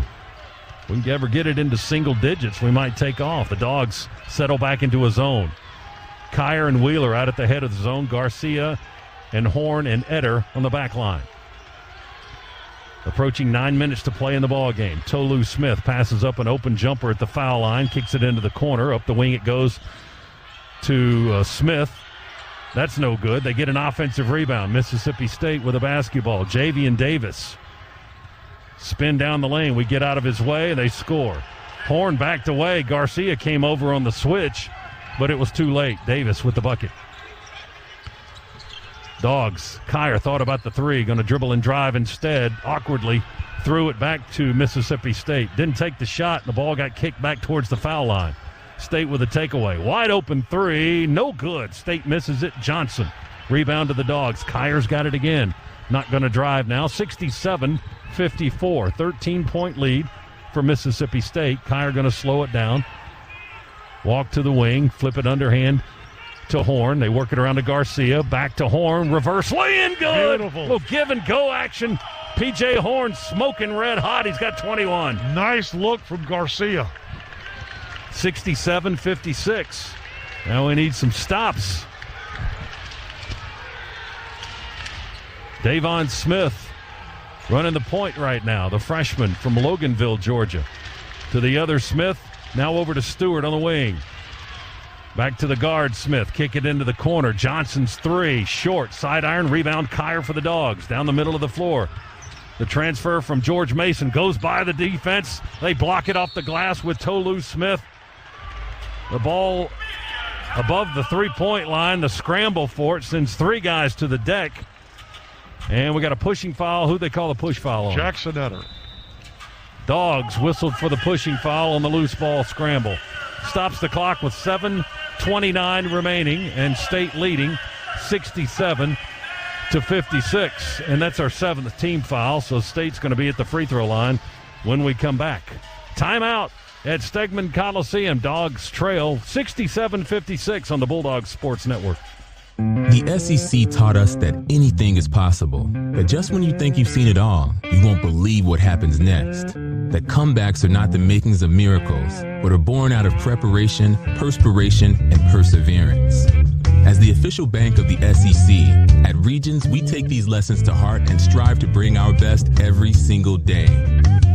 If we ever get it into single digits, we might take off. The Dogs settle back into a zone. Kyer and Wheeler out at the head of the zone. Garcia and Horn and Eder on the back line. Approaching 9 minutes to play in the ball game. Tolu Smith passes up an open jumper at the foul line, kicks it into the corner. Up the wing it goes to Smith. That's no good. They get an offensive rebound. Mississippi State with a basketball. Javian Davis. Spin down the lane. We get out of his way, and they score. Horn backed away. Garcia came over on the switch, but it was too late. Davis with the bucket. Dogs. Kyer thought about the three. Going to dribble and drive instead. Awkwardly threw it back to Mississippi State. Didn't take the shot, and the ball got kicked back towards the foul line. State with a takeaway. Wide open three. No good. State misses it. Johnson. Rebound to the Dogs. Kyer's got it again. Not going to drive now. 67-54. 13-point lead for Mississippi State. Kyer going to slow it down. Walk to the wing. Flip it underhand to Horn. They work it around to Garcia. Back to Horn. Reverse lay-in. Good. Beautiful. Little give and go action. P.J. Horn smoking red hot. He's got 21. Nice look from Garcia. 67-56. Now we need some stops. Davon Smith running the point right now, the freshman from Loganville, Georgia. To the other Smith, now over to Stewart on the wing. Back to the guard, Smith. Kick it into the corner. Johnson's three. Short. Side iron. Rebound. Kyer for the Dogs. Down the middle of the floor. The transfer from George Mason goes by the defense. They block it off the glass with Tolu Smith. The ball above the three-point line. The scramble for it sends three guys to the deck. And we got a pushing foul. Who'd they call the push foul on? Jackson Etter. Dogs whistled for the pushing foul on the loose ball scramble. Stops the clock with 7:29 remaining, and State leading 67-56. And that's our seventh team foul, so State's going to be at the free throw line when we come back. Timeout at Stegman Coliseum. Dogs trail 67-56 on the Bulldogs Sports Network. The SEC taught us that anything is possible, that just when you think you've seen it all, you won't believe what happens next, that comebacks are not the makings of miracles, but are born out of preparation, perspiration, and perseverance. As the official bank of the SEC, at Regions, we take these lessons to heart and strive to bring our best every single day.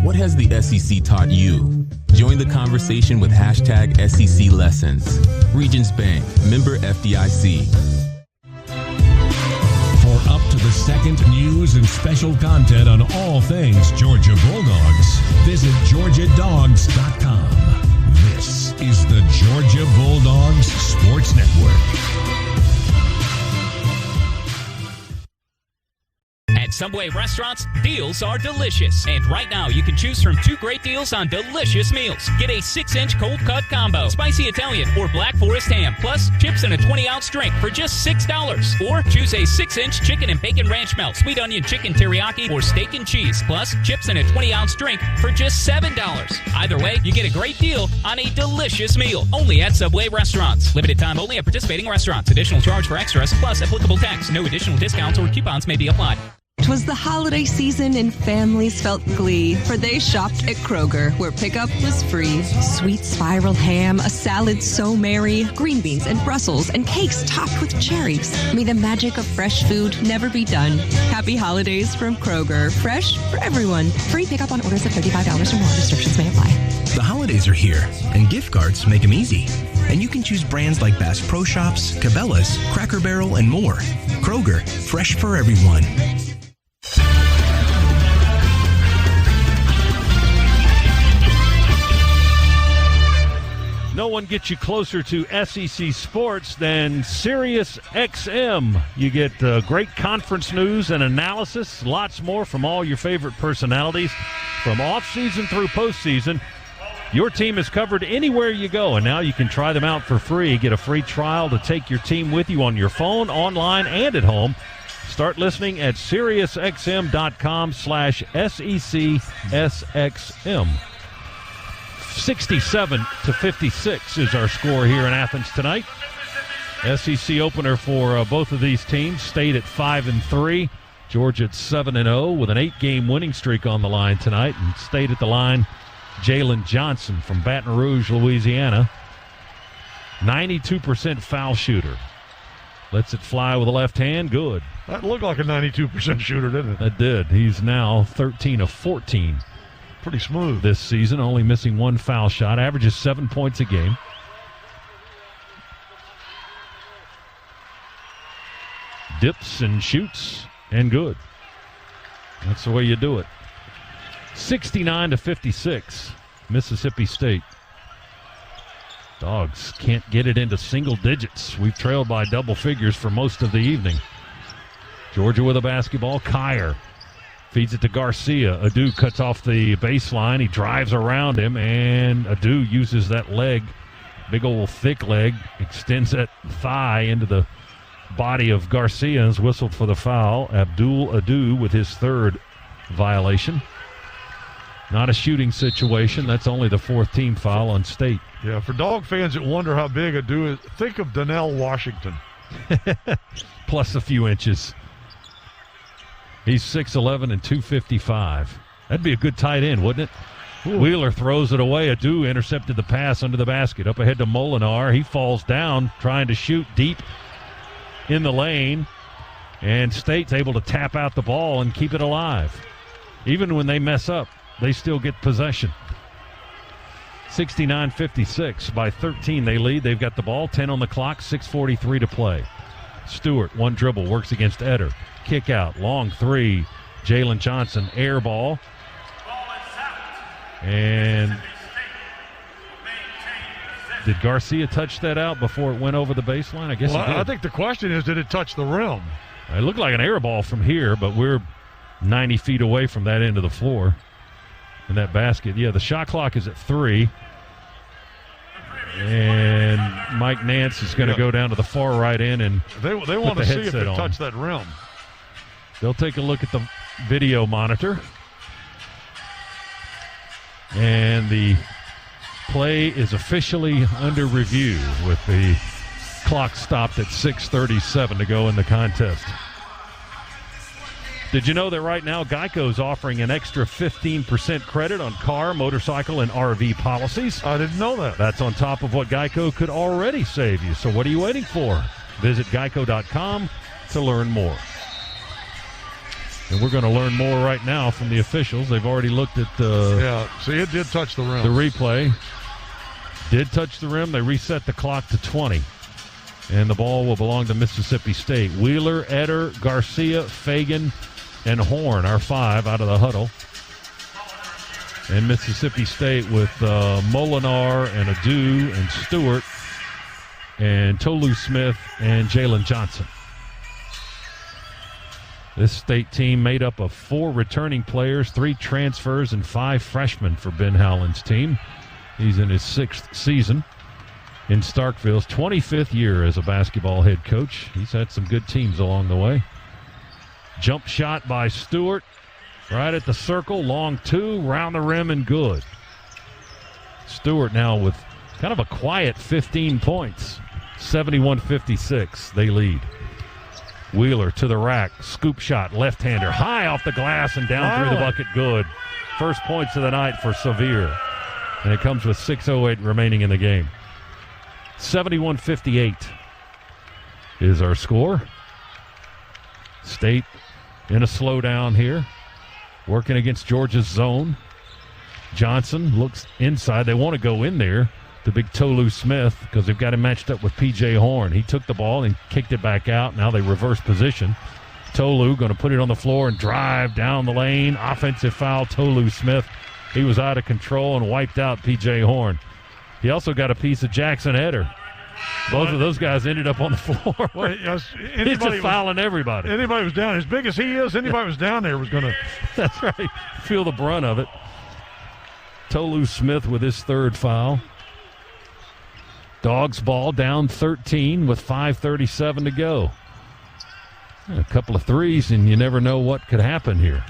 What has the SEC taught you? Join the conversation with hashtag SEC Lessons. Regions Bank, member FDIC. For up to the second news and special content on all things Georgia Bulldogs, visit GeorgiaDogs.com. This is the Georgia Bulldogs Sports Network. At Subway restaurants, deals are delicious. And right now, you can choose from two great deals on delicious meals. Get a 6-inch cold cut combo, spicy Italian or Black Forest ham, plus chips and a 20-ounce drink for just $6. Or choose a 6-inch chicken and bacon ranch melt, sweet onion chicken teriyaki, or steak and cheese, plus chips and a 20-ounce drink for just $7. Either way, you get a great deal on a delicious meal. Only at Subway restaurants. Limited time only at participating restaurants. Additional charge for extras, plus applicable tax. No additional discounts or coupons may be applied. 'Twas the holiday season and families felt glee, for they shopped at Kroger, where pickup was free. Sweet spiral ham, a salad so merry, green beans and Brussels, and cakes topped with cherries. May the magic of fresh food never be done. Happy holidays from Kroger. Fresh for everyone. Free pickup on orders of $35 or more. Restrictions may apply. The holidays are here, and gift cards make them easy. And you can choose brands like Bass Pro Shops, Cabela's, Cracker Barrel, and more. Kroger, fresh for everyone. No one gets you closer to SEC sports than Sirius XM. You get great conference news and analysis, lots more from all your favorite personalities, from off-season through postseason. Your team is covered anywhere you go, and now you can try them out for free. Get a free trial to take your team with you on your phone, online, and at home. Start listening at SiriusXM.com/SECSXM. 67-56 is our score here in Athens tonight. SEC opener for both of these teams. State at 5-3. Georgia at 7-0 with an 8-game winning streak on the line tonight. And State at the line, Jalen Johnson from Baton Rouge, Louisiana. 92% foul shooter. Lets it fly with the left hand. Good. That looked like a 92% shooter, didn't it? That did. He's now 13 of 14. Pretty smooth this season, only missing one foul shot. Averages 7 points a game. dips and shoots, and good. That's the way you do it. 69-56, Mississippi State. Dogs can't get it into single digits. We've trailed by double figures for most of the evening. Georgia with a basketball. Kyer feeds it to Garcia. Adu cuts off the baseline. He drives around him, and Adu uses that leg, big old thick leg, extends that thigh into the body of Garcia and is whistled for the foul. Abdul Adu with his third violation. Not a shooting situation. That's only the fourth team foul on State. Yeah, for Dog fans that wonder how big Adu is, think of Donnell Washington. Plus a few inches. He's 6'11 and 255. That'd be a good tight end, wouldn't it? Ooh. Wheeler throws it away. Adu intercepted the pass under the basket. Up ahead to Molinar. He falls down trying to shoot deep in the lane. And State's able to tap out the ball and keep it alive. Even when they mess up, they still get possession. 69-56. By 13 they lead. They've got the ball. 10 on the clock. 6:43 to play. Stewart, one dribble, works against Eder. Kick out. Long three. Jalen Johnson, air ball. And did Garcia touch that out before it went over the baseline? I guess it did. I think the question is, did it touch the rim? It looked like an air ball from here, but we're 90 feet away from that end of the floor. And that basket. Yeah, the shot clock is at 3. And Mike Nance is going to go down to the far right end and they want to see if it touched that rim. They'll take a look at the video monitor. And the play is officially under review with the clock stopped at 6:37 to go in the contest. Did you know that right now Geico is offering an extra 15% credit on car, motorcycle, and RV policies? I didn't know that. That's on top of what Geico could already save you. So what are you waiting for? Visit geico.com to learn more. And we're going to learn more right now from the officials. They've already looked at see, it did touch the rim. The replay did touch the rim. They reset the clock to 20. And the ball will belong to Mississippi State. Wheeler, Eder, Garcia, Fagan, and Horn are 5 out of the huddle. And Mississippi State with Molinar and Adu and Stewart and Tolu Smith and Jalen Johnson. This State team made up of 4 returning players, 3 transfers, and 5 freshmen for Ben Howland's team. He's in his 6th season in Starkville's 25th year as a basketball head coach. He's had some good teams along the way. Jump shot by Stewart, right at the circle, long 2, round the rim and good. Stewart now with kind of a quiet 15 points. 71-56, they lead. Wheeler to the rack, scoop shot, left-hander, high off the glass and down through the bucket, good. First points of the night for Sevier. And it comes with 6:08 remaining in the game. 71-58 is our score. State in a slowdown here, working against Georgia's zone. Johnson looks inside. They want to go in there to big Tolu Smith because they've got him matched up with P.J. Horn. He took the ball and kicked it back out. Now they reverse position. Tolu going to put it on the floor and drive down the lane. Offensive foul, Tolu Smith. He was out of control and wiped out P.J. Horn. He also got a piece of Jackson Eder. Both of those guys ended up on the floor. Well, He's just fouling everybody. Anybody was down, as big as he is, anybody was down there was going to. That's right. Feel the brunt of it. Tolu Smith with his 3rd foul. Dogs ball down 13 with 5:37 to go. A couple of threes, and you never know what could happen here.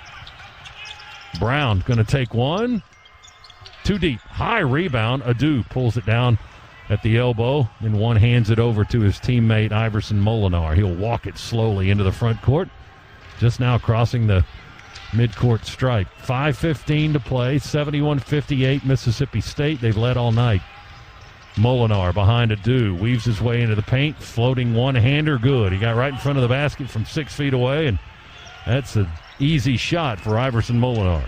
Brown going to take one. Too deep. High rebound. Adu pulls it down at the elbow, and one hands it over to his teammate Iverson Molinar. He'll walk it slowly into the front court, just now crossing the midcourt stripe. 5:15 to play, 71-58 Mississippi State. They've led all night. Molinar behind Adu, weaves his way into the paint, floating one-hander, good. He got right in front of the basket from 6 feet away, and that's an easy shot for Iverson Molinar.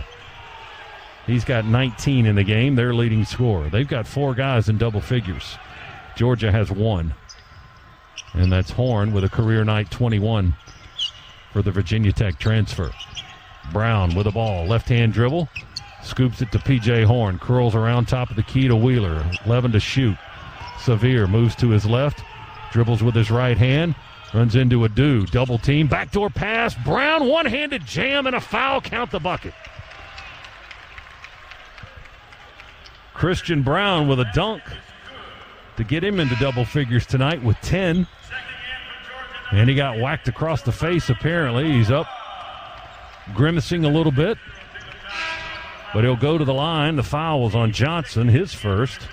He's got 19 in the game, their leading scorer. They've got 4 guys in double figures. Georgia has 1. And that's Horn with a career night 21 for the Virginia Tech transfer. Brown with the ball, left-hand dribble, scoops it to P.J. Horn, curls around top of the key to Wheeler, 11 to shoot. Sevier moves to his left, dribbles with his right hand, runs into a double team, backdoor pass, Brown, one-handed jam and a foul, count the bucket. Christian Brown with a dunk to get him into double figures tonight with 10. And he got whacked across the face, apparently. He's up, grimacing a little bit. But he'll go to the line. The foul was on Johnson, his first.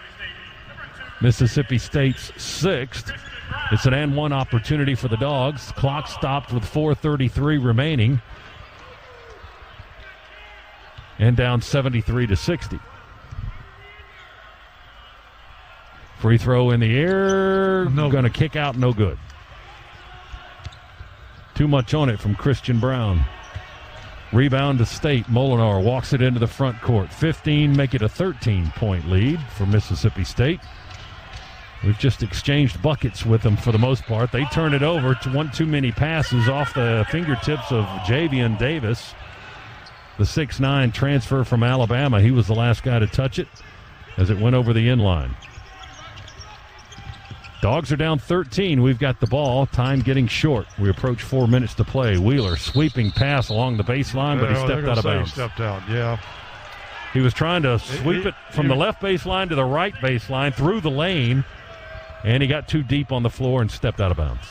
Mississippi State's sixth. It's an and one opportunity for the Dogs. Clock stopped with 4:33 remaining. And down 73-60. Free throw in the air. Going to kick out, no good. Too much on it from Christian Brown. Rebound to State. Molinar walks it into the front court. 15, make it a 13-point lead for Mississippi State. We've just exchanged buckets with them for the most part. They turn it over to one too many passes off the fingertips of Javian Davis, the 6'9" transfer from Alabama. He was the last guy to touch it as it went over the inline. Dogs are down 13. We've got the ball. Time getting short. We approach 4 minutes to play. Wheeler sweeping pass along the baseline, but he stepped out of bounds. He stepped out, yeah. He was trying to sweep it from the left baseline to the right baseline through the lane, and he got too deep on the floor and stepped out of bounds.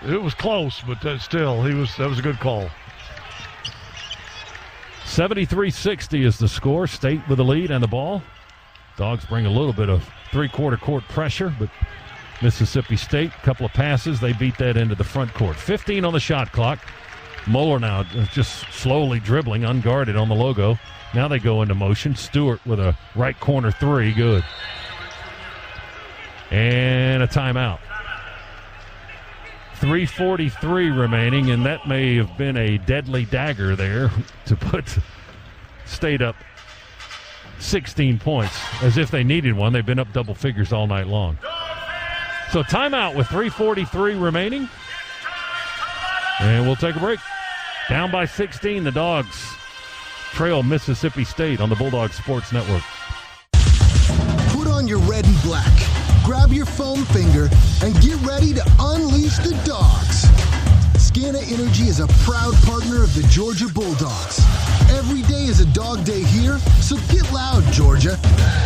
It was close, but still, that was a good call. 73-60 is the score. State with the lead and the ball. Dogs bring a little bit of three-quarter court pressure, but Mississippi State, a couple of passes, they beat that into the front court. 15 on the shot clock. Moeller now just slowly dribbling, unguarded on the logo. Now they go into motion. Stewart with a right corner three, good. And a timeout. 3:43 remaining, and that may have been a deadly dagger there to put State up 16 points, as if they needed one. They've been up double figures all night long. So timeout with 3:43 remaining. And we'll take a break. Down by 16, the Dogs trail Mississippi State on the Bulldogs Sports Network. Put on your red and black, grab your foam finger, and get ready to unleash the dogs. Scana Energy is a proud partner of the Georgia Bulldogs. Every day is a dog day here, so get loud, Georgia.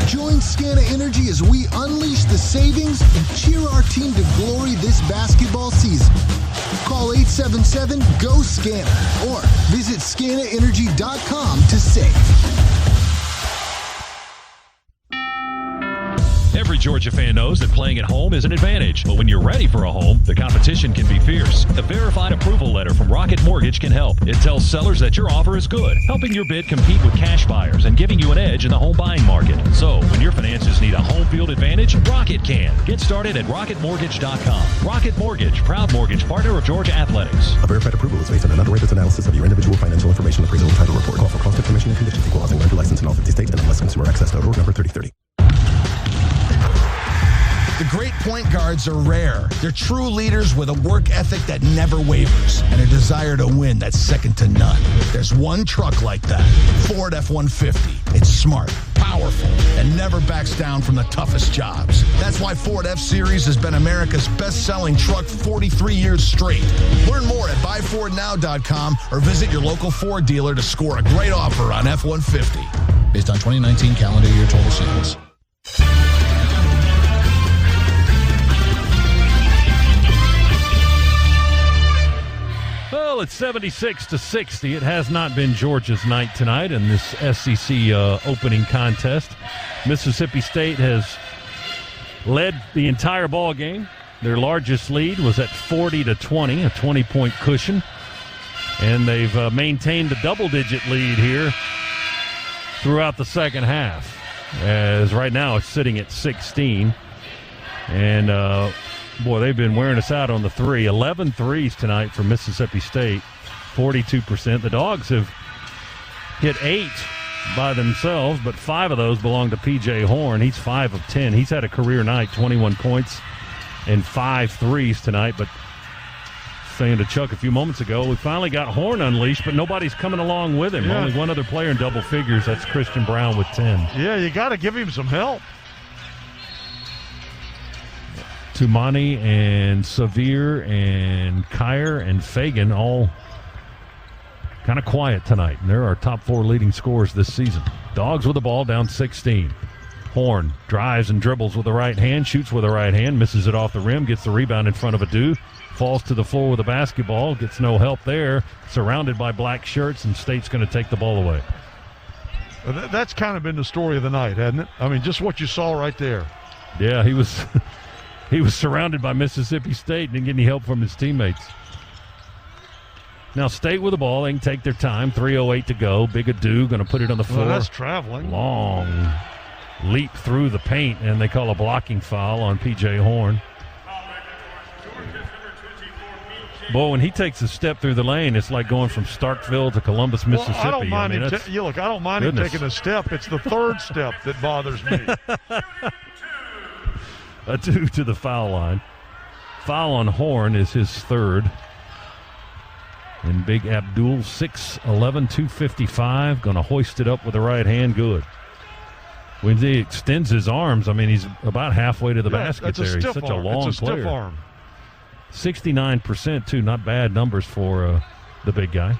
Join Scana Energy as we unleash the savings and cheer our team to glory this basketball season. Call 877-GO-SCANA or visit scanaenergy.com to save. Every Georgia fan knows that playing at home is an advantage, but when you're ready for a home, the competition can be fierce. The verified approval letter from Rocket Mortgage can help. It tells sellers that your offer is good, helping your bid compete with cash buyers and giving you an edge in the home buying market. So, when your finances need a home field advantage, Rocket can. Get started at rocketmortgage.com. Rocket Mortgage, proud mortgage partner of Georgia Athletics. A verified approval is based on an underwriter's analysis of your individual financial information appraisal and title report. Call for cost information and conditions. Equal housing lender license in all 50 states and MLSConsumerAccess.org number 3030. The great point guards are rare. They're true leaders with a work ethic that never wavers and a desire to win that's second to none. There's one truck like that, Ford F-150. It's smart, powerful, and never backs down from the toughest jobs. That's why Ford F-Series has been America's best-selling truck 43 years straight. Learn more at buyfordnow.com or visit your local Ford dealer to score a great offer on F-150. Based on 2019 calendar year total sales. Well, it's 76-60. It has not been Georgia's night tonight in this SEC opening contest. Mississippi State has led the entire ball game. Their largest lead was at 40-20, a 20-point cushion. And they've maintained a double-digit lead here throughout the second half, as right now it's sitting at 16. And boy, they've been wearing us out on the three. 11 threes tonight for Mississippi State, 42%. The Dogs have hit 8 by themselves, but 5 of those belong to P.J. Horn. He's 5 of 10. He's had a career night, 21 points and 5 threes tonight. But saying to Chuck a few moments ago, we finally got Horn unleashed, but nobody's coming along with him. Yeah. Only one other player in double figures. That's Christian Brown with 10. Yeah, you got to give him some help. Tumani and Severe and Kyer and Fagan all kind of quiet tonight. And they're our top 4 leading scorers this season. Dogs with the ball down 16. Horn drives and dribbles with the right hand, shoots with the right hand, misses it off the rim, gets the rebound in front of Adu, falls to the floor with a basketball, gets no help there, surrounded by black shirts, and State's going to take the ball away. That's kind of been the story of the night, hasn't it? I mean, just what you saw right there. Yeah, he was he was surrounded by Mississippi State and didn't get any help from his teammates. Now State with the ball. They can take their time. 3:08 to go. Big Adu going to put it on the floor. Well, that's traveling. Long leap through the paint, and they call a blocking foul on P.J. Horn. Boy, when he takes a step through the lane, it's like going from Starkville to Columbus, Mississippi. Well, I don't mind him. that's I don't mind him taking a step. It's the third step that bothers me. Adu to the foul line. Foul on Horn is his third. And Big Abdul, 6'11", 255, going to hoist it up with the right hand. Good. When he extends his arms, I mean, he's about halfway to the basket there. He's such a long player. Stiff arm. 69% too, not bad numbers for the big guy.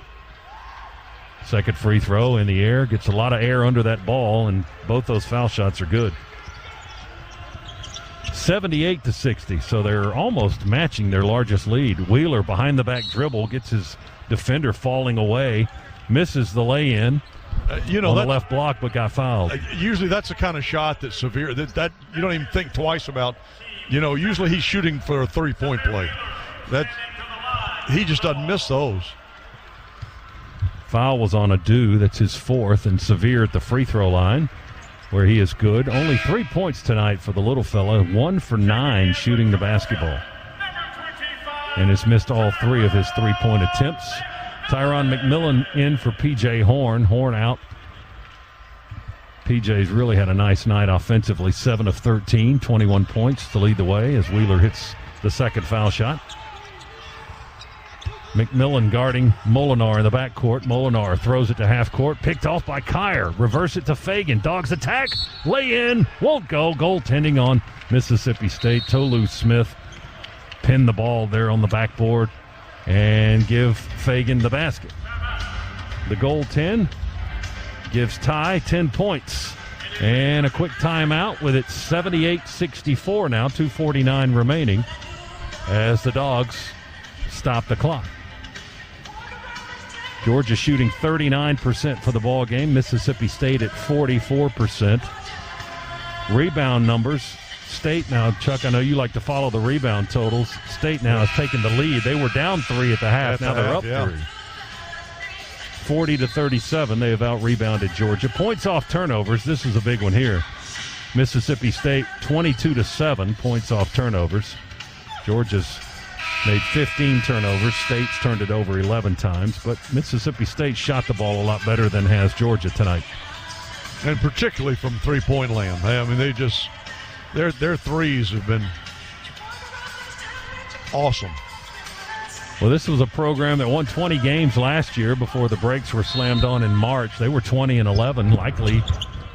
Second free throw in the air, gets a lot of air under that ball, and both those foul shots are good. 78-60, so they're almost matching their largest lead. Wheeler behind the back dribble, gets his defender falling away, misses the lay-in on the left block, but got fouled. Usually that's the kind of shot that Severe, that you don't even think twice about. Usually he's shooting for a 3-point play. He just doesn't miss those. Foul was on Adu. That's his fourth, and Severe at the free throw line, where he is good. Only 3 points tonight for the little fella. 1 for 9 shooting the basketball. And has missed all 3 of his 3-point attempts. Tyron McMillan in for P.J. Horn. Horn out. P.J.'s really had a nice night offensively. 7 of 13, 21 points to lead the way as Wheeler hits the second foul shot. McMillan guarding Molinar in the backcourt. Molinar throws it to half court. Picked off by Kyer. Reverse it to Fagan. Dogs attack. Lay in. Won't go. Goaltending on Mississippi State. Tolu Smith pinned the ball there on the backboard and give Fagan the basket. The goal 10 gives Ty 10 points. And a quick timeout with it 78-64 now. 2:49 remaining as the Dogs stop the clock. Georgia shooting 39% for the ball game. Mississippi State at 44%. Rebound numbers. State now, Chuck, I know you like to follow the rebound totals. State now has taken the lead. They were down 3 at the half. Now they're up 3. 40-37. They have out-rebounded Georgia. Points off turnovers. This is a big one here. Mississippi State 22-7 points off turnovers. Georgia's made 15 turnovers. State's turned it over 11 times, but Mississippi State shot the ball a lot better than has Georgia tonight. And particularly from three-point land. I mean, they just their threes have been awesome. Well, this was a program that won 20 games last year before the brakes were slammed on in March. They were 20-11, likely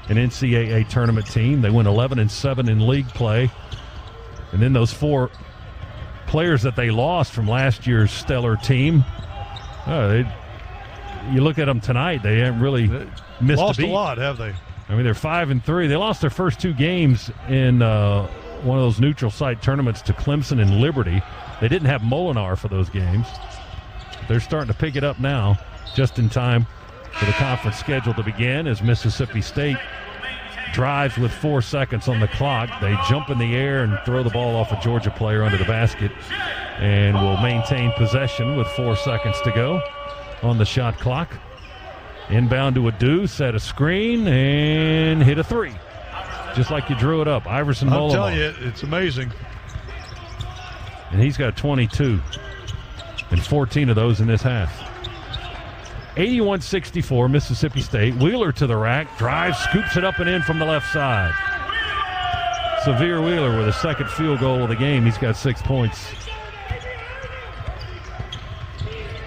an NCAA tournament team. They went 11-7 in league play. And then those 4 players that they lost from last year's stellar team, you look at them tonight, they haven't really missed a beat. Lost a lot, have they? I mean, they're 5-3. They lost their first 2 games in one of those neutral site tournaments to Clemson and Liberty. They didn't have Molinar for those games. They're starting to pick it up now, just in time for the conference schedule to begin as Mississippi State drives with 4 seconds on the clock. They jump in the air and throw the ball off a Georgia player under the basket and will maintain possession with 4 seconds to go on the shot clock. Inbound to Adu, set a screen, and hit a 3. Just like you drew it up. Iverson Molinar. I'm telling you, it's amazing. And he's got 22, and 14 of those in this half. 81-64, Mississippi State. Wheeler to the rack, drives, scoops it up and in from the left side. Severe Wheeler with a second field goal of the game. He's got 6 points.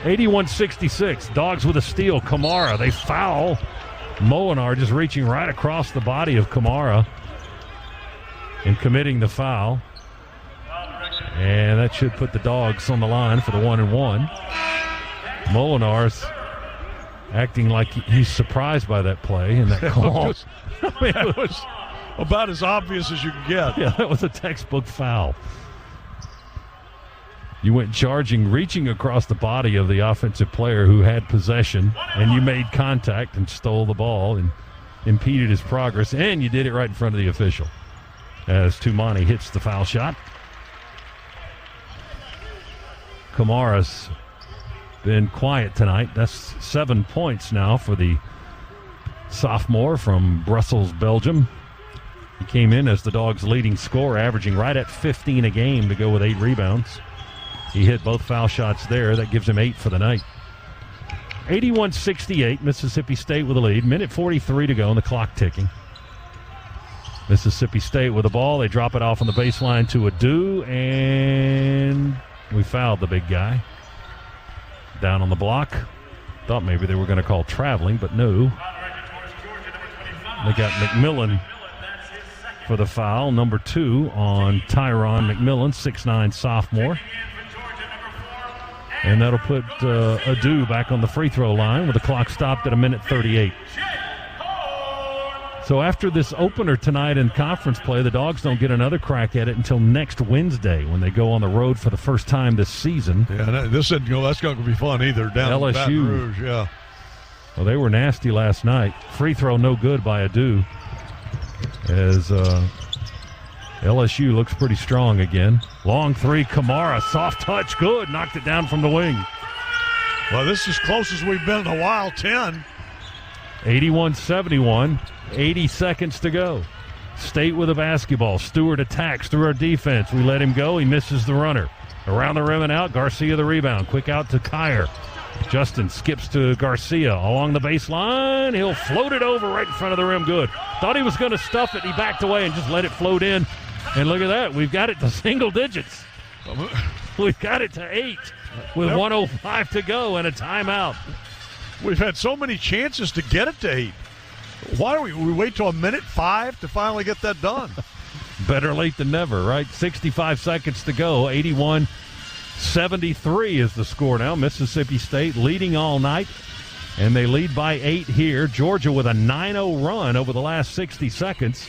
81-66. Dogs with a steal. Kamara, they foul. Molinar just reaching right across the body of Kamara and committing the foul. And that should put the Dogs on the line for the 1-and-1. Molinar's acting like he's surprised by that play and that call. It was about as obvious as you can get. Yeah, that was a textbook foul. You went charging, reaching across the body of the offensive player who had possession, and you made contact and stole the ball and impeded his progress, and you did it right in front of the official as Tumani hits the foul shot. Kamara's been quiet tonight. That's 7 points now for the sophomore from Brussels, Belgium. He came in as the Dogs' leading scorer, averaging right at 15 a game to go with 8 rebounds. He hit both foul shots there. That gives him 8 for the night. 81-68, Mississippi State with a lead. Minute 43 to go and the clock ticking. Mississippi State with the ball. They drop it off on the baseline to Adu, and we fouled the big guy. Down on the block. Thought maybe they were going to call traveling, but no. They got McMillan for the foul. Number 2 on Tyron McMillan, 6'9" sophomore. And that'll put Adu back on the free throw line with the clock stopped at a minute 38. So after this opener tonight in conference play, the Dogs don't get another crack at it until next Wednesday when they go on the road for the first time this season. Yeah, this isn't that's going to be fun either. Down LSU. in Baton Rouge, yeah. Well, they were nasty last night. Free throw no good by Adu. As LSU looks pretty strong again. Long three, Kamara, soft touch, good. Knocked it down from the wing. Well, this is as close as we've been in a while, 10. 81-71, 80 seconds to go. State with a basketball. Stewart attacks through our defense. We let him go. He misses the runner. Around the rim and out. Garcia the rebound. Quick out to Kyer. Justin skips to Garcia along the baseline. He'll float it over right in front of the rim. Good. Thought he was going to stuff it. He backed away and just let it float in. And look at that. We've got it to single digits. We've got it to 8 with 1:05 to go and a timeout. We've had so many chances to get it to 8. Why do we wait till a minute 5 to finally get that done? Better late than never, right? 65 seconds to go. 81-73 is the score now. Mississippi State leading all night, and they lead by 8 here. Georgia with a 9-0 run over the last 60 seconds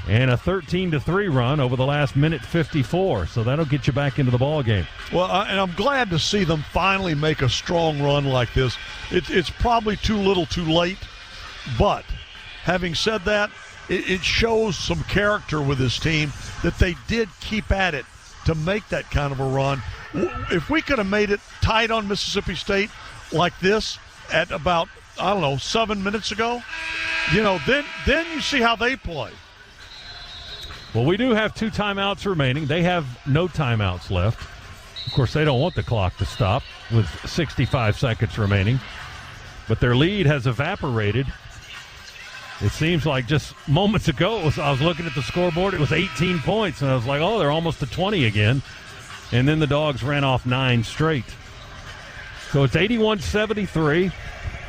and a 13-3 run over the last minute 54. So that'll get you back into the ball game. Well, and I'm glad to see them finally make a strong run like this. It's probably too little too late, but having said that, it shows some character with this team that they did keep at it to make that kind of a run. If we could have made it tight on Mississippi State like this at about, 7 minutes ago, then you see how they play. Well, we do have 2 timeouts remaining. They have no timeouts left. Of course, they don't want the clock to stop with 65 seconds remaining. But their lead has evaporated. It seems like just moments ago, I was looking at the scoreboard, it was 18 points, and I was like, they're almost to 20 again. And then the Dogs ran off 9 straight. So it's 81-73.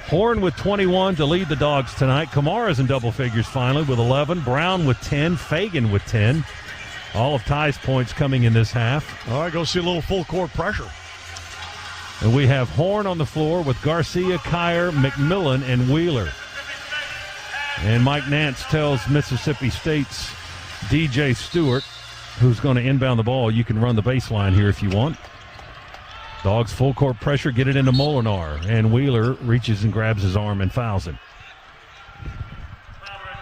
Horn with 21 to lead the Dogs tonight. Kamara's in double figures finally with 11. Brown with 10. Fagan with 10. All of Ty's points coming in this half. All right, go see a little full court pressure. And we have Horn on the floor with Garcia, Kyer, McMillan, and Wheeler. And Mike Nance tells Mississippi State's DJ Stewart, who's going to inbound the ball, you can run the baseline here if you want. Dogs full court pressure, get it into Molinar, and Wheeler reaches and grabs his arm and fouls him.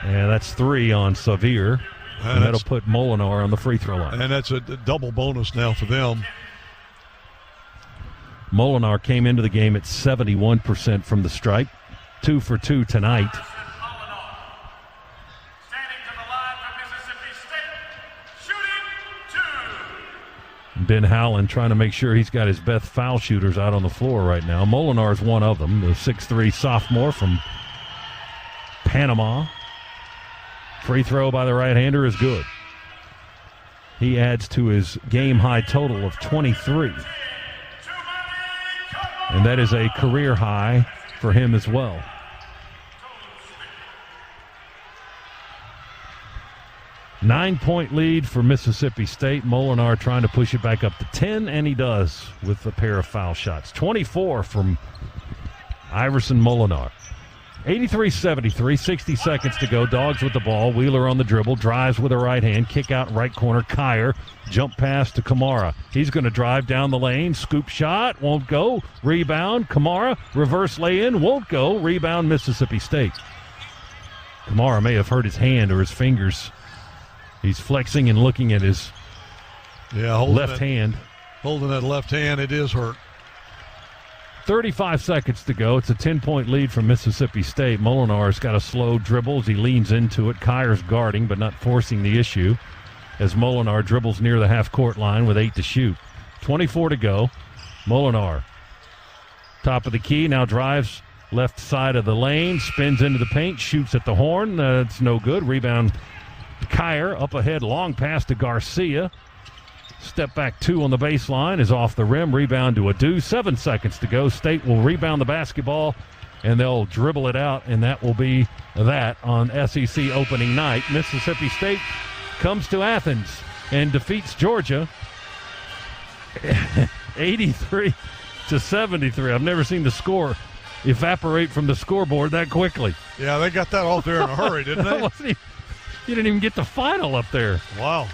And that's 3 on Xavier, and that'll put Molinar on the free throw line. And that's a double bonus now for them. Molinar came into the game at 71% from the stripe, 2 for 2 tonight. Ben Howland trying to make sure he's got his best foul shooters out on the floor right now. Molinar's one of them, the 6'3 sophomore from Panama. Free throw by the right-hander is good. He adds to his game-high total of 23. And that is a career high for him as well. Nine-point lead for Mississippi State. Molinar trying to push it back up to 10, and he does with a pair of foul shots. 24 from Iverson Molinar. 83-73, 60 seconds to go. Dogs with the ball. Wheeler on the dribble, drives with a right hand, kick out right corner. Kyer, jump pass to Kamara. He's going to drive down the lane. Scoop shot, won't go. Rebound, Kamara. Reverse lay-in, won't go. Rebound, Mississippi State. Kamara may have hurt his hand or his fingers. He's flexing and looking at his left hand. Holding that left hand, it is hurt. 35 seconds to go. It's a 10-point lead for Mississippi State. Molinar's got a slow dribble as he leans into it. Kyer's guarding but not forcing the issue as Molinar dribbles near the half-court line with 8 to shoot. 24 to go. Molinar, top of the key, now drives left side of the lane, spins into the paint, shoots at the horn. That's no good. Rebound, Kyer up ahead, long pass to Garcia. Step back 2 on the baseline is off the rim. Rebound to Adu. 7 seconds to go. State will rebound the basketball, and they'll dribble it out, and that will be that on SEC opening night. Mississippi State comes to Athens and defeats Georgia 83-73. I've never seen the score evaporate from the scoreboard that quickly. Yeah, they got that off there in a hurry, didn't they? You didn't even get the final up there. Wow.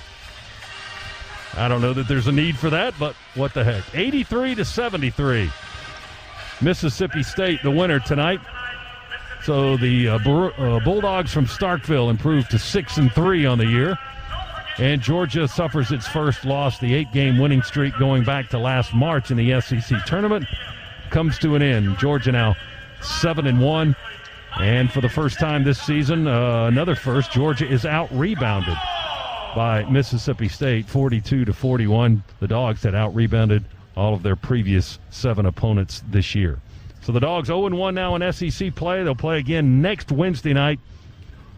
I don't know that there's a need for that, but what the heck. 83-73. Mississippi State, the winner tonight. So the Bulldogs from Starkville improved to 6-3 on the year. And Georgia suffers its first loss. The 8-game winning streak going back to last March in the SEC tournament comes to an end. Georgia now 7-1. And for the first time this season, another first, Georgia is out-rebounded by Mississippi State, 42-41. The Dogs had out-rebounded all of their previous 7 opponents this year. So the Dogs 0-1 now in SEC play. They'll play again next Wednesday night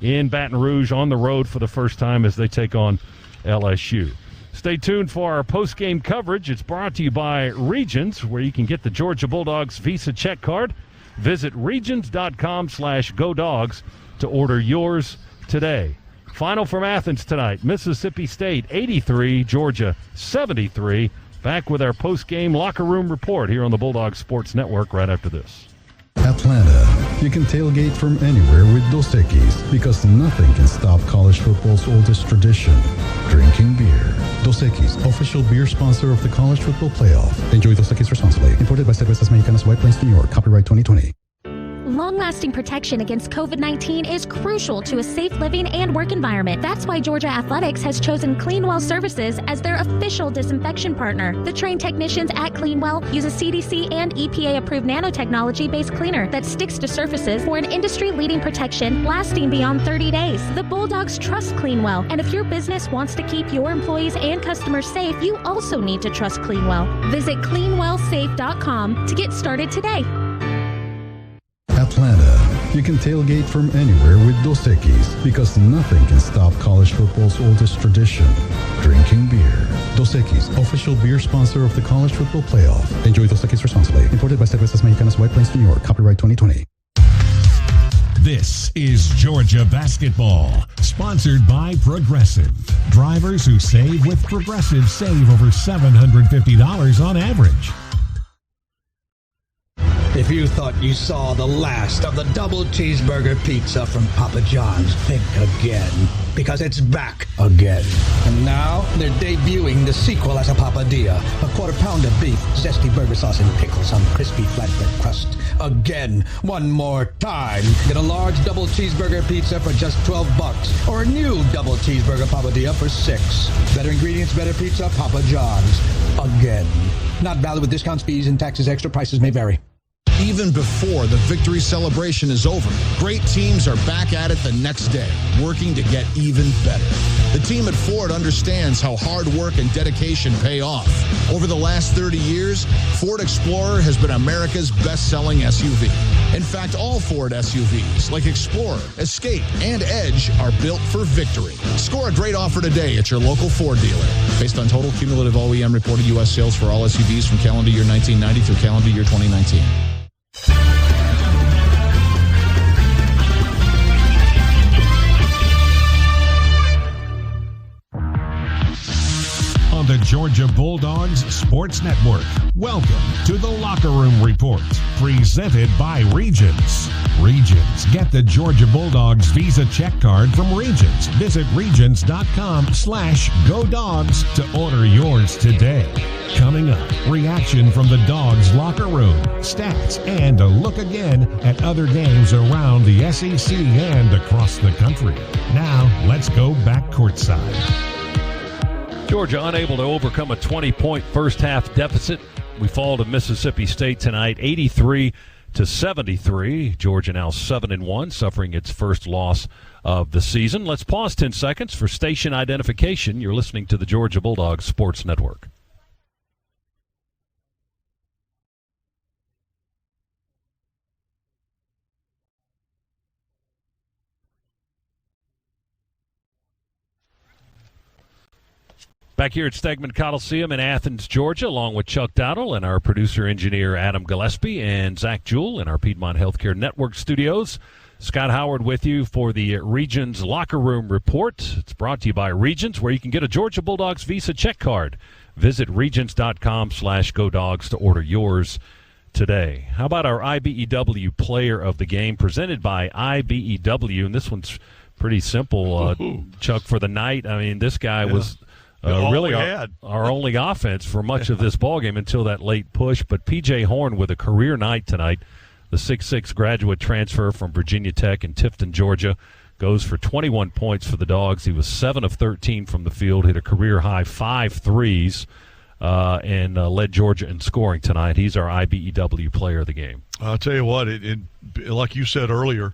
in Baton Rouge on the road for the first time as they take on LSU. Stay tuned for our post-game coverage. It's brought to you by Regions, where you can get the Georgia Bulldogs Visa check card. Visit regions.com/GoDogs to order yours today. Final from Athens tonight, Mississippi State 83, Georgia 73. Back with our post-game locker room report here on the Bulldogs Sports Network right after this. Atlanta. You can tailgate from anywhere with Dos Equis because nothing can stop college football's oldest tradition, drinking beer. Dos Equis, official beer sponsor of the College Football Playoff. Enjoy Dos Equis responsibly. Imported by Cervezas Mexicanas, White Plains, New York. Copyright 2020. Long-lasting protection against COVID-19 is crucial to a safe living and work environment. That's why Georgia Athletics has chosen Cleanwell Services as their official disinfection partner. The trained technicians at Cleanwell use a CDC and EPA-approved nanotechnology-based cleaner that sticks to surfaces for an industry-leading protection lasting beyond 30 days. The Bulldogs trust Cleanwell, and if your business wants to keep your employees and customers safe, you also need to trust Cleanwell. Visit cleanwellsafe.com to get started today. Atlanta. You can tailgate from anywhere with Dos Equis because nothing can stop college football's oldest tradition, drinking beer. Dos Equis, official beer sponsor of the College Football Playoff. Enjoy Dos Equis responsibly. Imported by Cervezas Mexicanas, White Plains, New York. Copyright 2020. This is Georgia Basketball, sponsored by Progressive. Drivers who save with Progressive save over $750 on average. If you thought you saw the last of the double cheeseburger pizza from Papa John's, think again, because it's back again. And now they're debuting the sequel as a Papadilla, a quarter-pounder beef, zesty burger sauce, and pickles on crispy flatbread crust. Again, one more time. Get a large double cheeseburger pizza for just $12, or a new double cheeseburger Papadilla for $6. Better ingredients, better pizza, Papa John's. Again. Not valid with discounts, fees, and taxes. Extra prices may vary. Even before the victory celebration is over, great teams are back at it the next day, working to get even better. The team at Ford understands how hard work and dedication pay off. Over the last 30 years, Ford Explorer has been America's best-selling SUV. In fact, all Ford SUVs, like Explorer, Escape, and Edge, are built for victory. Score a great offer today at your local Ford dealer. Based on total cumulative OEM reported U.S. sales for all SUVs from calendar year 1990 through calendar year 2019. On the Georgia Bulldogs Sports Network, welcome to the Locker Room Report, presented by Regions. Regions. Get the Georgia Bulldogs Visa check card from Regions. Visit regions.com/GoDogs to order yours today. Coming up, reaction from the Dogs locker room, stats, and a look again at other games around the SEC and across the country. Now, let's go back courtside. Georgia unable to overcome a 20-point first-half deficit. We fall to Mississippi State tonight, 83-73. Georgia now 7-1, suffering its first loss of the season. Let's pause 10 seconds for station identification. You're listening to the Georgia Bulldogs Sports Network. Back here at Stegman Coliseum in Athens, Georgia, along with Chuck Dowdle and our producer-engineer Adam Gillespie and Zach Jewell in our Piedmont Healthcare Network studios. Scott Howard with you for the Regions Locker Room Report. It's brought to you by Regions, where you can get a Georgia Bulldogs Visa check card. Visit regions.com/GoDogs to order yours today. How about our IBEW Player of the Game, presented by IBEW? And this one's pretty simple, Chuck, for the night. I mean, this guy was... really our only offense for much of this ballgame until that late push. But P.J. Horn with a career night tonight, the 6'6" graduate transfer from Virginia Tech in Tifton, Georgia, goes for 21 points for the Dogs. He was 7 of 13 from the field, hit a career-high 5 threes, and led Georgia in scoring tonight. He's our IBEW Player of the Game. I'll tell you what, like you said earlier,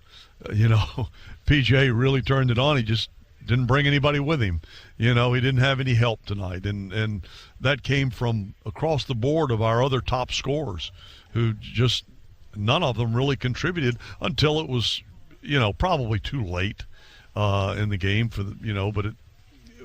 P.J. really turned it on. He just didn't bring anybody with him. He didn't have any help tonight. And that came from across the board of our other top scorers, who just none of them really contributed until it was, probably too late in the game for the, but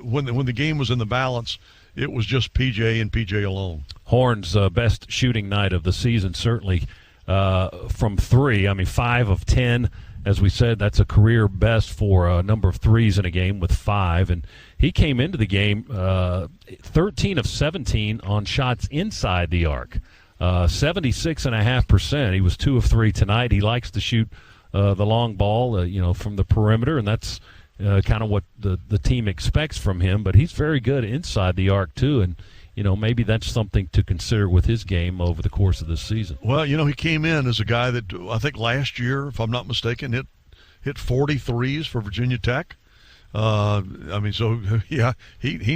when the game was in the balance, it was just PJ and PJ alone. Horn's best shooting night of the season, certainly from three. 5 of 10. As we said, that's a career best for a number of threes in a game with 5. And he came into the game 13 of 17 on shots inside the arc, 76.5%. He was 2 of 3 tonight. He likes to shoot the long ball, from the perimeter, and that's kind of what the team expects from him. But he's very good inside the arc, too. And maybe that's something to consider with his game over the course of this season. Well, he came in as a guy that I think last year, if I'm not mistaken, hit 40 threes for Virginia Tech. He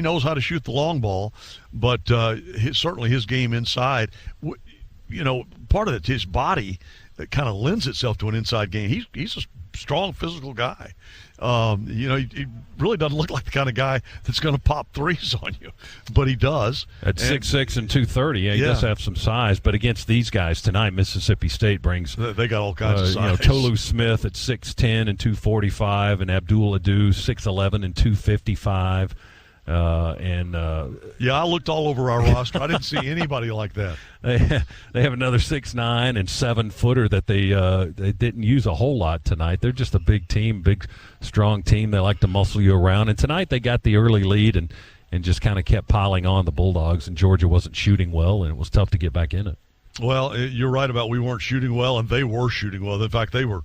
knows how to shoot the long ball, but certainly his game inside, part of it, his body that kind of lends itself to an inside game. He's a strong physical guy. He really doesn't look like the kind of guy that's going to pop threes on you, but he does. At 6'6" and 230, he does have some size. But against these guys tonight, Mississippi State brings they got all kinds of size. Tolu Smith at 6'10" and 245, and Abdul Adu 6'11" and 255. I looked all over our roster. I didn't see anybody like that. They have another 6'9" and 7-footer that they didn't use a whole lot tonight. They're just a big team, big, strong team. They like to muscle you around. And tonight they got the early lead and just kind of kept piling on the Bulldogs. And Georgia wasn't shooting well, and it was tough to get back in it. Well, you're right about we weren't shooting well, and they were shooting well. In fact, they were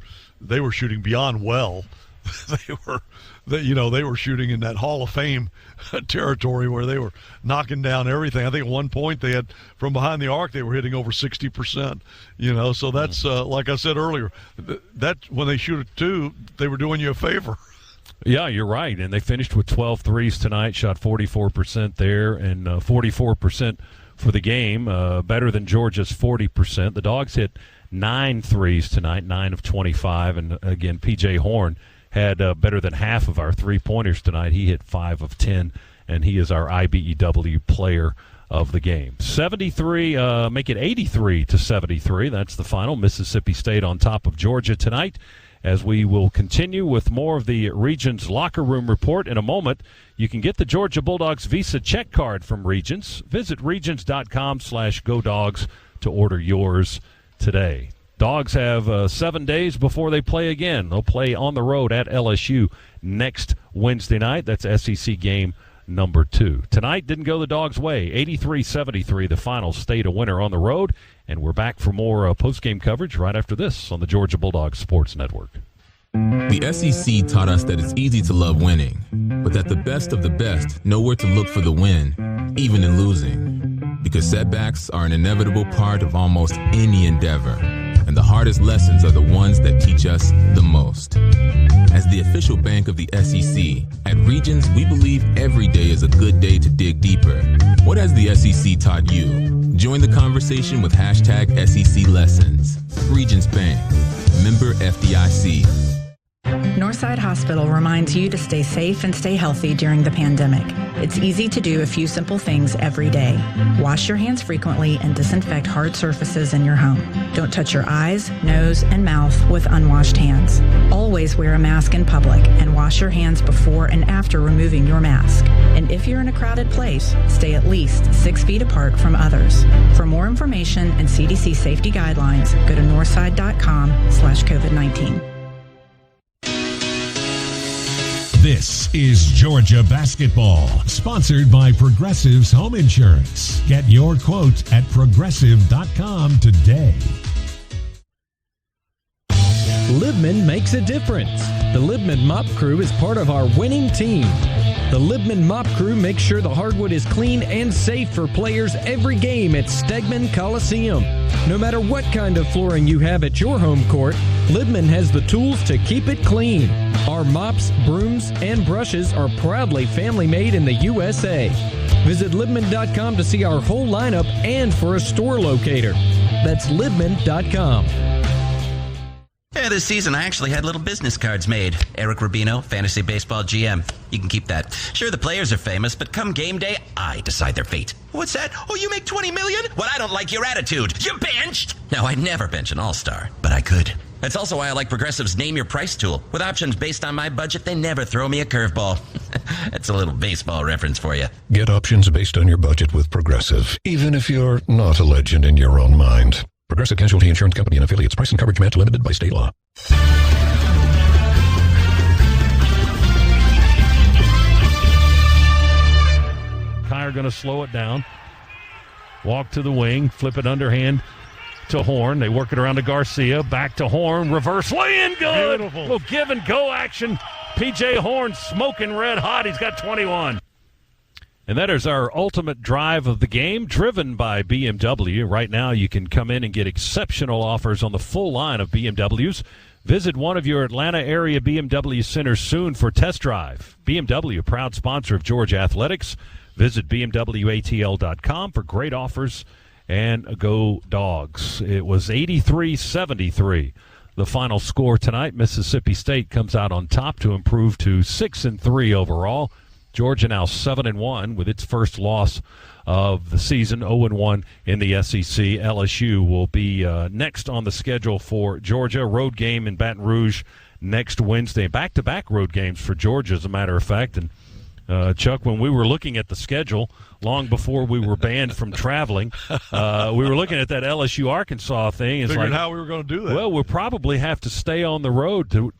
shooting beyond well. They were shooting in that Hall of Fame territory where they were knocking down everything. I think at one point they had, from behind the arc, they were hitting over 60%. So that's like I said earlier, that when they shoot at 2, they were doing you a favor. Yeah, you're right. And they finished with 12 threes tonight, shot 44% there, and 44% for the game, better than Georgia's 40%. The Dogs hit 9 threes tonight, 9 of 25. And, again, P.J. Horn had better than half of our three-pointers tonight. He hit 5 of 10, and he is our IBEW player of the game. 73, make it 83-73. That's the final. Mississippi State on top of Georgia tonight. As we will continue with more of the Regions Locker Room Report in a moment. You can get the Georgia Bulldogs Visa check card from Regions. Visit regions.com/GoDogs to order yours today. Dogs have 7 days before they play again. They'll play on the road at LSU next Wednesday night. That's SEC game number 2. Tonight didn't go the Dogs' way. 83-73, the final. Stayed a winner on the road. And we're back for more post-game coverage right after this on the Georgia Bulldogs Sports Network. The SEC taught us that it's easy to love winning, but that the best of the best know where to look for the win, even in losing. Because setbacks are an inevitable part of almost any endeavor, and the hardest lessons are the ones that teach us the most. As the official bank of the SEC, at Regions, we believe every day is a good day to dig deeper. What has the SEC taught you? Join the conversation with hashtag SEC Lessons. Regions Bank. Member FDIC. Northside Hospital reminds you to stay safe and stay healthy during the pandemic. It's easy to do a few simple things every day. Wash your hands frequently and disinfect hard surfaces in your home. Don't touch your eyes, nose, and mouth with unwashed hands. Always wear a mask in public and wash your hands before and after removing your mask. And if you're in a crowded place, stay at least 6 feet apart from others. For more information and CDC safety guidelines, go to northside.com/COVID-19. This is Georgia Basketball, sponsored by Progressive's Home Insurance. Get your quote at progressive.com today. Libman makes a difference. The Libman Mop Crew is part of our winning team. The Libman Mop Crew makes sure the hardwood is clean and safe for players every game at Stegman Coliseum. No matter what kind of flooring you have at your home court, Libman has the tools to keep it clean. Our mops, brooms, and brushes are proudly family-made in the USA. Visit Libman.com to see our whole lineup and for a store locator. That's Libman.com. Yeah, this season I actually had little business cards made. Eric Rubino, Fantasy Baseball GM. You can keep that. Sure, the players are famous, but come game day, I decide their fate. What's that? Oh, you make $20 million? Well, I don't like your attitude. You benched! Now, I'd never bench an all-star, but I could. That's also why I like Progressive's Name Your Price tool. With options based on my budget, they never throw me a curveball. That's a little baseball reference for you. Get options based on your budget with Progressive, even if you're not a legend in your own mind. Progressive Casualty Insurance Company and affiliates. Price and coverage match limited by state law. Kyer going to slow it down. Walk to the wing. Flip it underhand to Horn. They work it around to Garcia. Back to Horn. Reverse lay-in. Good. Beautiful. Little give and go action. P.J. Horn smoking red hot. He's got 21. And that is our ultimate drive of the game, driven by BMW. Right now, you can come in and get exceptional offers on the full line of BMWs. Visit one of your Atlanta area BMW centers soon for test drive. BMW, a proud sponsor of Georgia Athletics. Visit BMWATL.com for great offers and go Dogs. It was 83-73. The final score tonight. Mississippi State comes out on top to improve to 6-3 overall. Georgia now 7-1 with its first loss of the season, 0-1 in the SEC. LSU will be next on the schedule for Georgia. Road game in Baton Rouge next Wednesday. Back-to-back road games for Georgia, as a matter of fact. And Chuck, when we were looking at the schedule, long before we were banned from traveling, we were looking at that LSU-Arkansas thing. It's Figured like, how we were going to do that. Well, we'll probably have to stay on the road to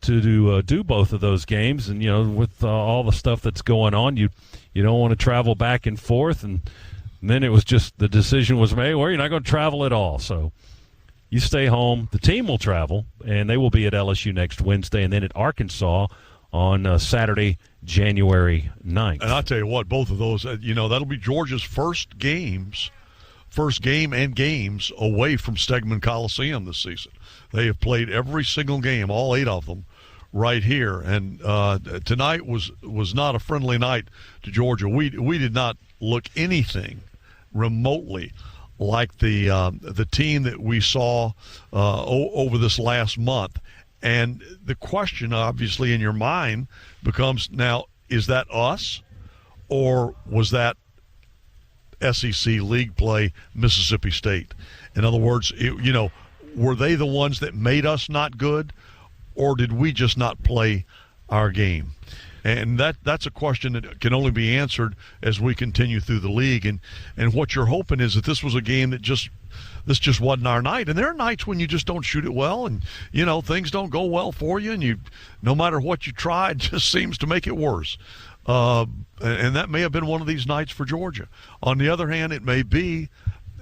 do both of those games. And, with all the stuff that's going on, you don't want to travel back and forth. And then it was just the decision was made, well, you're not going to travel at all. So you stay home. The team will travel, and they will be at LSU next Wednesday and then at Arkansas on Saturday, January 9th. And I'll tell you what, both of those, that'll be Georgia's first game and games away from Stegman Coliseum this season. They have played every single game, all 8 of them, right here. And tonight was not a friendly night to Georgia. We did not look anything remotely like the team that we saw over this last month. And the question, obviously, in your mind becomes now, is that us, or was that SEC league play Mississippi State? In other words, were they the ones that made us not good, or did we just not play our game? And that's a question that can only be answered as we continue through the league. And what you're hoping is that this was a game that just wasn't our night. And there are nights when you just don't shoot it well, and things don't go well for you, and no matter what you try, it just seems to make it worse. And that may have been one of these nights for Georgia. On the other hand, it may be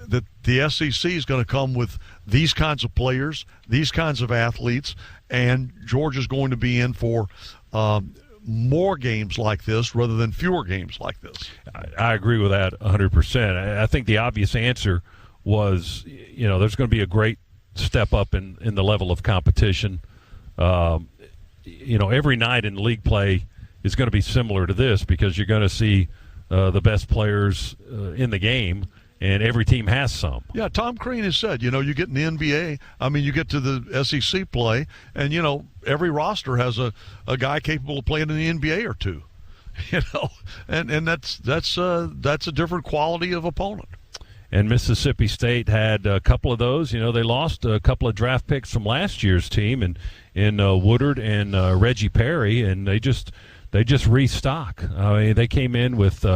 that the SEC is going to come with these kinds of players, these kinds of athletes, and Georgia's going to be in for more games like this rather than fewer games like this. I agree with that 100%. I think the obvious answer was, there's going to be a great step up in the level of competition. Every night in league play is going to be similar to this because you're going to see the best players in the game, and every team has some. Yeah, Tom Crean has said, you get in the NBA, you get to the SEC play, and, every roster has a guy capable of playing in the NBA or two, and that's a different quality of opponent. And Mississippi State had a couple of those. They lost a couple of draft picks from last year's team in Woodard and Reggie Perry, and they just restock. They came in with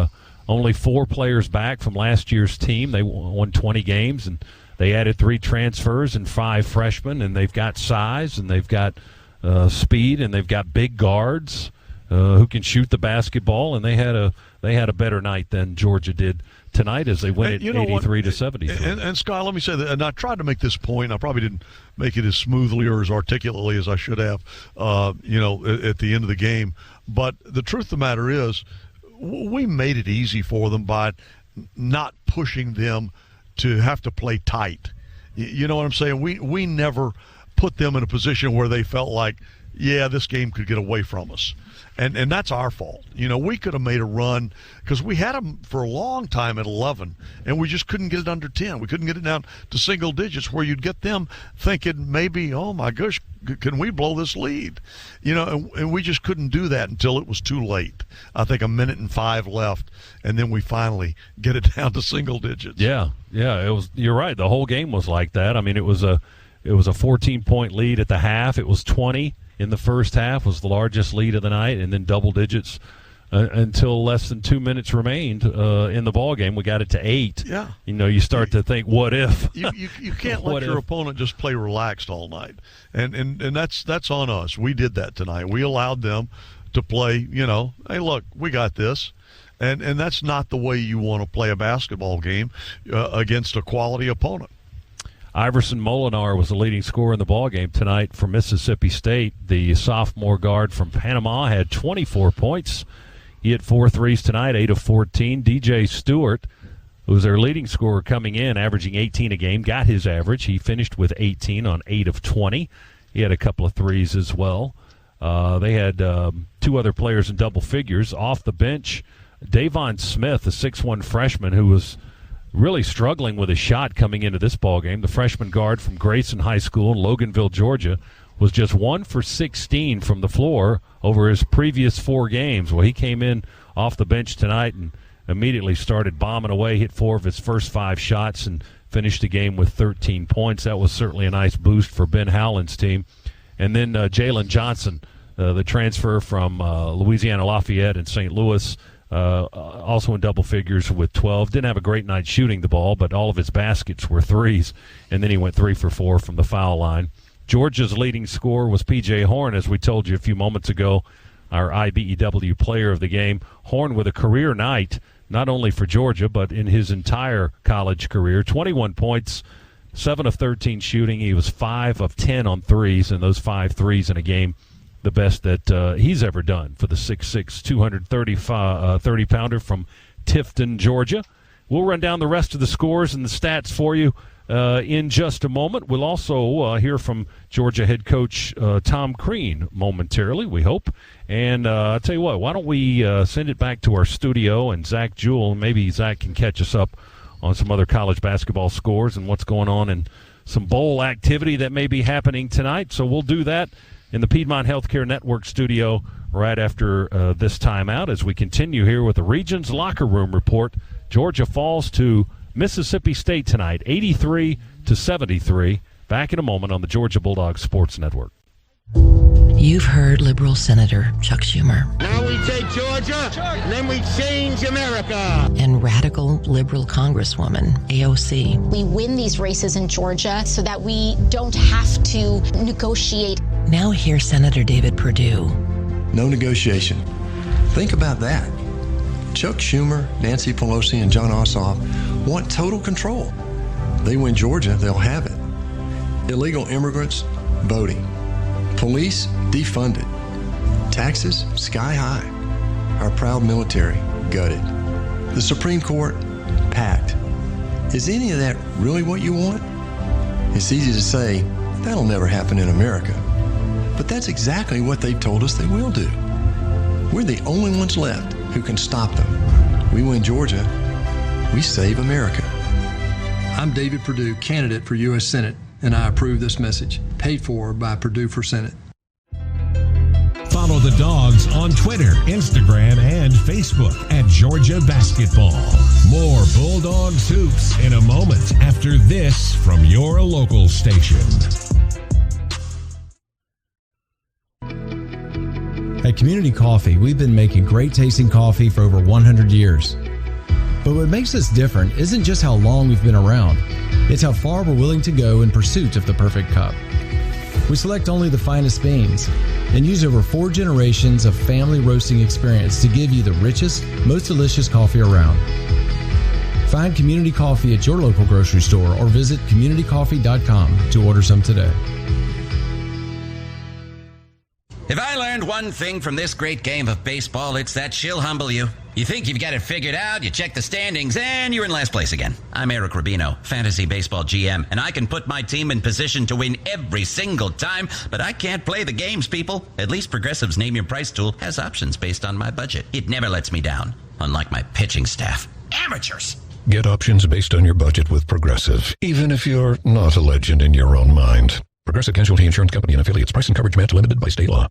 only 4 players back from last year's team. They won 20 games, and they added 3 transfers and 5 freshmen, and they've got size, and they've got speed, and they've got big guards who can shoot the basketball, and they had a better night than Georgia did tonight as they win it 83-73. And Scott, let me say that, and I tried to make this point. I probably didn't make it as smoothly or as articulately as I should have, at the end of the game. But the truth of the matter is, we made it easy for them by not pushing them to have to play tight. You know what I'm saying? We never put them in a position where they felt like, yeah, this game could get away from us. And that's our fault. We could have made a run because we had them for a long time at 11, and we just couldn't get it under 10. We couldn't get it down to single digits where you'd get them thinking maybe, oh, my gosh, can we blow this lead? And we just couldn't do that until it was too late. I think 1 minute and 5 left, and then we finally get it down to single digits. Yeah, it was. You're right. The whole game was like that. It was a 14-point lead at the half. It was 20. In the first half was the largest lead of the night, and then double digits until less than 2 minutes remained in the ball game. We got it to 8. Yeah, you start to think, what if? You can't let your opponent just play relaxed all night, and that's on us. We did that tonight. We allowed them to play. Hey, look, we got this, and that's not the way you want to play a basketball game against a quality opponent. Iverson Molinar was the leading scorer in the ballgame tonight for Mississippi State. The sophomore guard from Panama had 24 points. He hit 4 threes tonight, 8 of 14. DJ Stewart, who was their leading scorer coming in, averaging 18 a game, got his average. He finished with 18 on 8 of 20. He had a couple of threes as well. They had 2 other players in double figures. Off the bench, Davon Smith, a 6'1 freshman who was really struggling with a shot coming into this ballgame. The freshman guard from Grayson High School in Loganville, Georgia, was just 1 for 16 from the floor over his previous 4 games. Well, he came in off the bench tonight and immediately started bombing away, hit 4 of his first 5 shots, and finished the game with 13 points. That was certainly a nice boost for Ben Howland's team. And then Jalen Johnson, the transfer from Louisiana Lafayette and St. Louis, also in double figures with 12. Didn't have a great night shooting the ball, but all of his baskets were threes, and then he went 3 for 4 from the foul line. Georgia's leading scorer was P.J. Horn, as we told you a few moments ago, our IBEW player of the game. Horn with a career night, not only for Georgia, but in his entire college career. 21 points, 7 of 13 shooting. He was 5 of 10 on threes, and those 5 threes in a game, the best that he's ever done for the 6'6", 230-pounder from Tifton, Georgia. We'll run down the rest of the scores and the stats for you in just a moment. We'll also hear from Georgia head coach Tom Crean momentarily, we hope. And I'll tell you what, why don't we send it back to our studio and Zach Jewell, maybe Zach can catch us up on some other college basketball scores and what's going on in some bowl activity that may be happening tonight. So we'll do that in the Piedmont Healthcare Network studio right after this timeout as we continue here with the Regions Locker Room Report. Georgia falls to Mississippi State tonight, 83-73. Back in a moment on the Georgia Bulldogs Sports Network. You've heard liberal Senator Chuck Schumer. Now we take Georgia, then we change America. And radical liberal Congresswoman AOC. We win these races in Georgia so that we don't have to negotiate. Now hear Senator David Perdue. No negotiation. Think about that. Chuck Schumer, Nancy Pelosi, and John Ossoff want total control. They win Georgia, they'll have it. Illegal immigrants, voting. Police, defunded. Taxes, sky high. Our proud military, gutted. The Supreme Court, packed. Is any of that really what you want? It's easy to say, that'll never happen in America. But that's exactly what they've told us they will do. We're the only ones left who can stop them. We win Georgia, we save America. I'm David Perdue, candidate for U.S. Senate, and I approve this message, paid for by Purdue for Senate. Follow the Dogs on Twitter, Instagram, and Facebook at Georgia Basketball. More Bulldogs hoops in a moment after this from your local station. At Community Coffee, we've been making great tasting coffee for over 100 years. But what makes us different isn't just how long we've been around, it's how far we're willing to go in pursuit of the perfect cup. We select only the finest beans and use over 4 generations of family roasting experience to give you the richest, most delicious coffee around. Find Community Coffee at your local grocery store or visit communitycoffee.com to order some today. If I learned one thing from this great game of baseball, it's that she'll humble you. You think you've got it figured out, you check the standings, and you're in last place again. I'm Eric Rubino, Fantasy Baseball GM, and I can put my team in position to win every single time, but I can't play the games, people. At least Progressive's Name Your Price tool has options based on my budget. It never lets me down, unlike my pitching staff. Amateurs! Get options based on your budget with Progressive, even if you're not a legend in your own mind. Progressive Casualty Insurance Company and affiliates. Price and coverage match limited by state law.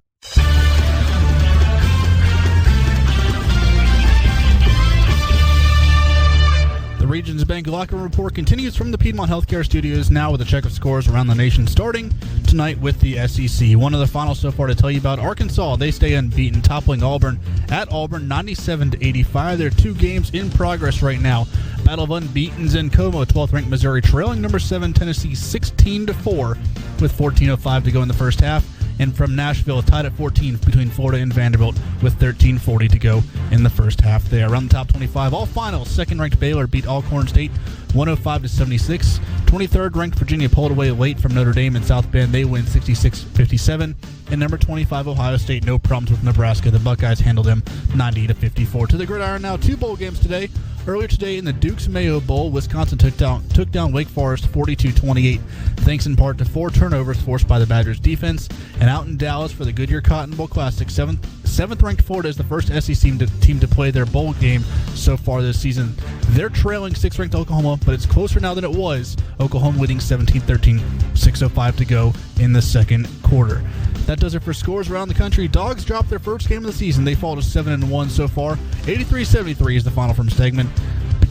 The Regions Bank Locker Room Report continues from the Piedmont Healthcare Studios now with a check of scores around the nation, starting tonight with the SEC. One of the finals so far to tell you about: Arkansas. They stay unbeaten, toppling Auburn at Auburn 97-85. There are 2 games in progress right now. Battle of unbeatens in Como, 12th-ranked Missouri trailing number 7 Tennessee 16-4 with 14:05 to go in the first half. And from Nashville, tied at 14 between Florida and Vanderbilt with 13:40 to go in the first half there. Around the top 25, all finals. Second-ranked Baylor beat Alcorn State 105-76. 23rd-ranked Virginia pulled away late from Notre Dame in South Bend. They win 66-57. And number 25, Ohio State, no problems with Nebraska. The Buckeyes handled them 90-54. To the gridiron now, 2 bowl games today. Earlier today in the Duke's Mayo Bowl, Wisconsin took down Wake Forest 42-28, thanks in part to 4 turnovers forced by the Badgers defense. And out in Dallas for the Goodyear Cotton Bowl Classic, 7th-ranked Florida is the first SEC team to play their bowl game so far this season. They're trailing 6th-ranked Oklahoma, but it's closer now than it was. Oklahoma leading 17-13, 6:05 to go in the second quarter. That does it for scores around the country. Dogs dropped their first game of the season. They fall to 7-1 so far. 83-73 is the final from Stegman.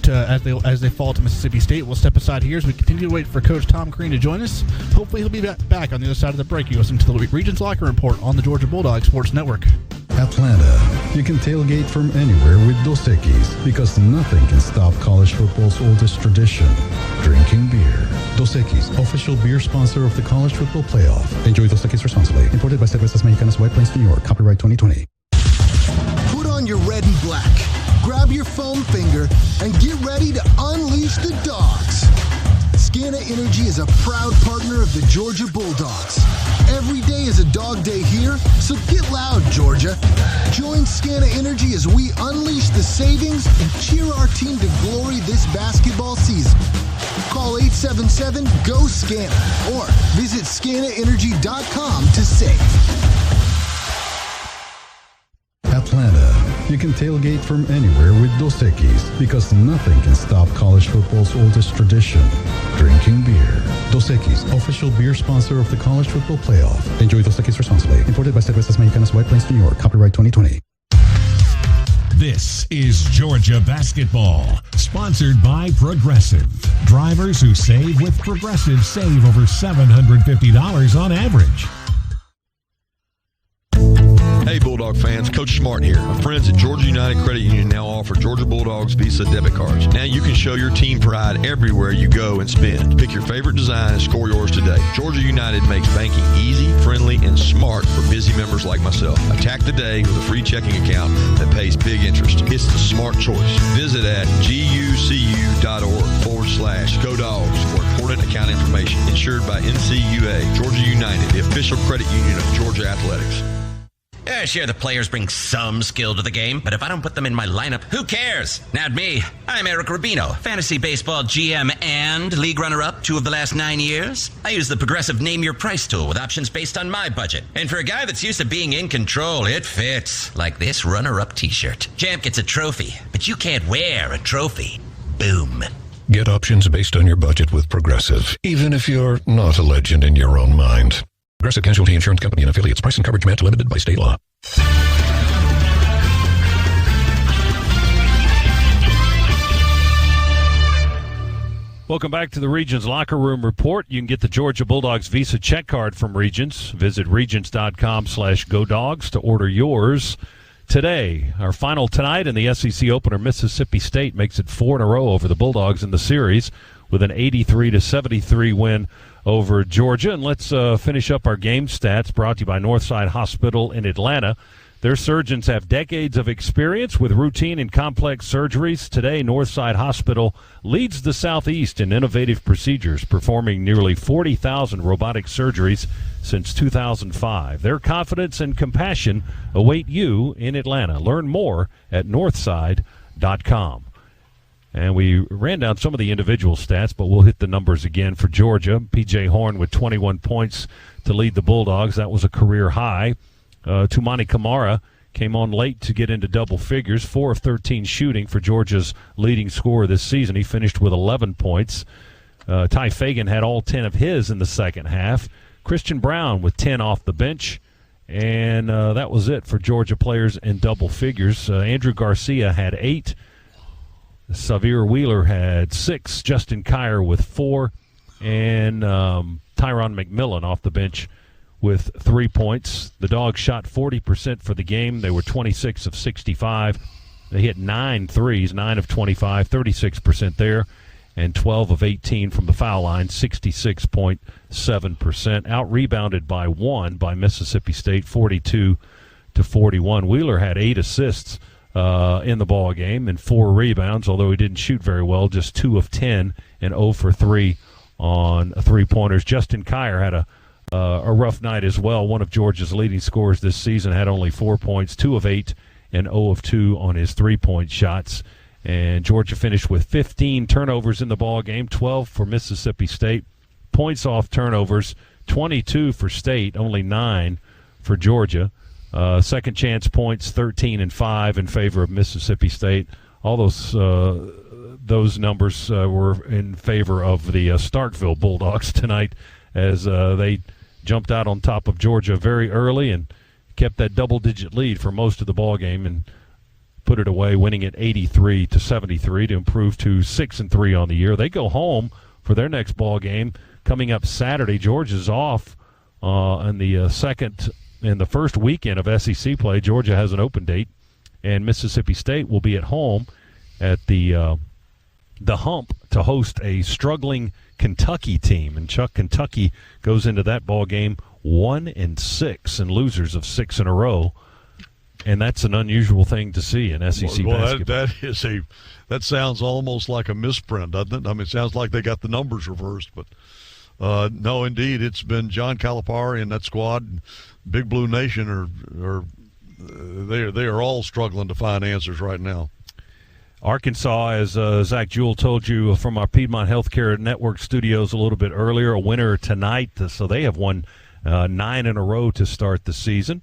As they fall to Mississippi State, we'll step aside here as we continue to wait for Coach Tom Crean to join us. Hopefully he'll be back on the other side of the break. You're listening to the Regions Locker Report on the Georgia Bulldogs Sports Network. Atlanta. You can tailgate from anywhere with Dos Equis because nothing can stop college football's oldest tradition, drinking beer. Dos Equis, official beer sponsor of the College Football Playoff. Enjoy Dos Equis responsibly. Imported by Cervezas Mexicanas, White Plains, New York. Copyright 2020. Put on your red and black. Grab your foam finger and get ready to unleash the dogs. Scana Energy is a proud partner of the Georgia Bulldogs. Every day is a dog day here, so get loud, Georgia. Join Scana Energy as we unleash the savings and cheer our team to glory this basketball season. Call 877-GO-SCANA or visit scanaenergy.com to save. Atlanta. You can tailgate from anywhere with Dos Equis because nothing can stop college football's oldest tradition, drinking beer. Dos Equis, official beer sponsor of the College Football Playoff. Enjoy Dos Equis responsibly. Imported by Cervezas Mexicanas, White Plains, New York. Copyright 2020. This is Georgia Basketball, sponsored by Progressive. Drivers who save with Progressive save over $750 on average. Hey Bulldog fans, Coach Smart here. My friends at Georgia United Credit Union now offer Georgia Bulldogs Visa debit cards. Now you can show your team pride everywhere you go and spend. Pick your favorite design and score yours today. Georgia United makes banking easy, friendly, and smart for busy members like myself. Attack the day with a free checking account that pays big interest. It's the smart choice. Visit at gucu.org/Go Dogs for important account information. Insured by NCUA. Georgia United, the official credit union of Georgia Athletics. Yeah, sure, the players bring some skill to the game, but if I don't put them in my lineup, who cares? Not me. I'm Eric Rubino, fantasy baseball GM and league runner-up 2 of the last 9 years. I use the Progressive Name Your Price tool with options based on my budget. And for a guy that's used to being in control, it fits. Like this runner-up t-shirt. Champ gets a trophy, but you can't wear a trophy. Boom. Get options based on your budget with Progressive, even if you're not a legend in your own mind. Progressive Casualty Insurance Company and affiliates. Price and coverage match limited by state law. Welcome back to the Regions Locker Room Report. You can get the Georgia Bulldogs Visa check card from Regions. Visit regions.com/Go Dogs to order yours today. Our final tonight in the SEC opener, Mississippi State makes it 4 in a row over the Bulldogs in the series with an 83-73 win over Georgia. And let's finish up our game stats brought to you by Northside Hospital in Atlanta. Their surgeons have decades of experience with routine and complex surgeries. Today, Northside Hospital leads the Southeast in innovative procedures, performing nearly 40,000 robotic surgeries since 2005. Their confidence and compassion await you in Atlanta. Learn more at northside.com. And we ran down some of the individual stats, but we'll hit the numbers again for Georgia. P.J. Horn with 21 points to lead the Bulldogs. That was a career high. Tumani Kamara came on late to get into double figures, 4 of 13 shooting for Georgia's leading scorer this season. He finished with 11 points. Ty Fagan had all 10 of his in the second half. Christian Brown with 10 off the bench. And that was it for Georgia players in double figures. Andrew Garcia had 8. Xavier Wheeler had 6, Justin Kier with 4, and Tyron McMillan off the bench with 3 points. The Dogs shot 40% for the game. They were 26 of 65. They hit 9 threes, 9 of 25, 36% there, and 12 of 18 from the foul line, 66.7%. Out-rebounded by 1 by Mississippi State, 42-41. Wheeler had 8 assists in the ball game and 4 rebounds, although he didn't shoot very well, just 2 of 10 and 0 for 3 on three-pointers. Justin Kier had a rough night as well. One of Georgia's leading scorers this season had only 4 points, 2 of 8 and 0 of 2 on his three-point shots. And Georgia finished with 15 turnovers in the ball game, 12 for Mississippi State. Points off turnovers, 22 for State, only 9 for Georgia. Second chance points, 13 and 5 in favor of Mississippi State. All those numbers were in favor of the Starkville Bulldogs tonight, as they jumped out on top of Georgia very early and kept that double-digit lead for most of the ball game and put it away, winning it 83-73 to improve to 6-3 on the year. They go home for their next ball game coming up Saturday. Georgia's off on the second. In the first weekend of SEC play, Georgia has an open date, and Mississippi State will be at home at the Hump to host a struggling Kentucky team. And Chuck, Kentucky goes into that ball game 1-6 and losers of 6 in a row, and that's an unusual thing to see in SEC basketball. That sounds almost like a misprint, doesn't it? I mean, it sounds like they got the numbers reversed, but no, indeed, it's been John Calipari and that squad. Big Blue Nation they are all struggling to find answers right now. Arkansas, as Zach Jewell told you from our Piedmont Healthcare Network studios a little bit earlier, a winner tonight, so they have won 9 in a row to start the season.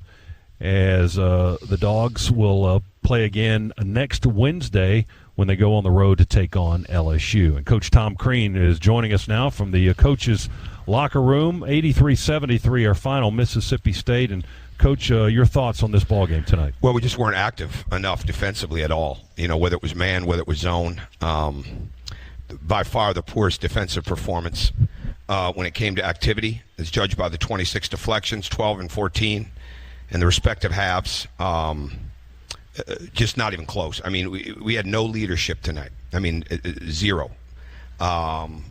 as the Dogs will play again next Wednesday when they go on the road to take on LSU. And Coach Tom Crean is joining us now from the coaches' locker room. 83-73, our final, Mississippi State. And Coach, your thoughts on this ball game tonight? Well, we just weren't active enough defensively at all. Whether it was man, whether it was zone. By far the poorest defensive performance when it came to activity, as judged by the 26 deflections, 12 and 14, in the respective halves. Just not even close. I mean, we had no leadership tonight. I mean, zero.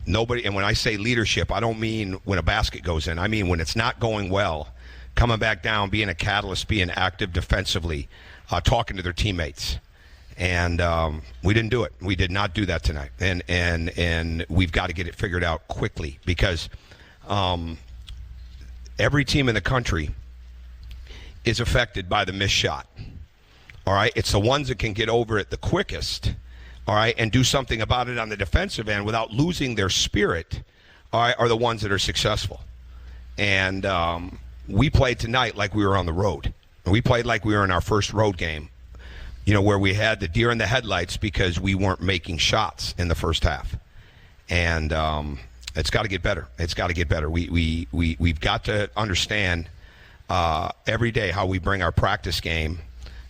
Nobody. And when I say leadership, I don't mean when a basket goes in. I mean when it's not going well, coming back down, being a catalyst, being active defensively, talking to their teammates. And we didn't do it. We did not do that tonight. And we've got to get it figured out quickly, because every team in the country is affected by the missed shot. All right? It's the ones that can get over it the quickest, all right, and do something about it on the defensive end without losing their spirit, all right, are the ones that are successful. And we played tonight like we were on the road. We played like we were in our first road game, where we had the deer in the headlights because we weren't making shots in the first half. And it's got to get better. It's got to get better. We've got to understand every day how we bring our practice game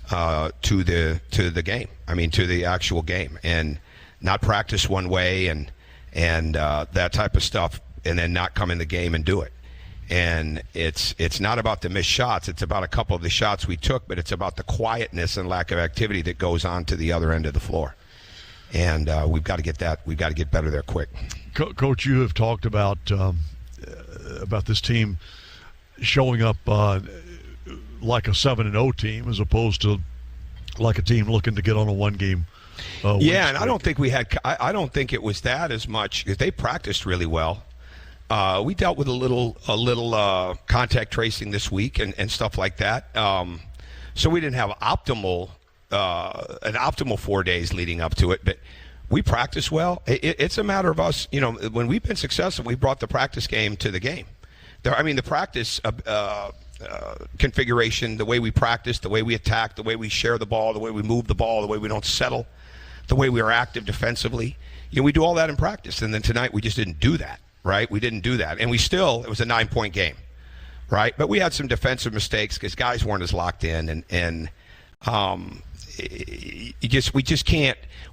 to the game. I mean, to the actual game, and not practice one way and that type of stuff, and then not come in the game and do it. And it's not about the missed shots. It's about a couple of the shots we took, but it's about the quietness and lack of activity that goes on to the other end of the floor. And we've got to get that. We've got to get better there quick. Coach, you have talked about this team showing up like a 7-0 team as opposed to like a team looking to get on a one-game. Yeah, and I don't think we had. I don't think it was that as much, because they practiced really well. We dealt with a little contact tracing this week and stuff like that. So we didn't have an optimal 4 days leading up to it, but we practiced well. It's a matter of us, when we've been successful, we brought the practice game to the game. The practice configuration, the way we practice, the way we attack, the way we share the ball, the way we move the ball, the way we don't settle, the way we are active defensively. We do all that in practice, and then tonight we just didn't do that. Right? We didn't do that. And it was a 9-point game, right? But we had some defensive mistakes because guys weren't as locked in, and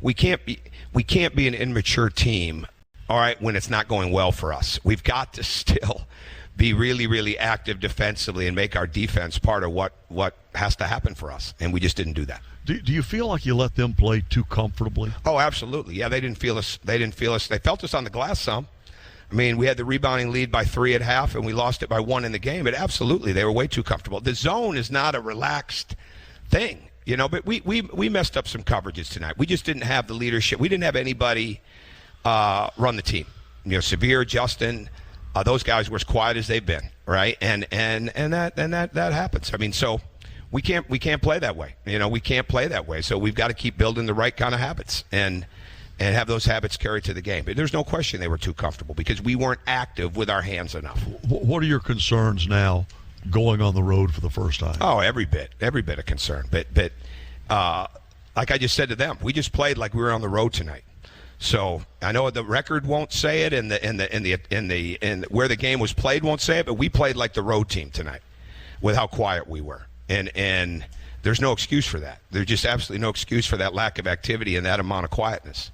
we can't be an immature team, all right, when it's not going well for us. We've got to still be really, really active defensively and make our defense part of what has to happen for us. And we just didn't do that. Do you feel like you let them play too comfortably? Oh, absolutely. Yeah, they didn't feel us. They felt us on the glass some. I mean, we had the rebounding lead by 3 at half, and we lost it by 1 in the game. But absolutely, they were way too comfortable. The zone is not a relaxed thing, But we messed up some coverages tonight. We just didn't have the leadership. We didn't have anybody run the team. Severe, Justin, those guys were as quiet as they've been, right? And that happens. I mean, so we can't play that way. We can't play that way. So we've got to keep building the right kind of habits and have those habits carried to the game. But there's no question they were too comfortable because we weren't active with our hands enough. What are your concerns now going on the road for the first time? Oh, every bit of concern. But like I just said to them, we just played like we were on the road tonight. So I know the record won't say it, and where the game was played won't say it, but we played like the road team tonight with how quiet we were. And there's no excuse for that. There's just absolutely no excuse for that lack of activity and that amount of quietness.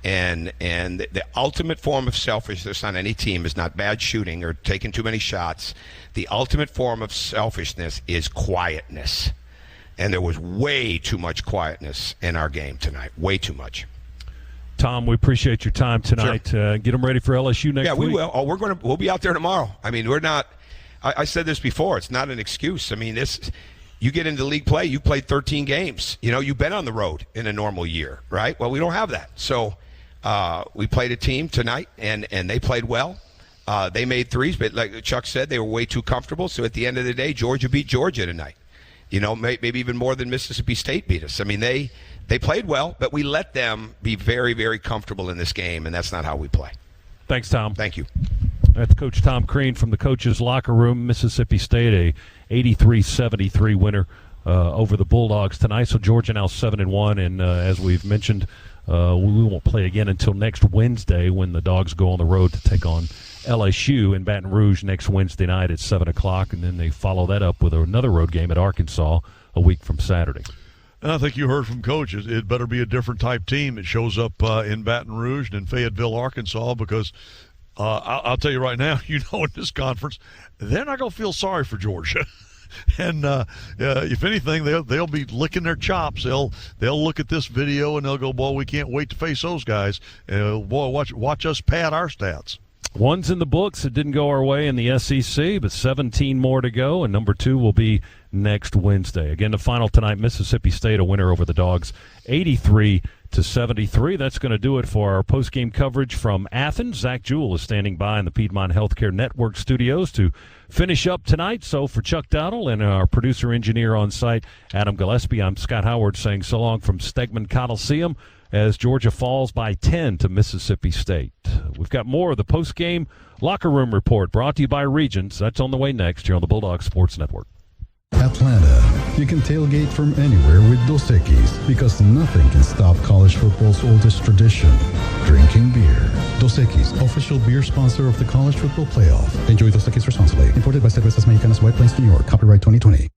And the ultimate form of selfishness on any team is not bad shooting or taking too many shots. The ultimate form of selfishness is quietness. And there was way too much quietness in our game tonight. Way too much. Tom, we appreciate your time tonight. Sure. Get them ready for LSU next week. Yeah, we will. Oh, we'll be out there tomorrow. I mean, we're not. I said this before. It's not an excuse. I mean, this. You get into league play. You played 13 games. You've been on the road in a normal year, right? Well, we don't have that. So we played a team tonight, and they played well. They made threes, but like Chuck said, they were way too comfortable. So at the end of the day, Georgia beat Georgia tonight. Maybe even more than Mississippi State beat us. I mean, they played well, but we let them be very, very comfortable in this game, and that's not how we play. Thanks, Tom. Thank you. That's Coach Tom Crean from the coach's locker room. Mississippi State, a 83-73 winner over the Bulldogs tonight. So Georgia now 7-1, and as we've mentioned, we won't play again until next Wednesday when the Dogs go on the road to take on LSU in Baton Rouge next Wednesday night at 7 o'clock, and then they follow that up with another road game at Arkansas a week from Saturday. And I think you heard from coaches, it better be a different type team that shows up in Baton Rouge and in Fayetteville, Arkansas, because I'll tell you right now, in this conference, they're not going to feel sorry for Georgia. And if anything, they'll be licking their chops. They'll look at this video and they'll go, boy, we can't wait to face those guys. Boy, watch us pad our stats. One's in the books. It didn't go our way in the SEC, but 17 more to go, and number 2 will be next Wednesday. Again, the final tonight, Mississippi State, a winner over the Dogs, 83-73. That's going to do it for our post-game coverage from Athens. Zach Jewell is standing by in the Piedmont Healthcare Network studios to finish up tonight. So for Chuck Dowdle and our producer-engineer on site, Adam Gillespie, I'm Scott Howard saying so long from Stegman Coliseum as Georgia falls by 10 to Mississippi State. We've got more of the post-game locker room report brought to you by Regions. That's on the way next here on the Bulldogs Sports Network. Atlanta. You can tailgate from anywhere with Dos Equis because nothing can stop college football's oldest tradition, drinking beer. Dos Equis, official beer sponsor of the College Football Playoff. Enjoy Dos Equis responsibly. Imported by Cervezas Mexicanas, White Plains, New York. Copyright 2020.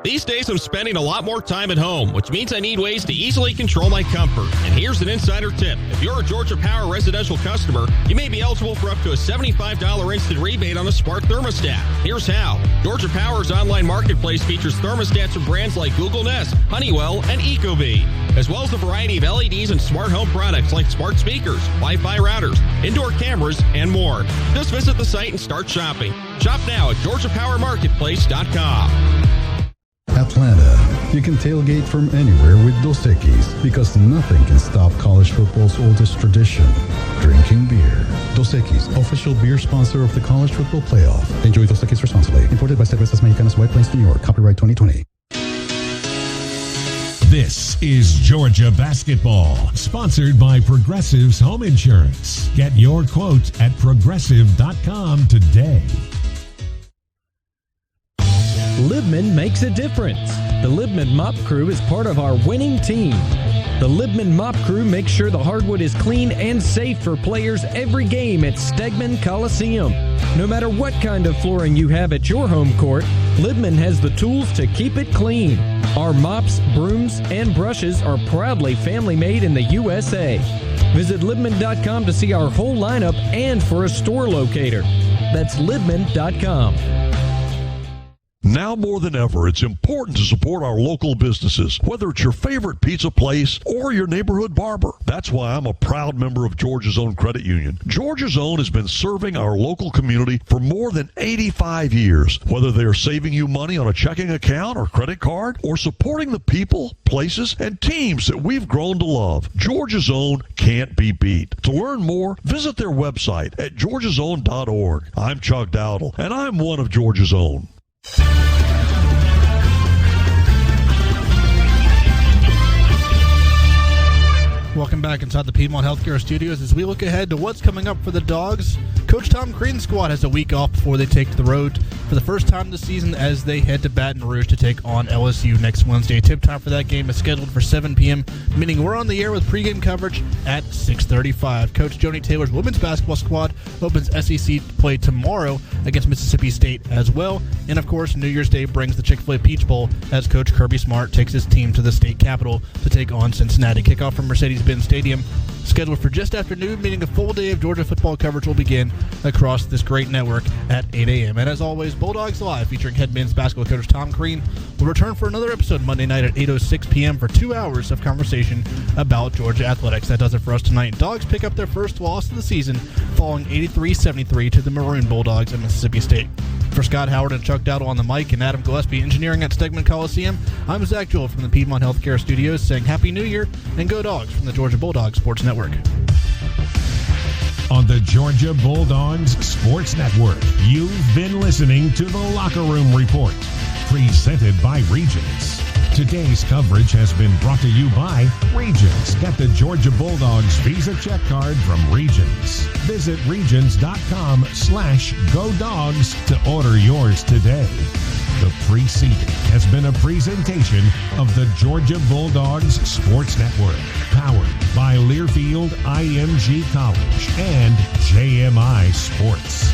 These days I'm spending a lot more time at home, which means I need ways to easily control my comfort. And here's an insider tip. If you're a Georgia Power residential customer, you may be eligible for up to a $75 instant rebate on a smart thermostat. Here's how. Georgia Power's online marketplace features thermostats from brands like Google Nest, Honeywell, and Ecobee, as well as a variety of LEDs and smart home products like smart speakers, Wi-Fi routers, indoor cameras, and more. Just visit the site and start shopping. Shop now at GeorgiaPowerMarketplace.com. Atlanta. You can tailgate from anywhere with Dos Equis because nothing can stop college football's oldest tradition, drinking beer. Dos Equis, official beer sponsor of the College Football Playoff. Enjoy Dos Equis responsibly. Imported by Cervezas Mexicanas, White Plains, New York. Copyright 2020. This is Georgia Basketball, sponsored by Progressive's Home Insurance. Get your quote at progressive.com today. Libman makes a difference. The Libman Mop Crew is part of our winning team. The Libman Mop Crew makes sure the hardwood is clean and safe for players every game at Stegman Coliseum. No matter what kind of flooring you have at your home court, Libman has the tools to keep it clean. Our mops, brooms, and brushes are proudly family-made in the USA. Visit Libman.com to see our whole lineup and for a store locator. That's Libman.com. Now more than ever, it's important to support our local businesses, whether it's your favorite pizza place or your neighborhood barber. That's why I'm a proud member of Georgia's Own Credit Union. Georgia's Own has been serving our local community for more than 85 years. Whether they're saving you money on a checking account or credit card, or supporting the people, places, and teams that we've grown to love, Georgia's Own can't be beat. To learn more, visit their website at georgiasown.org. I'm Chuck Dowdle, and I'm one of Georgia's Own. Welcome back inside the Piedmont Healthcare Studios as we look ahead to what's coming up for the Dogs. Coach Tom Crean's squad has a week off before they take to the road for the first time this season as they head to Baton Rouge to take on LSU next Wednesday. Tip time for that game is scheduled for 7 p.m., meaning we're on the air with pregame coverage at 6:35. Coach Joni Taylor's women's basketball squad opens SEC play tomorrow against Mississippi State as well. And, of course, New Year's Day brings the Chick-fil-A Peach Bowl as Coach Kirby Smart takes his team to the state capitol to take on Cincinnati. Kickoff from Mercedes-Benz Stadium, scheduled for just after noon, meaning a full day of Georgia football coverage will begin across this great network at 8 a.m. And as always, Bulldogs Live, featuring head men's basketball coach Tom Crean, will return for another episode Monday night at 8:06 p.m. for 2 hours of conversation about Georgia athletics. That does it for us tonight. Dogs pick up their first loss of the season, falling 83-73 to the Maroon Bulldogs at Mississippi State. For Scott Howard and Chuck Dowdle on the mic and Adam Gillespie engineering at Stegman Coliseum, I'm Zach Jewell from the Piedmont Healthcare Studios saying Happy New Year and go Dogs from the Georgia Bulldogs Sports Network. On the Georgia Bulldogs Sports Network, you've been listening to the Locker Room Report, presented by Regions. Today's coverage has been brought to you by Regions. Get the Georgia Bulldogs Visa check card from Regions. Visit regions.com/GoDogs to order yours today. The preceding has been a presentation of the Georgia Bulldogs Sports Network, powered by Learfield IMG College and JMI Sports.